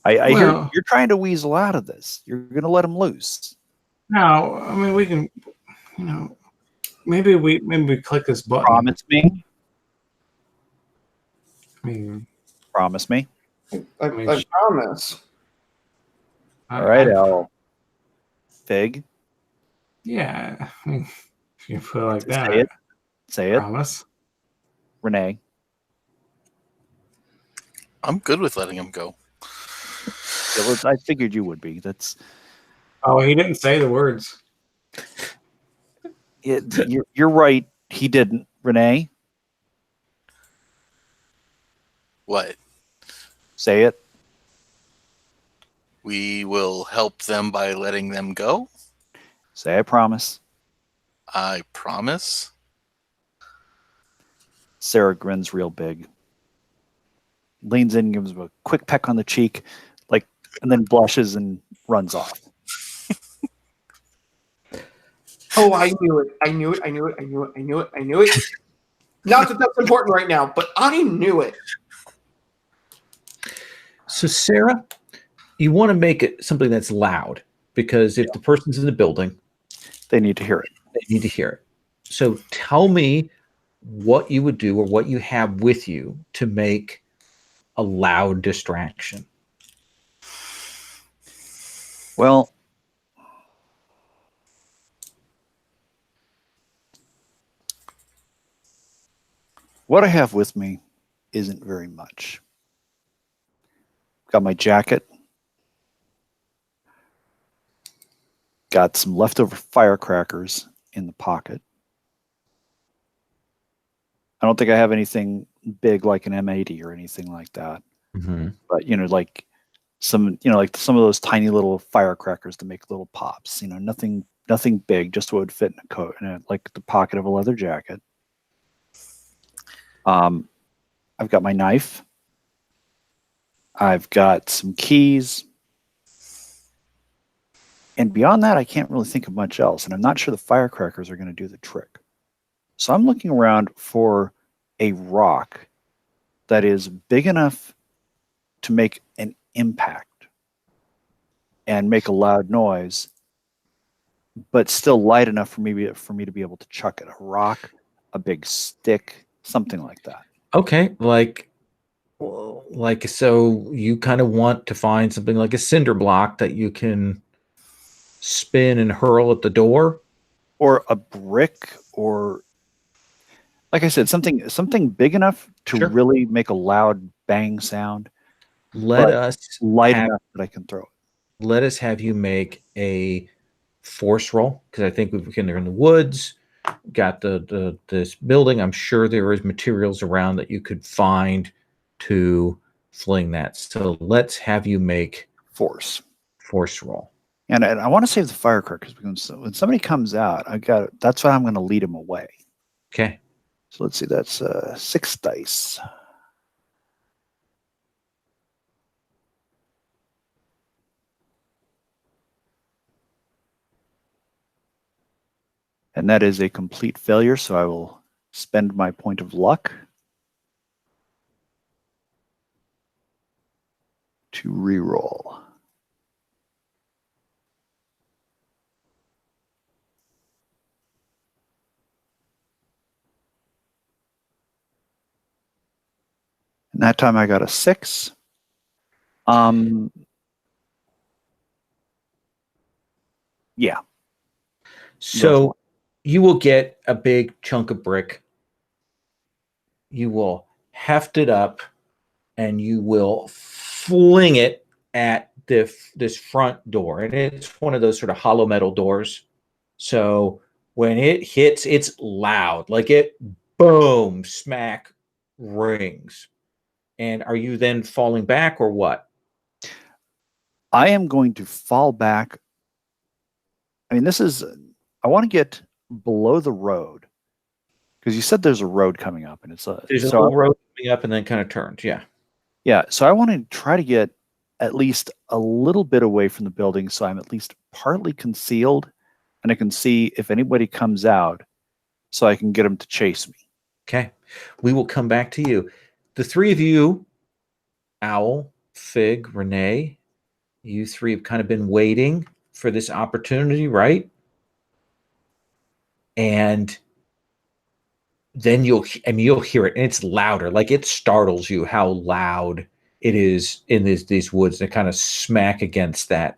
I hear Well, you're trying to weasel out of this. You're going to let them loose. now, I mean, we can, you know, maybe we click this button. Promise me. I mean, Promise me. I mean, promise. All right, I- Al. Fig. Yeah. I mean, if you put it like Say that, it. Say it. promise. Renee. I'm good with letting him go. Yeah, well, I figured you would be. That's Oh, he didn't say the words. it. You're right. He didn't. Renee. What? Say it. We will help them by letting them go? Say I promise. I promise. Sarah grins real big. Leans in, gives him a quick peck on the cheek, like, and then blushes and runs off. Oh, I knew it. I knew it. I knew it. I knew it. I knew it. I knew it. Not that that's important right now, but I knew it. So, Sarah, you want to make it something that's loud because if the person's in the building, They need to hear it. they need to hear it. So, tell me what you would do or what you have with you to make a loud distraction. Well, what I have with me isn't very much. Got my jacket. Got some leftover firecrackers in the pocket. I don't think I have anything big like an M80 or anything like that. Mm-hmm. But like some like some of those tiny little firecrackers to make little pops. Nothing big, just what would fit in a coat, like the pocket of a leather jacket. I've got my knife. I've got some keys. And beyond that, I can't really think of much else. And I'm not sure the firecrackers are going to do the trick. So I'm looking around for a rock that is big enough to make an impact and make a loud noise, but still light enough for me to be able to chuck it. A rock, a big stick, something like that. Okay, so you kind of want to find something like a cinder block that you can spin and hurl at the door, or a brick, or like I said, something big enough to Sure. really make a loud bang sound, let but us light have, enough that I can throw it. let us have you make a force roll, because I think they're in the woods, got this building. I'm sure there is materials around that you could find to fling that. So let's have you make Force. roll. And I want to save the firecrackers because when somebody comes out, that's why I'm going to lead them away. Okay. So let's see, that's 6 dice. And that is a complete failure, so I will spend my point of luck to reroll. And that time I got a 6. Yeah. So you will get a big chunk of brick. You will heft it up and you will fling it at this front door. And it's one of those sort of hollow metal doors. So when it hits, it's loud, like it boom, smack rings. And are you then falling back or what? I am going to fall back. I mean, I want to get below the road because you said there's a road coming up and it's There's a little road coming up and then kind of turns. Yeah. Yeah. So I want to try to get at least a little bit away from the building so I'm at least partly concealed and I can see if anybody comes out so I can get them to chase me. Okay. We will come back to you. The three of you, Owl, Fig, Renee, you three have kind of been waiting for this opportunity, right? And then you'll hear it, and it's louder. Like it startles you how loud it is in these woods. They kind of smack against that.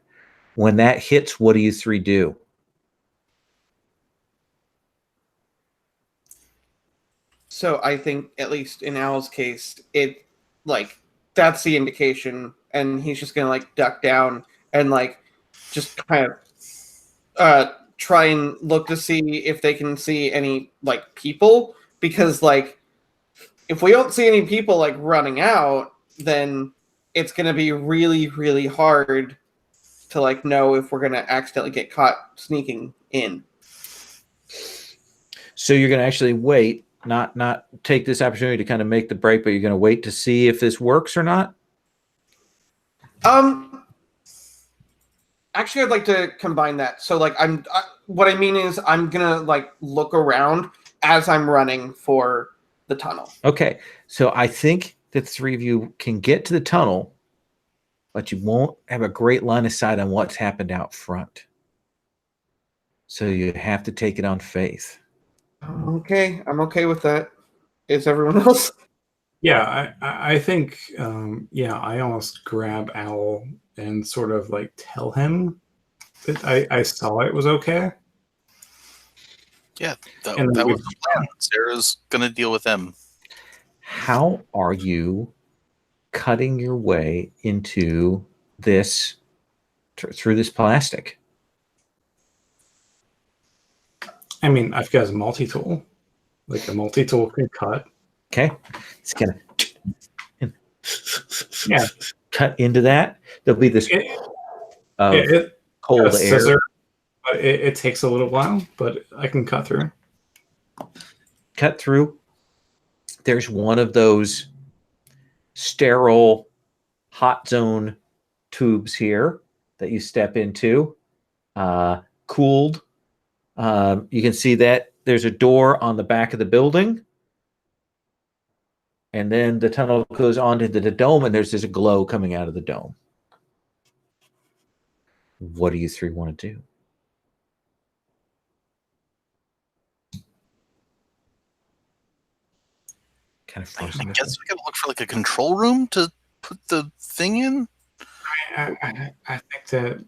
When that hits, what do you three do? So I think, at least in Owl's case, it like that's the indication, and he's just gonna like duck down and like just kind of try and look to see if they can see any like people, because like if we don't see any people like running out, then it's gonna be really, really hard to like know if we're gonna accidentally get caught sneaking in. So you're going to actually wait, not take this opportunity to kind of make the break, but you're going to wait to see if this works or not? Actually, I'd like to combine that. So, like, what I mean is, I'm gonna like look around as I'm running for the tunnel. Okay, so I think the three of you can get to the tunnel, but you won't have a great line of sight on what's happened out front. So you have to take it on faith. Okay, I'm okay with that. Is everyone else? Yeah, I think, I almost grab Owl and sort of like tell him that I saw it was okay. Yeah, that And then was the plan. Sarah's gonna deal with them. How are you cutting your way into this through this plastic? I mean, I've got a multi-tool. Like a multi-tool can cut. Okay, it's gonna Yeah. cut into that. There'll be this It cold a air. scissor, but it takes a little while, but I can cut through. Cut through. There's one of those sterile hot zone tubes here that you step into, cooled. You can see that there's a door on the back of the building. And then the tunnel goes onto the dome, and there's this glow coming out of the dome. What do you three want to do? Kind of I frozen. guess we gotta look for like a control room to put the thing in. I think that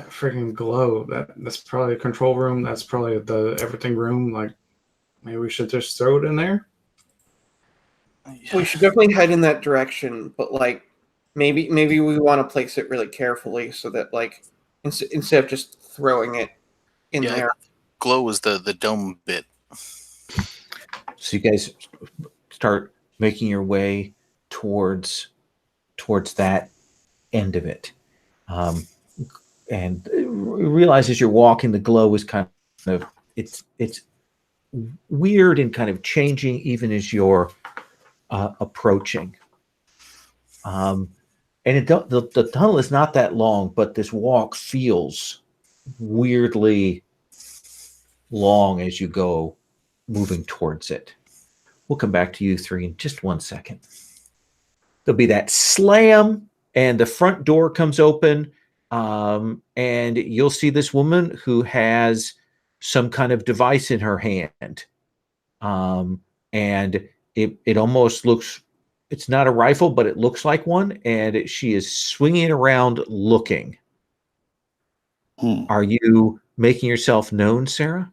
freaking glow, that's probably a control room. That's probably the everything room. Like maybe we should just throw it in there. We should definitely head in that direction, but like maybe we want to place it really carefully so that like instead of just throwing it in Yeah, there. Glow is the dome bit. So you guys start making your way towards that end of it, and realize as you're walking, the glow is kind of it's weird and kind of changing even as you're approaching. And the tunnel is not that long, but this walk feels weirdly long as you go moving towards it. We'll come back to you three in just 1 second. There'll be that slam, and the front door comes open, and you'll see this woman who has some kind of device in her hand. And it almost looks, it's not a rifle, but it looks like one, and she is swinging it around looking. Are you making yourself known, Sarah?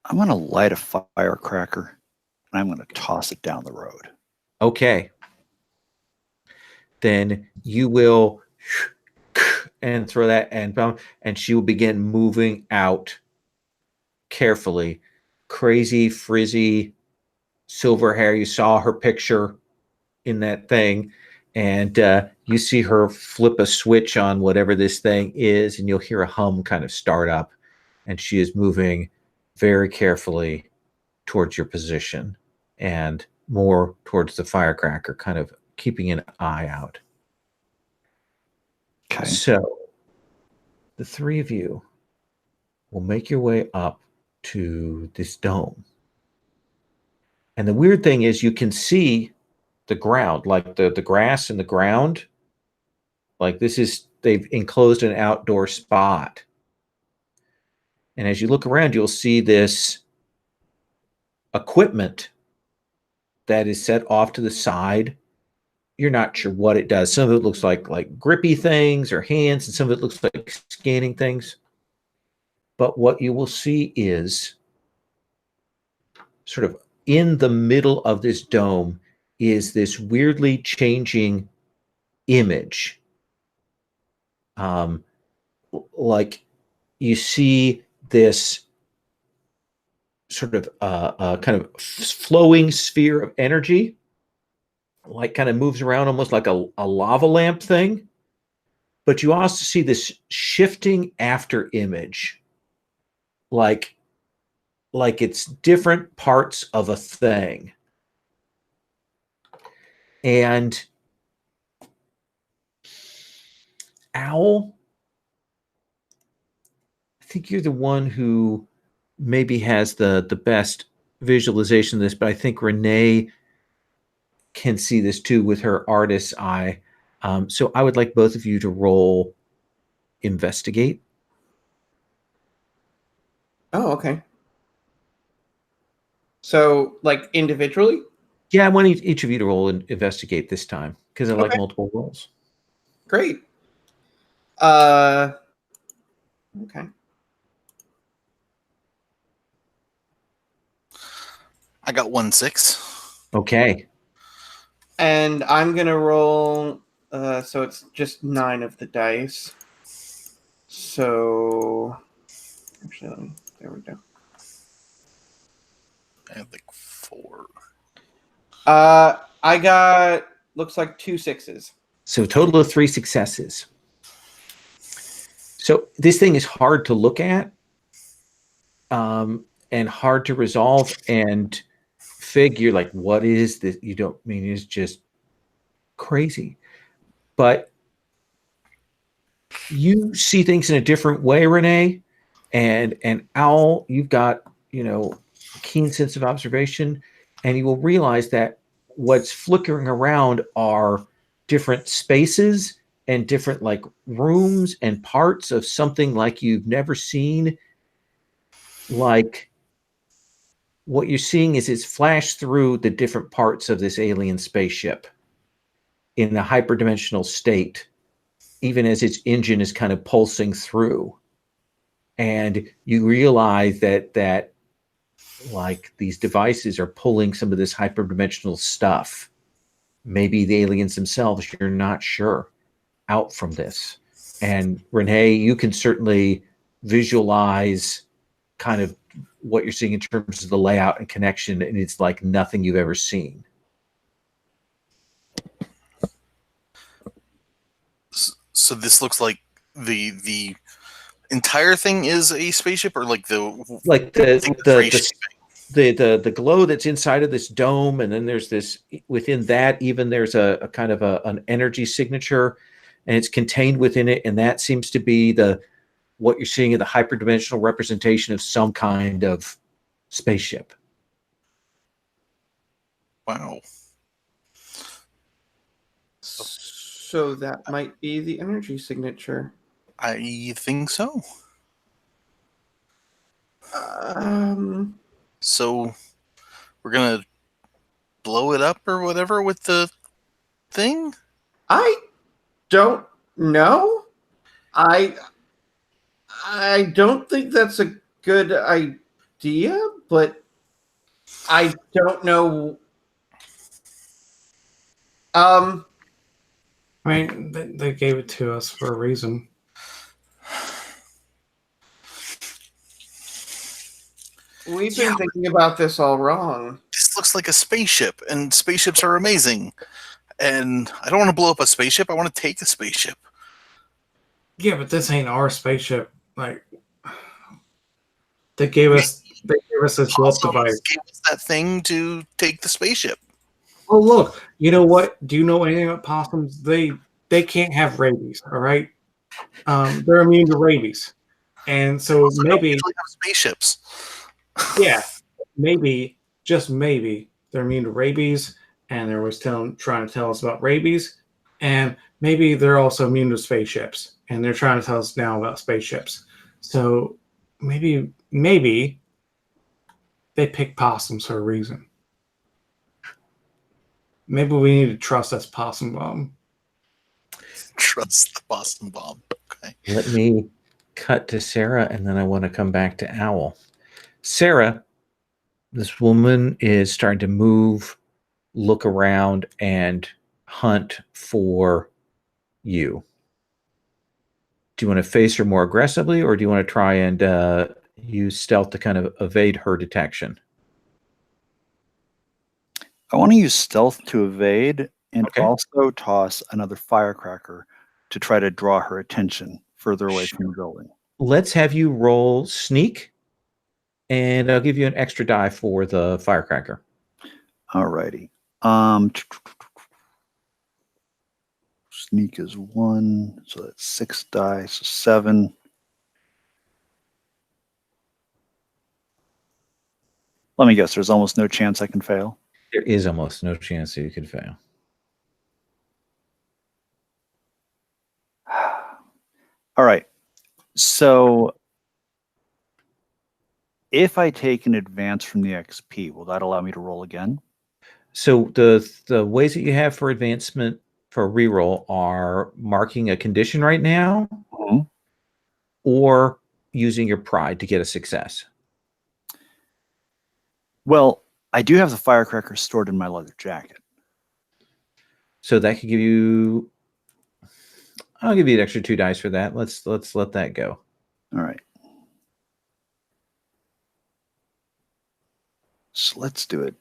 I'm going to light a firecracker and I'm going to toss it down the road. Okay. Then you will and throw that and she will begin moving out carefully. Crazy, frizzy silver hair. You saw her picture in that thing, and you see her flip a switch on whatever this thing is, and you'll hear a hum kind of start up, and she is moving very carefully towards your position and more towards the firecracker, kind of keeping an eye out. Okay. So the three of you will make your way up to this dome. And the weird thing is you can see the ground, like the grass and the ground. Like they've enclosed an outdoor spot. And as you look around, you'll see this equipment that is set off to the side. You're not sure what it does. Some of it looks like grippy things or hands, and some of it looks like scanning things. But what you will see is sort of in the middle of this dome is this weirdly changing image. Like you see this sort of kind of flowing sphere of energy, like kind of moves around almost like a lava lamp thing. But you also see this shifting after image, like it's different parts of a thing. And Owl, I think you're the one who maybe has the best visualization of this, but I think Renee can see this too with her artist's eye. So I would like both of you to roll investigate. Oh, okay. So, like individually? Yeah, I want each of you to roll and investigate this time because I like Okay. multiple rolls. Great. Okay. I got 1-6. Okay. And I'm gonna roll. So it's just 9 of the dice. So, actually, there we go. I have like 4. I got looks like 2 6s. So a total of 3 successes. So this thing is hard to look at, and hard to resolve and figure, like, what is this? You don't mean it's just crazy. But you see things in a different way, Renee, and Owl, you've got, a keen sense of observation, and you will realize that what's flickering around are different spaces and different like rooms and parts of something like you've never seen. Like what you're seeing is it's flashed through the different parts of this alien spaceship in a hyperdimensional state, even as its engine is kind of pulsing through. And you realize that like these devices are pulling some of this hyperdimensional stuff. Maybe the aliens themselves, you're not sure, out from this. And Renee, you can certainly visualize kind of what you're seeing in terms of the layout and connection, and it's like nothing you've ever seen. So this looks like the entire thing is a spaceship, or like the glow that's inside of this dome, and then there's this within that. Even there's a kind of an energy signature, and it's contained within it, and that seems to be what you're seeing in the hyperdimensional representation of some kind of spaceship. Wow. So that might be the energy signature. I think so. So we're gonna blow it up or whatever with the thing? I don't know. I don't think that's a good idea, but I don't know. I mean, they gave it to us for a reason. We've been thinking about this all wrong. This looks just like a spaceship, and spaceships are amazing. And I don't want to blow up a spaceship. I want to take a spaceship. Yeah, but this ain't our spaceship. Like they gave us this warp Possums device. gave us that thing to take the spaceship. Oh look, you know what? Do you know anything about possums? They can't have rabies. All right, they're immune to rabies, and so Also, don't maybe usually have spaceships. yeah, maybe just maybe they're immune to rabies, and they're always trying to tell us about rabies, and maybe they're also immune to spaceships, and they're trying to tell us now about spaceships. So maybe they pick possums for a reason. Maybe we need to trust this possum bomb. Trust the Boston bomb. Okay. Let me cut to Sarah, and then I want to come back to Owl. Sarah, this woman is starting to move, look around, and hunt for you. Do you want to face her more aggressively, or do you want to try and use stealth to kind of evade her detection? I want to use stealth to evade and Okay. also toss another firecracker to try to draw her attention further away from the building. Let's have you roll sneak, and I'll give you an extra die for the firecracker. Alrighty. Sneak is 1, so that's 6 dice, so 7. Let me guess, there's almost no chance I can fail. There is almost no chance that you could fail. All right. So if I take an advance from the XP, will that allow me to roll again? So the ways that you have for advancement for reroll are marking a condition right now, Mhm. or using your pride to get a success. Well, I do have the firecracker stored in my leather jacket. So that could give you. I'll give you an extra 2 dice for that. Let's let that go. All right. So let's do it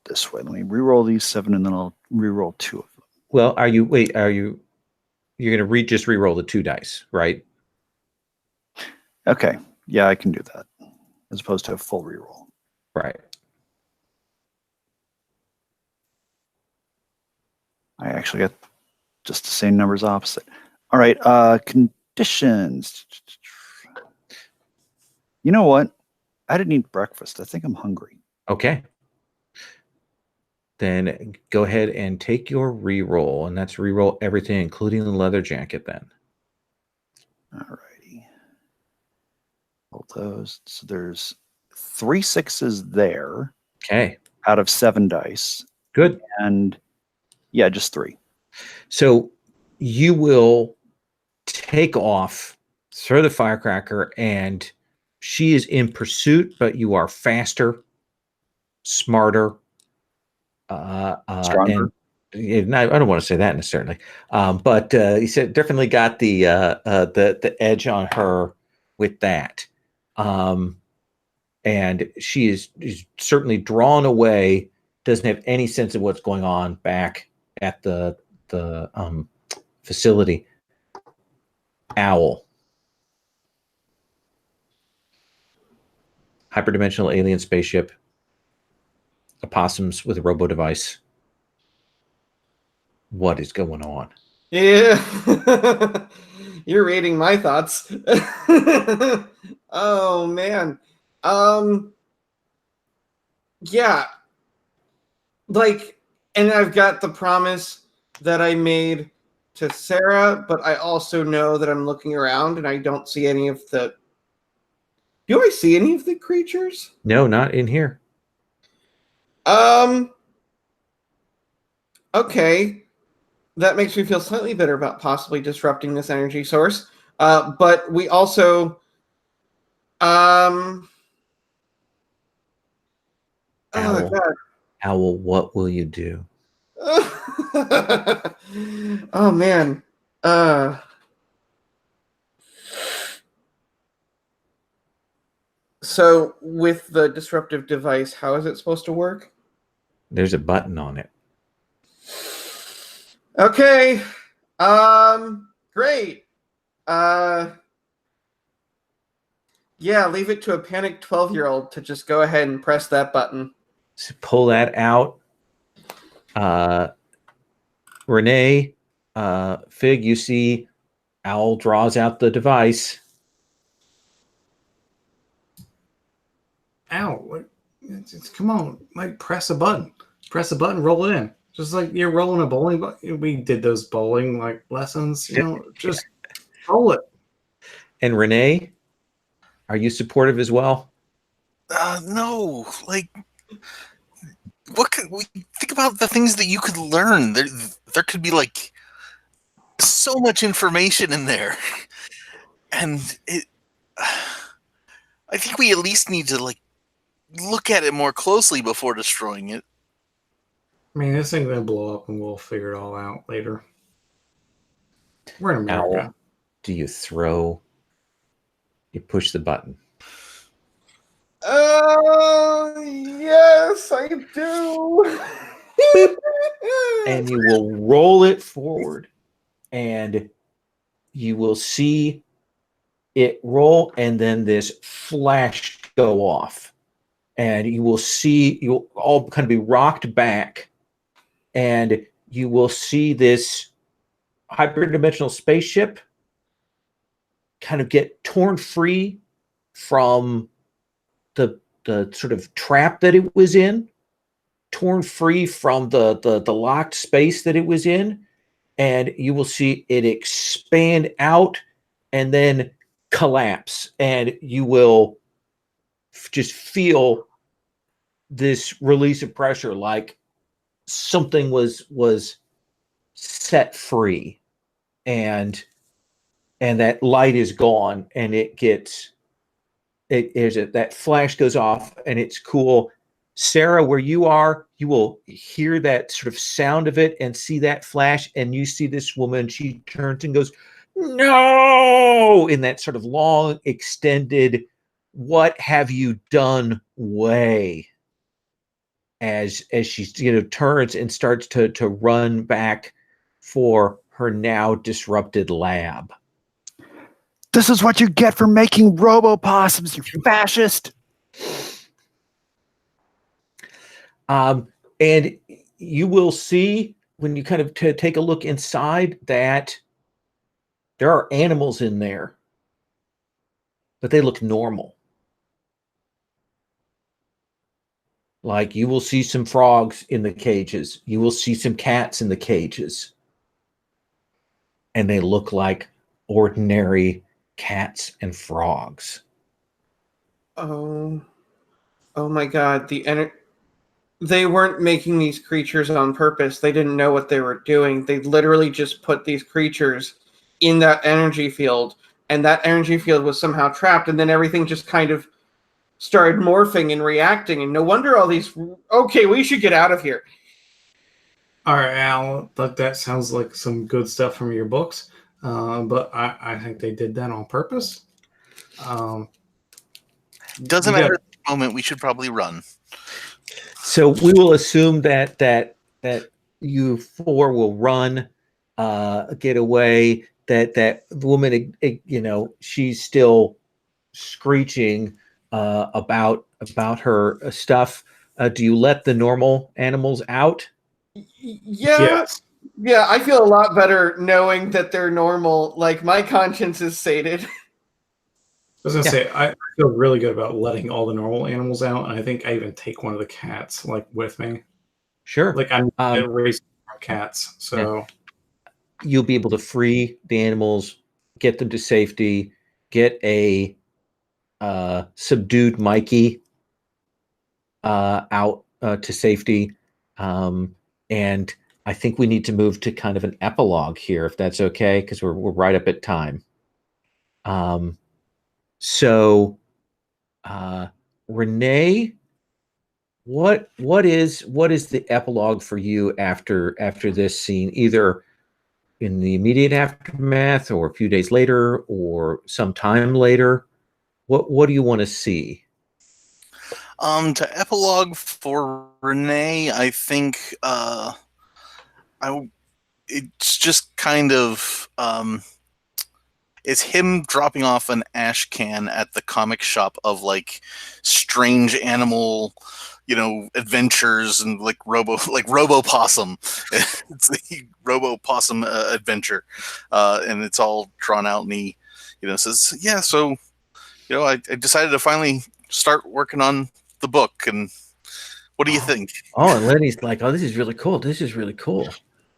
this way. Let me reroll these 7, and then I'll reroll 2 of them. Well, you're going to just reroll the 2 dice, right? Okay. Yeah, I can do that, as opposed to a full reroll. Right. I actually got just the same numbers opposite. All right. Conditions. You know what? I didn't eat breakfast. I think I'm hungry. Okay. Then go ahead and take your reroll, and that's reroll everything, including the leather jacket. Then. All righty. Roll those. So there's 3 6s there Okay. out of 7 dice, Good. and yeah, just 3. So you will take off, throw the firecracker, and she is in pursuit, but you are faster, smarter, Stronger. and I don't want to say that necessarily, but he said definitely got the edge on her with that, and she is certainly drawn away. Doesn't have any sense of what's going on back at the facility. Owl. Hyperdimensional alien spaceship. Opossums with a robo device. What is going on? Yeah. You're reading my thoughts. Oh man. Yeah. Like, and I've got the promise that I made to Sarah, but I also know that I'm looking around and I don't see any of the. Do I see any of the creatures? No, not in here. Okay. That makes me feel slightly better about possibly disrupting this energy source. But we also oh Owl. god. Owl, what will you do? Oh man. So with the disruptive device, how is it supposed to work? There's a button on it. Okay. Great. Yeah, leave it to a panicked 12-year-old to just go ahead and press that button. So pull that out. Renee, Fig, you see Owl draws out the device. Ow! Come on, like press a button. Press a button, roll it in. Just like you're rolling a bowling ball. We did those bowling like lessons. Just roll it. And Renee, are you supportive as well? No, like, what could we think about the things that you could learn? There could be like so much information in there, and I think we at least need to like look at it more closely before destroying it. I mean, this thing's gonna blow up, and we'll figure it all out later. We're in America. Owl, do you throw? You push the button. Yes, I do. And you will roll it forward, and you will see it roll, and then this flash go off, and you will see you'll all kind of be rocked back, and you will see this hyperdimensional spaceship kind of get torn free from the sort of trap that it was in, torn free from the locked space that it was in, and you will see it expand out and then collapse, and you will just feel this release of pressure, like something was set free, and that light is gone, and that flash goes off, and it's cool. Sarah, where you are, you will hear that sort of sound of it and see that flash, and you see this woman, she turns and goes, "No!" in that sort of long, extended, "What have you done?" way, as she turns and starts to run back for her now disrupted lab. This is what you get for making robopossums, you fascist. And you will see when you kind of take a look inside that there are animals in there, but they look normal. Like you will see some frogs in the cages. You will see some cats in the cages. And they look like ordinary cats and frogs. Oh my God! They weren't making these creatures on purpose. They didn't know what they were doing. They literally just put these creatures in that energy field, and that energy field was somehow trapped, and then everything just kind of started morphing and reacting, and no wonder all these... Okay, we should get out of here. All right, Al, that sounds like some good stuff from your books, but I think they did that on purpose. Doesn't matter at the moment. We should probably run. So we will assume that you four will run, get away. That woman, she's still screeching about her stuff. Do you let the normal animals out? Yeah. Yes. Yeah, I feel a lot better knowing that they're normal. Like, my conscience is sated. I was gonna say I feel really good about letting all the normal animals out, and I think I even take one of the cats like with me. Sure. Like I'm raising cats, so you'll be able to free the animals, get them to safety, get a subdued Mikey out to safety, and I think we need to move to kind of an epilogue here, if that's okay, because we're right up at time. So, Renee, what is the epilogue for you after this scene, either in the immediate aftermath, or a few days later, or some time later? What do you want to see? To epilogue for Renee, I think it's just kind of it's him dropping off an ash can at the comic shop of like strange animal, adventures and like Robo Possum. It's the Robo Possum adventure, and it's all drawn out. And he, says, "Yeah, so I decided to finally start working on the book, and what do you think?" Oh, and Lenny's like, "Oh, this is really cool. This is really cool.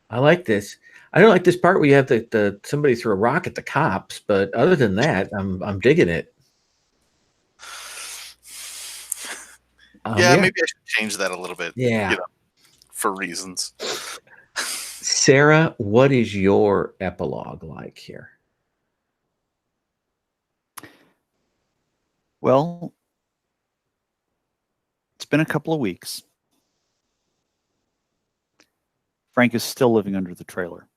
I like this. I don't like this part where you have the somebody throw a rock at the cops, but other than that, I'm digging it." Yeah, maybe I should change that a little bit. Yeah. For reasons. Sarah, what is your epilogue like here? Well, it's been a couple of weeks. Frank is still living under the trailer.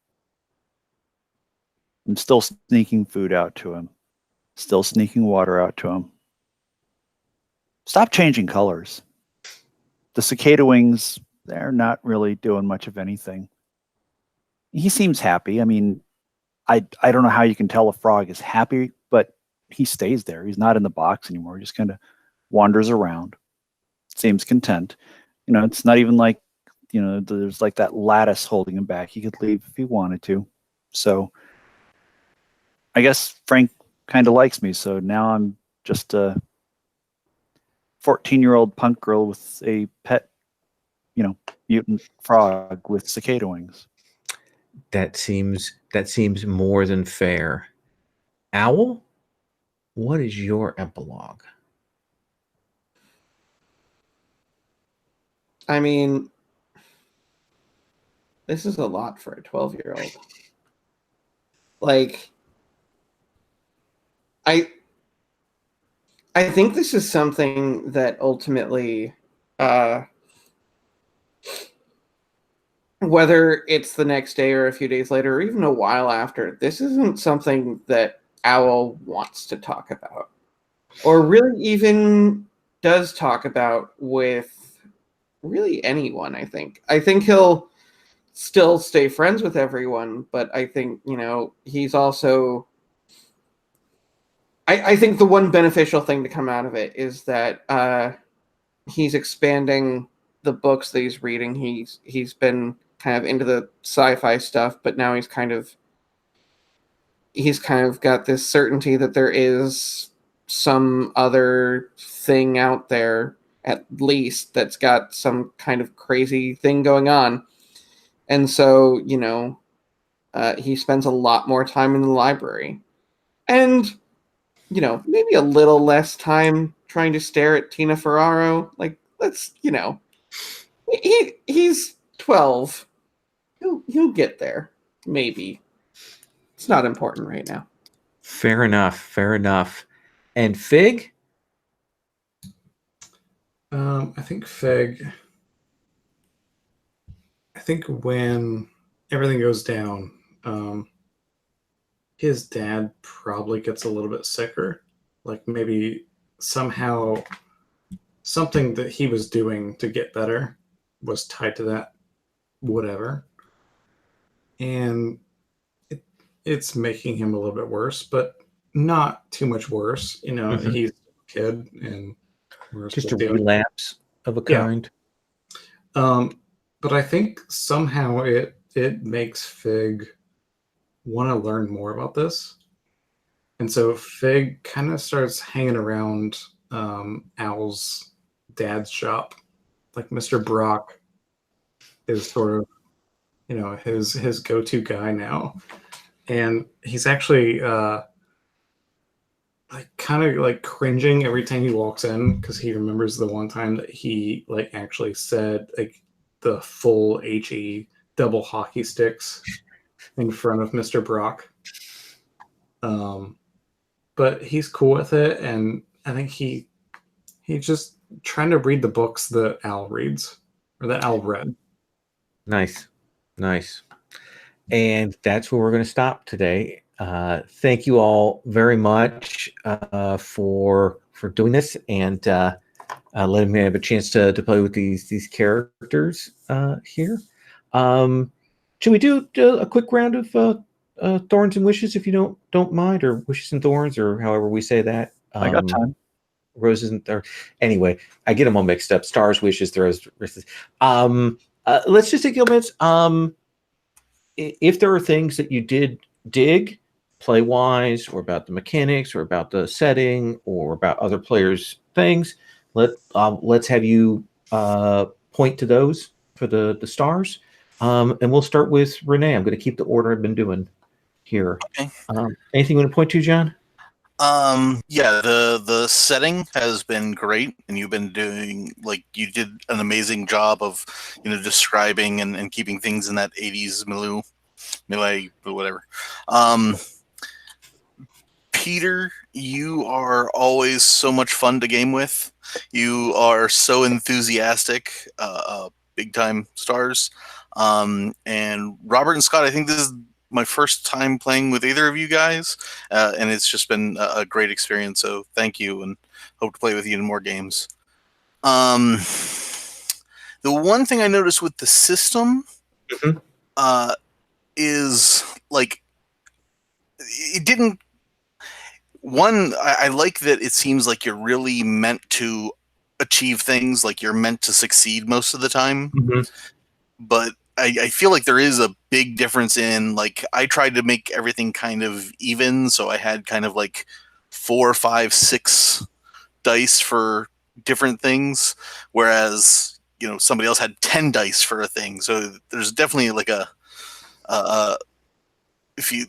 I'm still sneaking food out to him, still sneaking water out to him. Stop changing colors. The cicada wings, they're not really doing much of anything. He seems happy. I mean, I don't know how you can tell a frog is happy, but he stays there. He's not in the box anymore. He just kind of wanders around. Seems content. It's not even like, there's like that lattice holding him back. He could leave if he wanted to. So I guess Frank kind of likes me. So now I'm just a 14-year-old punk girl with a pet, mutant frog with cicada wings. That seems more than fair. Owl, what is your epilogue? I mean, this is a lot for a 12-year-old. Like, I think this is something that ultimately, whether it's the next day or a few days later or even a while after, this isn't something that Owl wants to talk about or really even does talk about with really anyone. I think he'll still stay friends with everyone, but I think, he's also, I think the one beneficial thing to come out of it is that he's expanding the books that he's reading. He's been kind of into the sci-fi stuff, but now he's kind of got this certainty that there is some other thing out there, at least, that's got some kind of crazy thing going on. And so, he spends a lot more time in the library. And, maybe a little less time trying to stare at Tina Ferraro. Like, let's, he's 12. He'll get there. Maybe. It's not important right now. Fair enough. And Fig? I think Fig. I think when everything goes down, his dad probably gets a little bit sicker. Like maybe somehow something that he was doing to get better was tied to that, whatever. And it's making him a little bit worse, but not too much worse. He's a kid, and we're Just a supposed to relapse of a kind. But I think somehow it makes Fig want to learn more about this. And so Fig kind of starts hanging around Owl's dad's shop. Like Mr. Brock is sort of, his go-to guy now. And he's actually kind of cringing every time he walks in, because he remembers the one time that he actually said the full HE double hockey sticks in front of Mr. Brock. But he's cool with it, and I think he's just trying to read the books that Al reads, or that Al read. Nice. And that's where we're going to stop today. Thank you all very much for doing this, and letting me have a chance to play with these characters here. Should we do a quick round of thorns and wishes, if you don't mind, or wishes and thorns, or however we say that? I got time. Roses and anyway, I get them all mixed up. Stars, wishes, throws, wishes. Let's just take a couple minutes. If there are things that you did dig play wise, or about the mechanics, or about the setting, or about other players' things, let's have you point to those for the stars. And we'll start with Renee. I'm going to keep the order I've been doing here. Okay. Anything you want to point to, John? Yeah, the setting has been great, and you've been doing, like, you did an amazing job of, describing and keeping things in that 80s milieu, whatever. Peter, you are always so much fun to game with. You are so enthusiastic, big time stars. And Robert and Scott, I think this is my first time playing with either of you guys, and it's just been a great experience. So thank you, and hope to play with you in more games. The one thing I noticed with the system is, like, it didn't. One, I like that it seems like you're really meant to achieve things, like you're meant to succeed most of the time. But I feel like there is a big difference in, like, I tried to make everything kind of even, so I had kind of like 4, 5, 6 dice for different things, whereas somebody else had 10 dice for a thing. So there's definitely like if you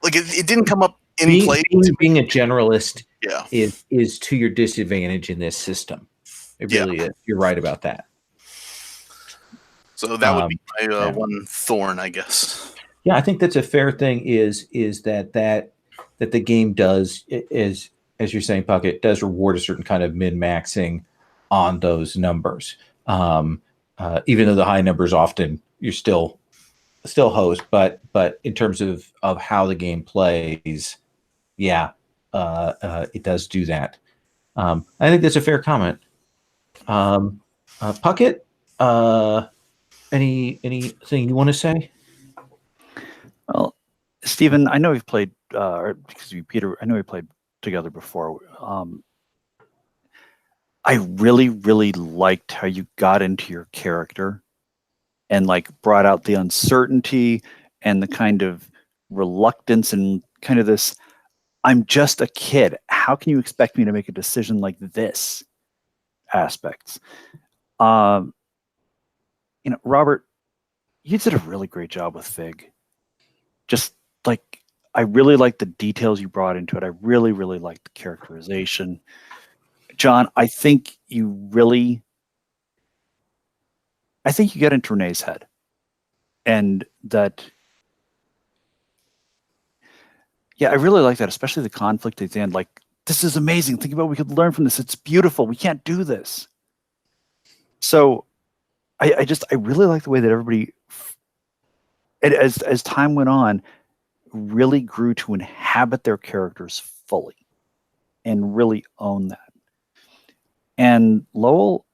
like, it didn't come up in play. Being a generalist, yeah, is to your disadvantage in this system. It really is. You're right about that. So that would be my one thorn, I guess. Yeah, I think that's a fair thing. Is that the game does, is, as you're saying, Puckett, does reward a certain kind of min-maxing on those numbers. Even though the high numbers often you're still host, but in terms of how the game plays, it does do that. I think that's a fair comment. Puckett, anything you want to say? Well, Stephen, I know we've played, Peter, I know we played together before. I really, really liked how you got into your character and, like, brought out the uncertainty and the kind of reluctance and kind of this, I'm just a kid. How can you expect me to make a decision like this aspects? Robert, you did a really great job with Fig. Just, like, I really like the details you brought into it. I really, really like the characterization. John, I think you get into Renee's head, and that, I really like that, especially the conflict at the end. Like, this is amazing. Think about what we could learn from this. It's beautiful. We can't do this. So I really like the way that everybody, as time went on, really grew to inhabit their characters fully and really own that. And Lowell,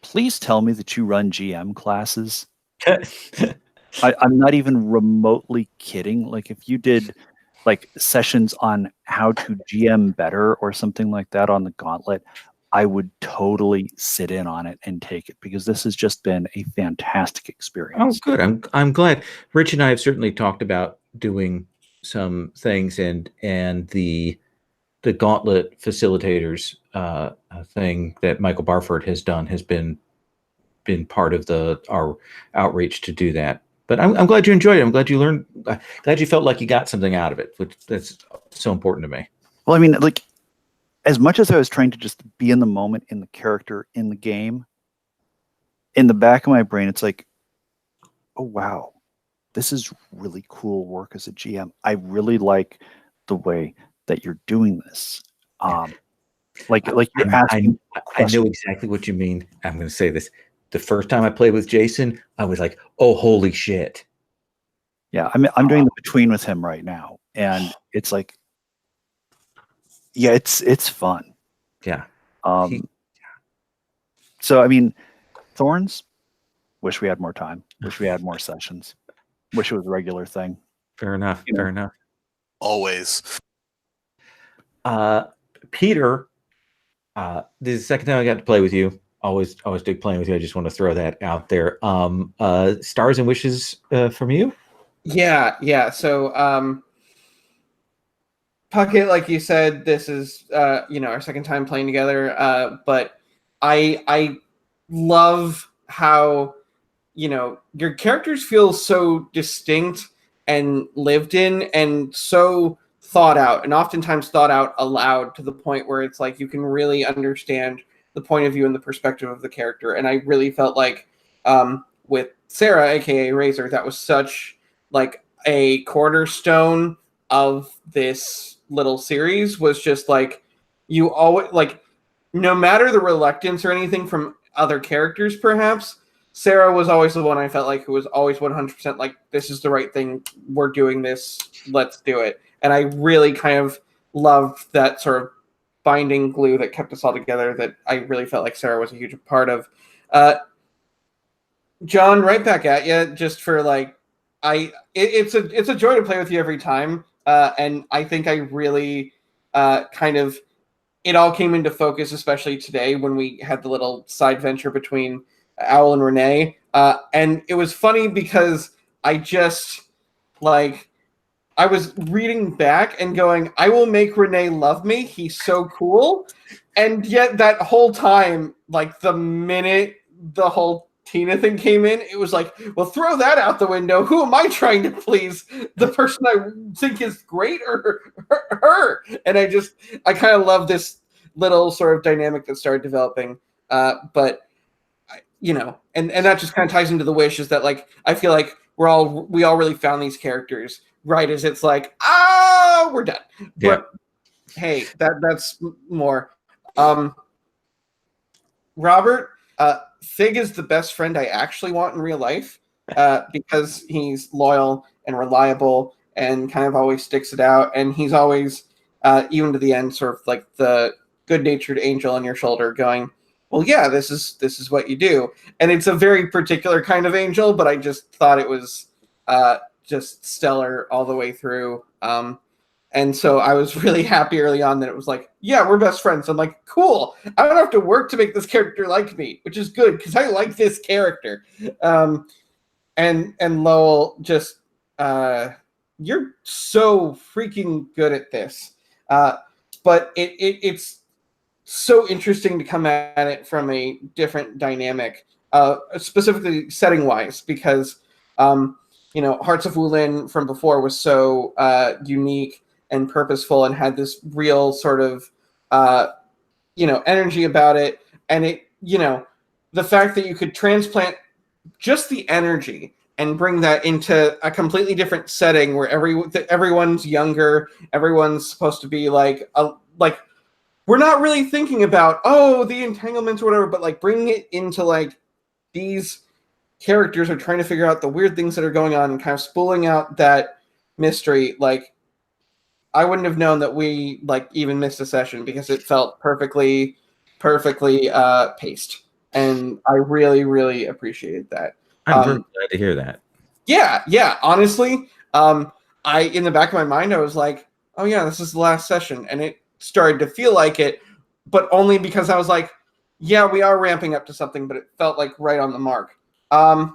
please tell me that you run GM classes. I'm not even remotely kidding. Like, if you did, like, sessions on how to GM better or something like that on the Gauntlet, I would totally sit in on it and take it, because this has just been a fantastic experience. Oh, good. I'm glad. Rich and I have certainly talked about doing some things, and the Gauntlet facilitators thing that Michael Barford has done has been part of our outreach to do that. But I'm glad you enjoyed it. I'm glad you learned. Glad you felt like you got something out of it, which that's so important to me. Well, I mean, like, as much as I was trying to just be in the moment, in the character, in the game, in the back of my brain, it's like, oh, wow, this is really cool work as a GM. I really like the way that you're doing this. Like you're asking. I know exactly what you mean. I'm going to say this. The first time I played with Jason, I was like, oh, holy shit. Yeah, I'm doing the between with him right now, and it's like, yeah, it's fun. Yeah. So, I mean, Thorns, wish we had more time. Wish we had more sessions. Wish it was a regular thing. Fair enough. You know. Fair enough. Always. Peter, this is the second time I got to play with you. Always dig playing with you. I just want to throw that out there. Stars and wishes from you? Yeah. So, Puckett, like you said, this is our second time playing together. But I love how your characters feel so distinct and lived in and so thought out, and oftentimes thought out aloud to the point where it's like you can really understand the point of view and the perspective of the character. And I really felt like with Sarah, aka Razor, that was such like a cornerstone of this little series. Was just like, you always, like, no matter the reluctance or anything from other characters, perhaps Sarah was always the one I felt like who was always 100% like, this is the right thing, we're doing this, let's do it. And I really kind of loved that sort of binding glue that kept us all together, that I really felt like Sarah was a huge part of. John, right back at you, just for like, it's a joy to play with you every time. And I think I really it all came into focus, especially today when we had the little side venture between Owl and Renee. And it was funny because I was reading back and going, I will make Renee love me. He's so cool. And yet that whole time, like the minute the whole Tina thing came in, it was like, well, throw that out the window. Who am I trying to please? The person I think is great or her? And I kind of love this little sort of dynamic that started developing. But and that just kind of ties into the wish, is that like, I feel like we all really found these characters right as it's like, we're done. Yeah. But hey, that's more. Robert, Fig is the best friend I actually want in real life, because he's loyal and reliable and kind of always sticks it out, and he's always, even to the end, sort of like the good-natured angel on your shoulder going, well, yeah, this is what you do. And it's a very particular kind of angel, but I just thought it was just stellar all the way through. And so I was really happy early on that it was like, yeah, we're best friends. I'm like, cool. I don't have to work to make this character like me, which is good because I like this character. And Lowell, just you're so freaking good at this. But it's so interesting to come at it from a different dynamic, specifically setting wise, because Hearts of Wulin from before was so unique and purposeful and had this real sort of energy about it. And it, the fact that you could transplant just the energy and bring that into a completely different setting where everyone's younger, everyone's supposed to be like we're not really thinking about, the entanglements or whatever, but like bringing it into like these characters are trying to figure out the weird things that are going on and kind of spooling out that mystery. Like, I wouldn't have known that we like even missed a session because it felt perfectly paced. And I really, really appreciated that. I'm very glad to hear that. Yeah. Honestly, in the back of my mind, I was like, oh yeah, this is the last session. And it started to feel like it, but only because I was like, yeah, we are ramping up to something, but it felt like right on the mark. It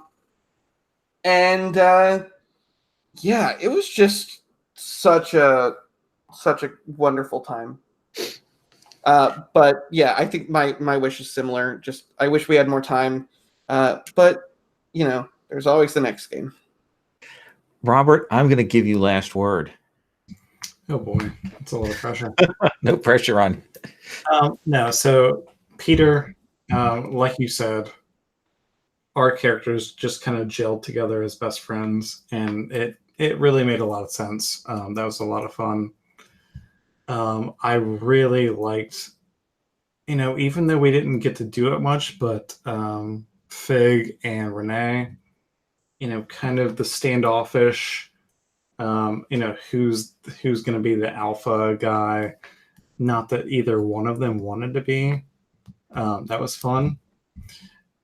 was just such a wonderful time. But yeah, I think my wish is similar. Just, I wish we had more time. But there's always the next game. Robert, I'm going to give you last word. Oh boy, it's a lot of pressure. No pressure on. No, so Peter, like you said, our characters just kind of gelled together as best friends, and it really made a lot of sense. That was a lot of fun. I really liked, even though we didn't get to do it much, but Fig and Renee, kind of the standoffish, who's going to be the alpha guy. Not that either one of them wanted to be. That was fun.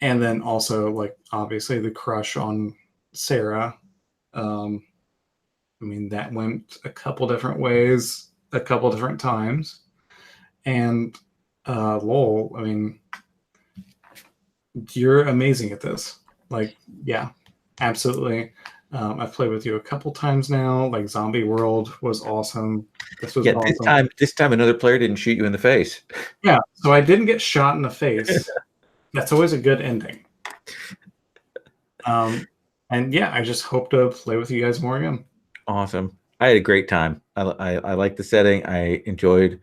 and then also like obviously the crush on Sarah. I mean, that went a couple different ways, a couple different times. And Lowell, I mean, you're amazing at this. Like, yeah, absolutely. I've played with you a couple times now. Like Zombie World was awesome. This was Yeah, awesome. this time another player didn't shoot you in the face. Yeah, so I didn't get shot in the face. That's always a good ending. And yeah, I just hope to play with you guys more again. Awesome. I had a great time. I like the setting. I enjoyed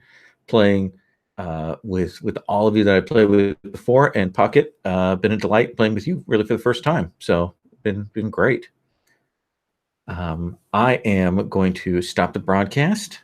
playing with all of you that I played with before, and Puckett. Been a delight playing with you really for the first time. So been great. I am going to stop the broadcast